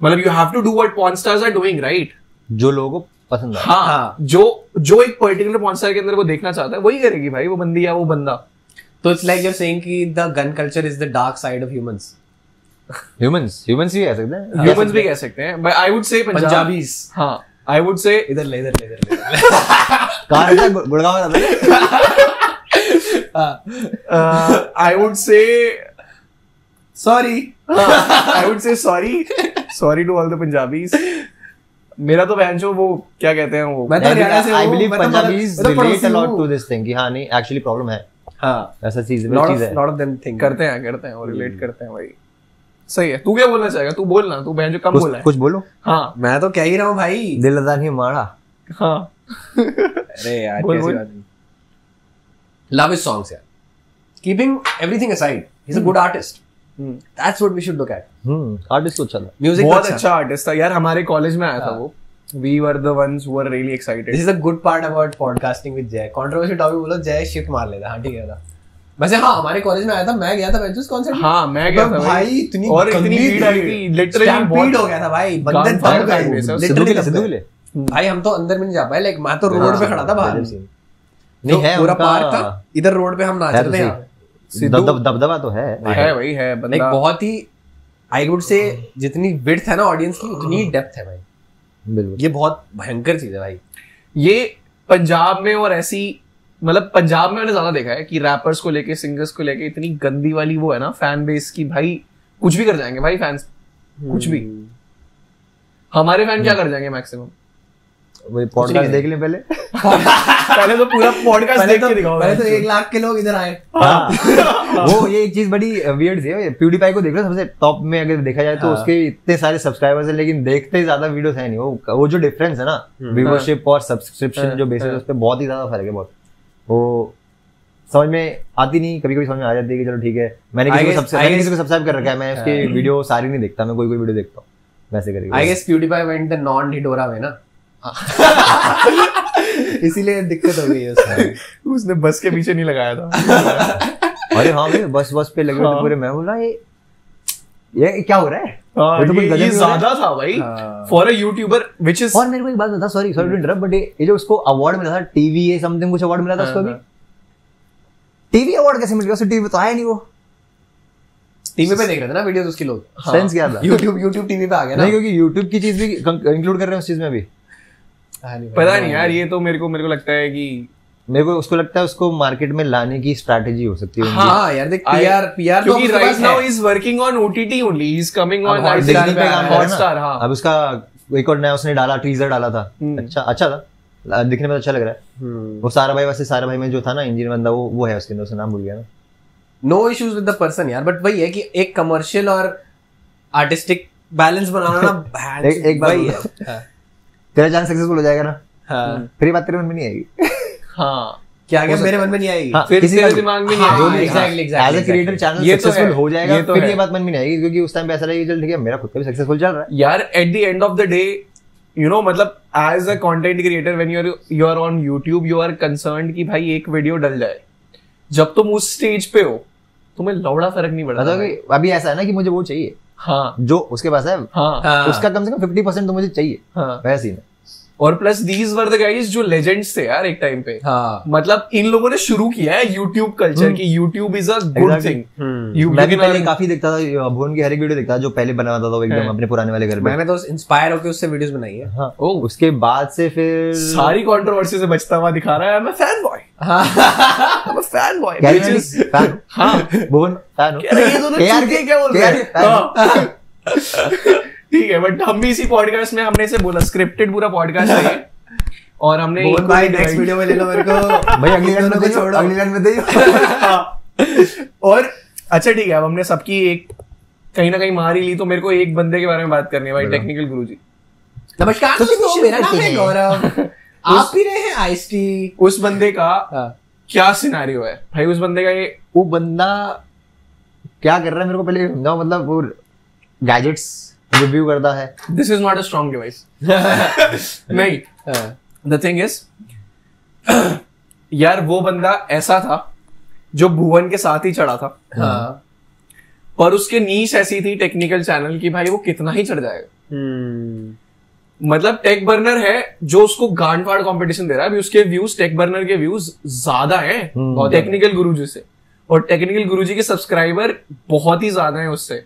मतलब you have to do what porn stars are doing, right? जो लोगों को पसंद है। हाँ, जो एक पर्टिकुलर पॉर्न स्टार के अंदर वो देखना चाहता है वही करेगी भाई, वो बंदी या वो बंदा। तो it's like you are saying कि the gun culture is the dark side of humans भी कह सकते हैं, ह्यूमंस भी कह सकते हैं, but I would say Punjabis. हाँ, आई वुड से इधर ले Gurgaon I would say sorry to all the Punjabis. मेरा तो बहन वो क्या कहते हैं, वो मैं तो हरियाणा से हूं, I believe Punjabis relate a lot to this thing कि हाँ नहीं एक्चुअली प्रॉब्लम है। हाँ, ऐसा चीज है, लॉट ऑफ देम थिंक करते हैं वो रिलेट करते हैं भाई। सही है। तू क्या बोलना चाहेगा? तू बोल ना, तू बहन जो कम बोला है। कुछ बोलो। हाँ मैं तो कह ही रहा हूँ भाई, दिल लगा नहीं मारा। हाँ अरे यार कैसी बात है। लव इज सॉन्ग्स यार, keeping everything aside, he is a good artist, that's what we should look at. Artist तो अच्छा था, म्यूजिक बहुत अच्छा आर्टिस्ट था यार, हमारे कॉलेज में आया था वो। We were the ones who were really excited. This is the good part about podcasting with Jay. Controversial topic बोलो, जय शिफ्ट मार लेता। हाँ ठीक है था। वैसे हाँ हमारे कॉलेज में आया था, मैं गया था बेंचेस कॉन्सर्ट। हाँ मैं गया था भाई, इतनी और इतनी भीड़ आई थी, लिटरली भीड़ हो गया था भाई, बंधन फंस गए सिद्धू के लिए। भाई हम तो अंदर में नहीं जा पाए, लाइक मैं तो रोड पे खड़ा था बाहर, नहीं है पूरा पार्क था, इधर रोड पे हम नाच रहे थे। दबदबा तो है भाई है लाइक बहुत ही, आई वुड से जितनी विड्थ है ना ऑडियंस की उतनी डेप्थ है भाई। बिल्कुल, ये बहुत भयंकर चीज है भाई। ये पंजाब में और ऐसी, मतलब पंजाब में मैंने ज्यादा देखा है कि रैपर्स को लेके, सिंगर्स को लेके इतनी गंदी वाली वो है ना फैन बेस की, भाई कुछ भी कर जाएंगे भाई फैंस, कुछ भी। हमारे फैन क्या कर जाएंगे मैक्सिमम? वही पॉडकास्ट देख लें पहले। पहले तो पूरा पॉडकास्ट देख के दिखाओ। पहले तो 1 लाख के लोग इधर आए। वो ये एक चीज बड़ी वियर्ड थी, प्यूडीपाई को देख लो, सबसे टॉप में अगर देखा जाए तो उसके इतने सारे सब्सक्राइबर्स हैं, लेकिन देखते ज्यादा वीडियोस है नहीं। वो जो डिफरेंस है ना व्यूअरशिप और सब्सक्रिप्शन जो बेसिस है, उस पे बहुत ही ज्यादा फर्क है। बहुत वो समझ में आती नहीं, कभी कभी समझ में आ जाती है कि चलो ठीक है, मैंने किसी को सब्सक्राइब कर रखा है, मैं उसकी वीडियो सारी नहीं देखता, मैं कोई वीडियो देखता हूँ वैसे करके। I guess PewDiePie went the non हिडोरा में ना, इसीलिए दिक्कत हो गई है उसने बस के पीछे नहीं लगाया था। अरे हाँ भाई, बस पे लगे हुए पूरे। मैं बोला ये क्या हो रहा है? ये तो कुछ गजब ज्यादा था भाई for a YouTuber which is. और मेरे को एक बात बता, सॉरी टू इंटरप्ट, बट ये जो उसको अवार्ड मिला था, टीवी ए समथिंग कुछ अवार्ड मिला था उसको भी, टीवी अवार्ड कैसे मिल गया उसे? टीवी पे तो आया नहीं वो, टीवी पे देख रहे थे ना वीडियोस उसकी लोग। सेंस क्या था? यूट्यूब टीवी पे आ गया ना। नहीं, क्योंकि यूट्यूब की चीज भी इंक्लूड कर रहे हैं उस चीज में भी। पता नहीं यार, ये तो मेरे को लगता है कि मेरे को उसको लगता है उसको मार्केट में लाने की स्ट्रैटेजी हो सकती है। हाँ यार देख, पीआर क्योंकि right now is working on OTT only, he is coming on Hotstar. हाँ अब उसका एक और नया उसने डाला, टीजर डाला था, अच्छा था, दिखने में अच्छा लग रहा है। वो सारा भाई, वैसे सारा भाई में जो था ना इंजीनियर बंदा, वो है उसके अंदर, उसका नाम भूल गया ना। No issues with the person यार, बट वही है कि एक कमर्शियल और आर्टिस्टिक बैलेंस बनाना ना एक बार है। तेरा चैनल सक्सेसफुल हो जाएगा ना, फिर ये बात तेरे मन में नहीं आएगी। हाँ क्या मेरे मन में नहीं आएगी, फिर किसी के दिमाग में नहीं आएगी। Exactly as a creator channel successful हो जाएगा, फिर ये बात मन में नहीं आएगी, क्योंकि उस टाइम पे ऐसा लगेगा चल ठीक है मेरा खुद का भी सक्सेसफुल चल रहा है यार। At the end of the day you know, मतलब as a content creator when you are on YouTube, you are concerned कि भाई एक वीडियो डल जाए। जब तुम उस स्टेज पे हो तुम्हें लौड़ा फर्क नहीं पड़ता। अभी ऐसा है ना कि मुझे वो चाहिए, हाँ जो उसके पास है, हाँ उसका कम से कम 50% तो मुझे चाहिए, हाँ वैसे ही। और plus these were the guys जो लेजेंड्स थे यार एक टाइम पे। हाँ मतलब इन लोगों ने शुरू किया है यूट्यूब कल्चर की, YouTube is a good thing. मैं भी पहले काफी देखता था, भुवन की हर एक वीडियो देखता था जो पहले बनाता था वो एकदम अपने पुराने वाले घर में। मैंने तो इंस्पायर होकर उससे वीडियोस बनाई है। हाँ, उसके बाद से फिर सारी कंट्रोवर्सी से बचता हुआ दिखा रहा है। मैं fan boy, I'm a fan boy. Fan, हाँ भुवन फैन हो। ये दोनों चूतिए क्या बोल रहे हैं? ठीक है, बट हम भी इसी पॉडकास्ट में हमने इसे बोला स्क्रिप्टेड पूरा पॉडकास्ट है और हमने भाई नेक्स्ट वीडियो में ले लो मेरे को भाई, अगली लाइन में दे। और अच्छा ठीक है, अब हमने सबकी एक कहीं ना कहीं मार ही ली, तो मेरे को एक बंदे के बारे में बात करनी है भाई, टेक्निकल गुरुजी। नमस्कार दोस्तों, मेरा नाम है गौरव, आप भी रहे हैं आईएसटी। उस बंदे का क्या सिनेरियो है भाई? उस बंदे का वो बंदा क्या कर रहा है मेरे को पहले समझाओ। मतलब वो गैजेट्स रिव्यू करता है। This is not a strong device. नहीं, द थिंग इज यार वो बंदा ऐसा था जो भुवन के साथ ही चढ़ा था। हाँ। पर उसके नीश ऐसी थी टेक्निकल चैनल की, भाई वो कितना ही चढ़ जाएगा। मतलब टेक बर्नर है जो उसको गांड फाड़ कॉम्पिटिशन दे रहा है अभी, उसके व्यूज, टेक बर्नर के व्यूज ज्यादा है टेक्निकल गुरुजी से, और टेक्निकल गुरुजी के सब्सक्राइबर बहुत ही ज्यादा है उससे,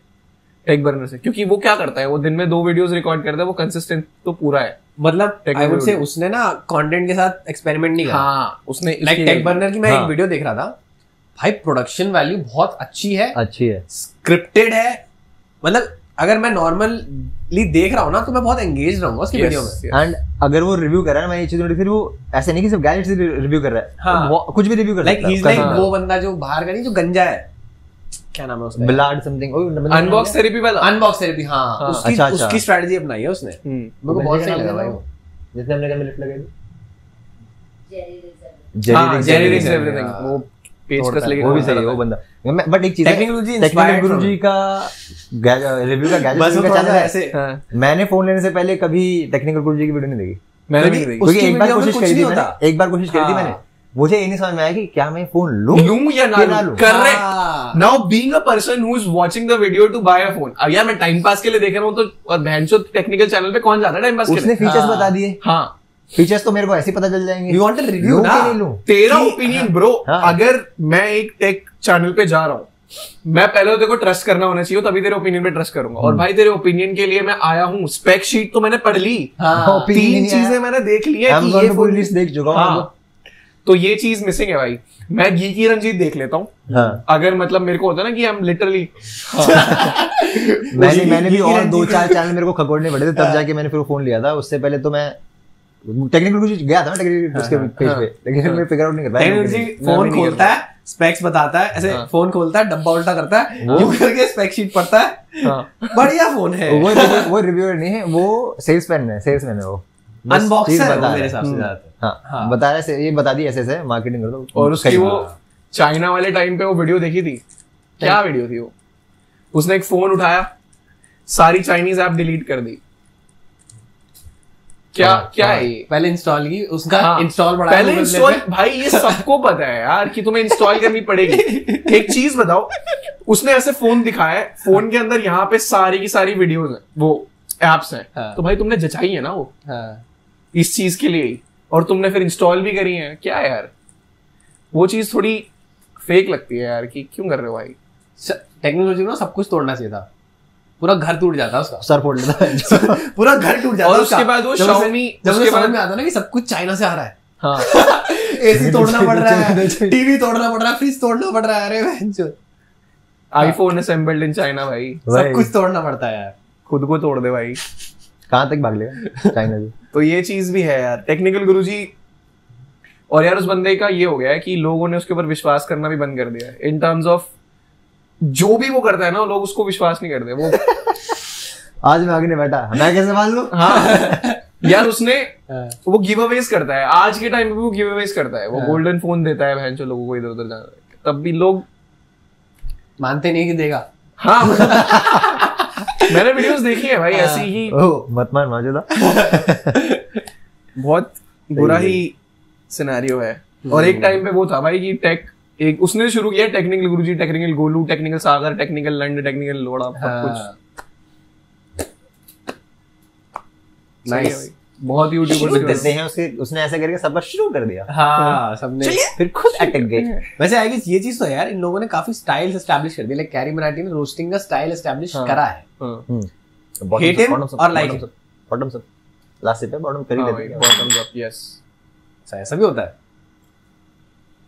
टेक बर्नर से। क्योंकि वो क्या करता है, वो दिन में 2 वीडियोस रिकॉर्ड करता है, वो कंसिस्टेंट तो पूरा है। मतलब आई वुड से उसने ना कंटेंट के साथ एक्सपेरिमेंट नहीं करा। हाँ, उसने लाइक टेक बर्नर की मैं एक वीडियो देख रहा था भाई, प्रोडक्शन वैल्यू बहुत अच्छी है, स्क्रिप्टेड है। मतलब अगर मैं नॉर्मली देख रहा हूँ ना तो मैं बहुत एंगेज रहूंगा उसकी वीडियो में। एंड अगर वो रिव्यू कर रहा है ना, मैं ये चीज नोटिस, फिर वो ऐसे नहीं कि सिर्फ गैजेट्स रिव्यू कर रहा है, हाँ, कुछ भी रिव्यू कर रहा है। लाइक वो बंदा जो बाहर का नहीं, जो गंजा है, क्या नाम है उसका, ब्लाड समथिंग, अनबॉक्स थेरेपी वाला, अनबॉक्स थेरेपी, हाँ उसकी स्ट्रेटजी अपनाई है उसने, मेरे को बहुत सही लगा भाई वो, जिसने हमने कभी लिफ्ट लगाई थी, जेरी रिग्स एवरीथिंग, वो पेचकस लेके, वो भी सही है वो बंदा। बट एक चीज है, टेक्निकल गुरुजी का रिव्यू का गैजेट का चैनल है ऐसे, मैंने फोन लेने से पहले कभी टेक्निकल गुरुजी की वीडियो नहीं देखी, मैंने भी नहीं देखी, क्योंकि एक बार कोशिश करी थी मैंने, मैंने, मुझे ये नहीं समझ में आया कि क्या मैं फोन लूं या ना लूं। Correct. Now being a person who is watching the video to buy a phone, अब यार मैं टाइम पास के लिए देख रहा हूं तो, और भैंसो टेक्निकल चैनल पे कौन जाता है टाइम पास के लिए? उसने फीचर्स बता दिए, हाँ फीचर्स तो मेरे को ऐसे ही पता चल जाएंगे। यू वांट अ रिव्यू ना, तेरा ओपिनियन ब्रो, अगर मैं एक टेक चैनल पे जा रहा हूँ, मैं पहले तो देखो ट्रस्ट करना होना चाहिए, तभी तेरे ओपिनियन पे ट्रस्ट करूंगा। और भाई तेरे ओपिनियन के लिए मैं आया हूँ, स्पेक शीट तो मैंने पढ़ ली, 3 चीजें मैंने देख ली है कि ये फोन लिस्ट देख चुका हूँ, तो ये चीज मिसिंग है भाई। मैं गीकी रंजीत देख लेता हूँ, अगर मतलब मेरे को होता है ना कि हम लिटरली मैंने भी और 2-4 चैनल मेरे को खगोड़ने पड़े थे, तब जाके मैंने फिर फोन लिया था। उससे पहले तो मैं टेक्निकल कुछ गया था ना, टेक्निकल उसके पेज पे, लेकिन मैं फिगर आउट नहीं कर पाया। फोन खोलता है, स्पेक्स बताता है, ऐसे फोन खोलता है, डब्बा उल्टा करता है, यूं करके स्पेक शीट पढ़ता है, बढ़िया फोन है। वो रिव्यूअर नहीं है, वो सेल्समैन है वो, अनबॉक्सर है मेरे हिसाब से ज्यादातर। हाँ, बता रहा है, ये बता दी ऐसे ऐसे मार्केटिंग कर दो। और उसकी वो चाइना वाले टाइम पे वो वीडियो देखी थी, क्या वीडियो थी वो? उसने एक फोन उठाया, सारी चाइनीज ऐप डिलीट कर दी। क्या है ये? पहले इंस्टॉल की, उसका इंस्टॉल बढ़ाया, पहले इंस्टॉल, भाई ये सबको पता है यार कि तुम्हें इंस्टॉल करनी पड़ेगी। एक चीज बताओ, उसने ऐसे फोन दिखाया, फोन के अंदर यहाँ पे सारी की सारी वीडियोस है, वो एप्स हैं, तो भाई तुमने जचाई है ना वो इस चीज के लिए ही, और तुमने फिर इंस्टॉल भी करी है, क्या है यार? वो चीज थोड़ी फेक लगती है यार, कि क्यों कर रहे हो भाई? टेक्नोलॉजी में सब कुछ तोड़ना चाहिए था, पूरा घर टूट जाता, उसका सर फोड़ लेता पूरा घर टूट जाता। और उसके बाद वो Xiaomi, उसके बाद में आता ना कि सब कुछ चाइना से आ रहा है, एसी तोड़ना पड़ रहा है, टीवी तोड़ना पड़ रहा है, फ्रिज तोड़ना पड़ रहा है, अरे आईफोन असेंबल्ड इन चाइना भाई, सब कुछ तोड़ना पड़ता है यार, खुद को तोड़ दे भाई, कहाँ तक भाग लेगा चाइना से। तो ये चीज भी है यार, टेक्निकल गुरुजी। और यार उस बंदे का ये हो गया है कि लोगों ने उसके ऊपर विश्वास करना भी बंद कर दिया है, इन टर्म्स ऑफ जो भी वो करता है ना, लोग उसको विश्वास नहीं करते। वो आज मैं आगे नहीं बैठा, मैं कैसे मान लूं? हाँ यार, उसने वो गिव अवेज करता है, आज के टाइम पे वो गिव अवेज करता है, वो गोल्डन फोन देता है बहन, जो लोगों को इधर उधर जाना, तब भी लोग मानते नहीं कि देगा। हाँ मैंने वीडियोस देखी है भाई ऐसी ही, मत मान मौजूदा बहुत बुरा ही सिनेरियो है। और एक टाइम पे वो था भाई कि टेक, एक उसने शुरू किया टेक्निकल गुरुजी, टेक्निकल गोलू, टेक्निकल सागर, टेक्निकल लंड, टेक्निकल लोड़ा, सब कुछ नाइस। बहुत यूट्यूबर्स देते हैं उसने ऐसा करके सब शुरू कर दिया। हाँ सबने फिर खुद अटक गए। वैसे आई गेस ये चीज तो है यार, इन लोगों ने काफी स्टाइल एस्टैब्लिश कर दिया, लाइक कैरी मराठी ने रोस्टिंग का स्टाइल एस्टैब्लिश करा है। हेट हिम और like him, bottoms up, last पे बॉटम कर ही लेते हैं, बॉटम्स अप, यस ऐसा भी होता है।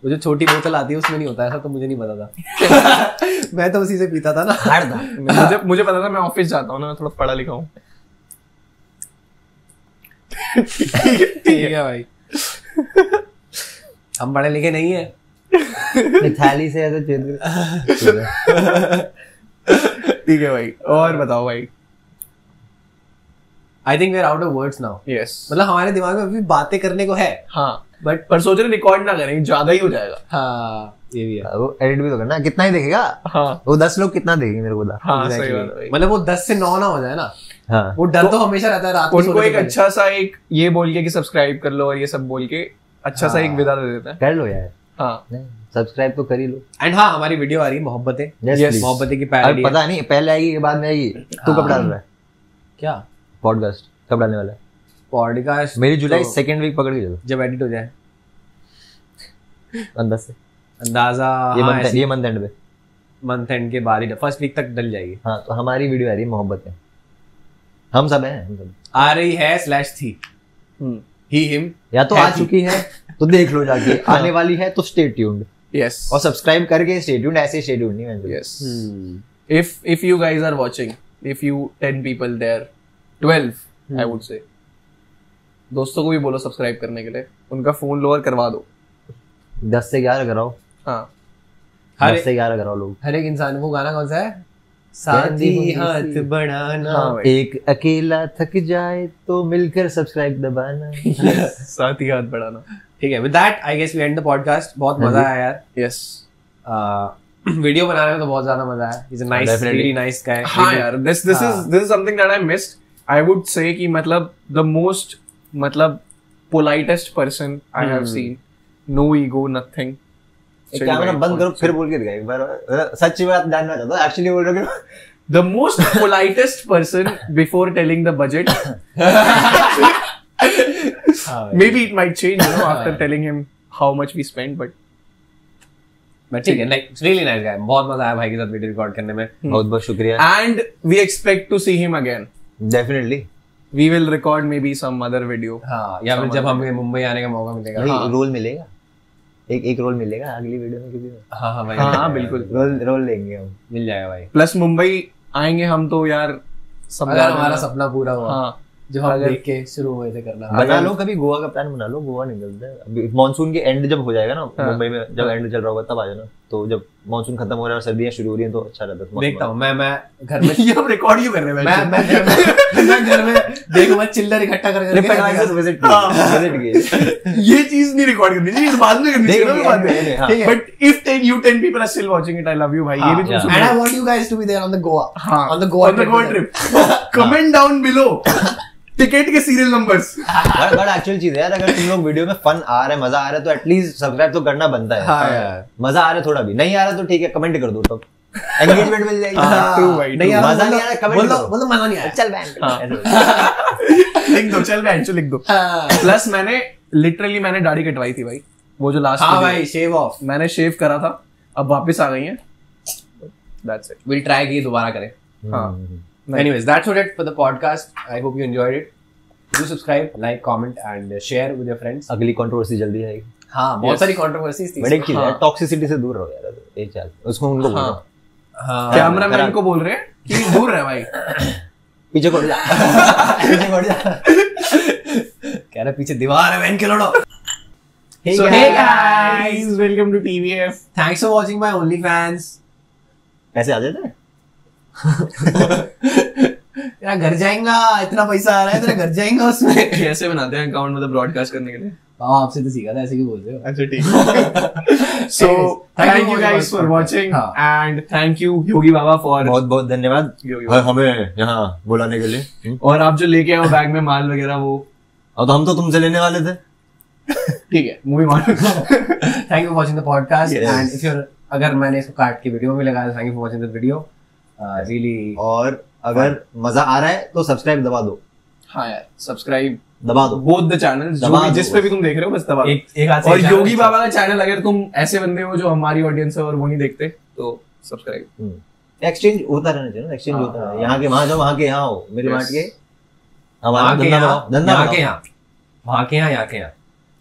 वो जो छोटी बोतल आती है उसमें नहीं होता ऐसा, तो मुझे नहीं पता था मैं तो उसी से पीता था ना, हार्ड था। मुझे पता था, मैं ऑफिस जाता हूँ ना, थोड़ा पढ़ा लिखा हूँ। ठीक है भाई, हम पढ़े लिखे नहीं है, थाली से ऐसे ठीक है भाई। और बताओ भाई। I think we are out of words now. Yes, मतलब हमारे दिमाग में अभी बातें करने को है, हाँ, बट पर सोच रहे रिकॉर्ड ना करें, ज्यादा ही हो जाएगा। हाँ ये भी है, वो एडिट भी तो करना, कितना ही देखेगा। हाँ वो 10 लोग कितना देखेंगे मेरे को बता। हाँ सही बात है। मतलब वो 10 से 9 ना हो जाए ना। हाँ वो डर तो हमेशा रहता है रात को उनको एक अच्छा सा एक ये बोल के कि सब्सक्राइब कर लो और ये सब बोल के अच्छा सा एक विदा दे देता है। कर लो यार, हाँ सब्सक्राइब तो कर ही लो। एंड हाँ हमारी वीडियो आ रही है मोहब्बतें, मोहब्बतें की पैरोडी। पता नहीं पहले आएगी कि बाद में आएगी, तू कब डाल रहा है? क्या पॉडकास्ट कब डालने वाला है? पॉडकास्ट मेरी जुलाई सेकंड वीक पकड़ के चलो, जब एडिट हो जाए अंदाजा ये मंथ एंड पे, मंथ एंड के बाद ही फर्स्ट वीक तक डल जाएगी। हाँ तो हमारी वीडियो आ रही है मोहब्बतें, हम सब हैं, हम सब आ रही है /थी ही हिम, या तो आ चुकी है तो देख लो जाके, आने वाली है तो स्टे ट्यून्ड। यस, और सब्सक्राइब करके स्टे ट्यून्ड, ऐसे स्टे ट्यून्ड नहीं है। Yes, if you guys are watching, if you 10 people there, 12 I would say, दोस्तों को भी बोलो सब्सक्राइब करने के लिए, उनका फोन लोअर करवा दो, 10 से 11 कराओ। हाँ हर 10 से 11 कराओ लोग। हर एक इंसान को गाना कौन सा है? साथी हाथ बढ़ाना, एक अकेला थक जाए तो मिलकर सब्सक्राइब दबाना। साथ ही हाथ बढ़ाना। ठीक है, with that I guess we end the podcast. बहुत मजा आया यार। यस, वीडियो बनाने में तो बहुत ज्यादा मजा आया। He's a nice, really nice guy. हाँ यार, this is something that I missed. I would say कि मतलब the most मतलब politest person I have seen. No ego, nothing. Camera बंद करो फिर बोल के दिखाओ एक बार। सच्ची बात जानना चाहता हूँ, एक्चुअली बोल रहे हो। The most politest person before telling the budget. Maybe it might change, you know, after telling him how much we spent, but ठीक है, like really nice guy. बहुत मजा आया भाई के साथ वीडियो रिकॉर्ड करने में। बहुत बहुत शुक्रिया। And we expect to see him again. Definitely. We will record maybe some other video. हाँ, या फिर जब हमें मुंबई आने का मौका मिलेगा। हाँ, रोल मिलेगा, एक रोल मिलेगा अगली वीडियो में किसी में। हाँ भाई, हाँ बिल्कुल, रोल लेंगे हम, मिल जाएगा भाई। प्लस मुंबई आएंगे हम तो यार, अगर हमारा सपना पूरा हुआ, हाँ, जो हम देख के शुरू हुए थे करना, बना लो कभी गोवा का प्लान बना लो। गोवा निकलते हैं अभी, मानसून के एंड जब हो जाएगा ना, मुंबई में जब एंड चल रहा होगा तब आ जाना। तो जब मानसून खत्म हो रहा है और सर्दियां शुरू हो रही हैं तो अच्छा रहता है। देखता हूँ मैं घर में। ये हम रिकॉर्ड क्यों कर रहे हैं? मैं घर में देखूंगा चिल्लर इकट्ठा करके विजिट किए। ये चीज नहीं रिकॉर्ड करनी चाहिए, इस बाद में करनी चाहिए। But if 10 people are still watching it, I love you भाई। ये भी तुम सुनो। And I want you guys to be there on the Goa. On the Goa trip. Comment down below ticket के सीरियल नंबर्स। बट एक्चुअल चीज है यार, अगर तुम लोग वीडियो में फन आ रहा है, मजा आ रहा है, तो एटलीस्ट सब्सक्राइब तो करना बनता है। हाँ यार, मजा आ रहा है, थोड़ा भी नहीं आ रहा तो ठीक है, कमेंट कर दो, तब एंगेजमेंट मिल जाएगी। नहीं मजा नहीं आ रहा, कमेंट करो, बोलो मजा नहीं आया, चल बैंड लिख दो, चल बैंड लिख दो। प्लस मैंने दाढ़ी कटवाई थी भाई, वो जो लास्ट। हाँ भाई, शेव ऑफ मैंने शेव करा था, अब वापस आ गई है। That's it. We'll try कि दोबारा करें। हाँ। Anyways, that's what it for the podcast. I hope you enjoyed it. Do subscribe, like, comment, and share with your friends. अगली कंट्रोवर्सी जल्दी आएगी। हाँ, बहुत सारी कंट्रोवर्सीज थी। बड़ी चीज है, टॉक्सिसिटी से दूर रहो यार, एक चल उसको उनको बोलो। हाँ, कैमरामैन को बोल रहे हैं कि दूर रहे भाई। पीछे कोड़ जा, पीछे कोड़ जा। कह रहा पीछे दीवार है, बहन के लड़ो। So hey guys, welcome to TVF. Thanks for watching my OnlyFans. पैसे आ जाते हैं? तेरा घर जाएगा, इतना पैसा आ रहा है, तेरा घर जाएगा उसमें। कैसे बनाते हैं अकाउंट मतलब ब्रॉडकास्ट करने के लिए? हाँ, आपसे तो सीखा था, ऐसे क्यों बोलते हो? अच्छा ठीक। So thank you guys for watching and thank you Yogi Baba for बहुत बहुत धन्यवाद हमें यहाँ बुलाने के लिए। और आप जो लेके आए बैग में माल वगैरह वो, और तो हम तो तुमसे लेने वाले थे। ठीक है, मूवी मान। Thank you for watching the podcast and if you're, अगर मैंने इसको काट के वीडियो में लगाया, thank you for watching the video. Really. और अगर मजा आ रहा है तो सब्सक्राइब दबा दो। हाँ यार, सब्सक्राइब दबा दो, बोथ द चैनल्स, जिस पे भी तुम देख रहे हो बस दबा दो। और योगी बाबा का चैनल, अगर तुम ऐसे बंदे हो जो हमारी ऑडियंस है और वो नहीं देखते तो सब्सक्राइब। एक्सचेंज होता रहना चाहिए ना, एक्सचेंज होता है, यहाँ के वहां जाओ, वहां के यहाँ हो, मेरे मार्ट के हमारा धंधा यहाँ के यहाँ, वहां के यहाँ, यहाँ के यहाँ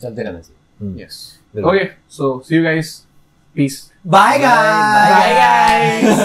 चलते रहना चाहिए। Yes, okay, so see you guys, peace, bye guys.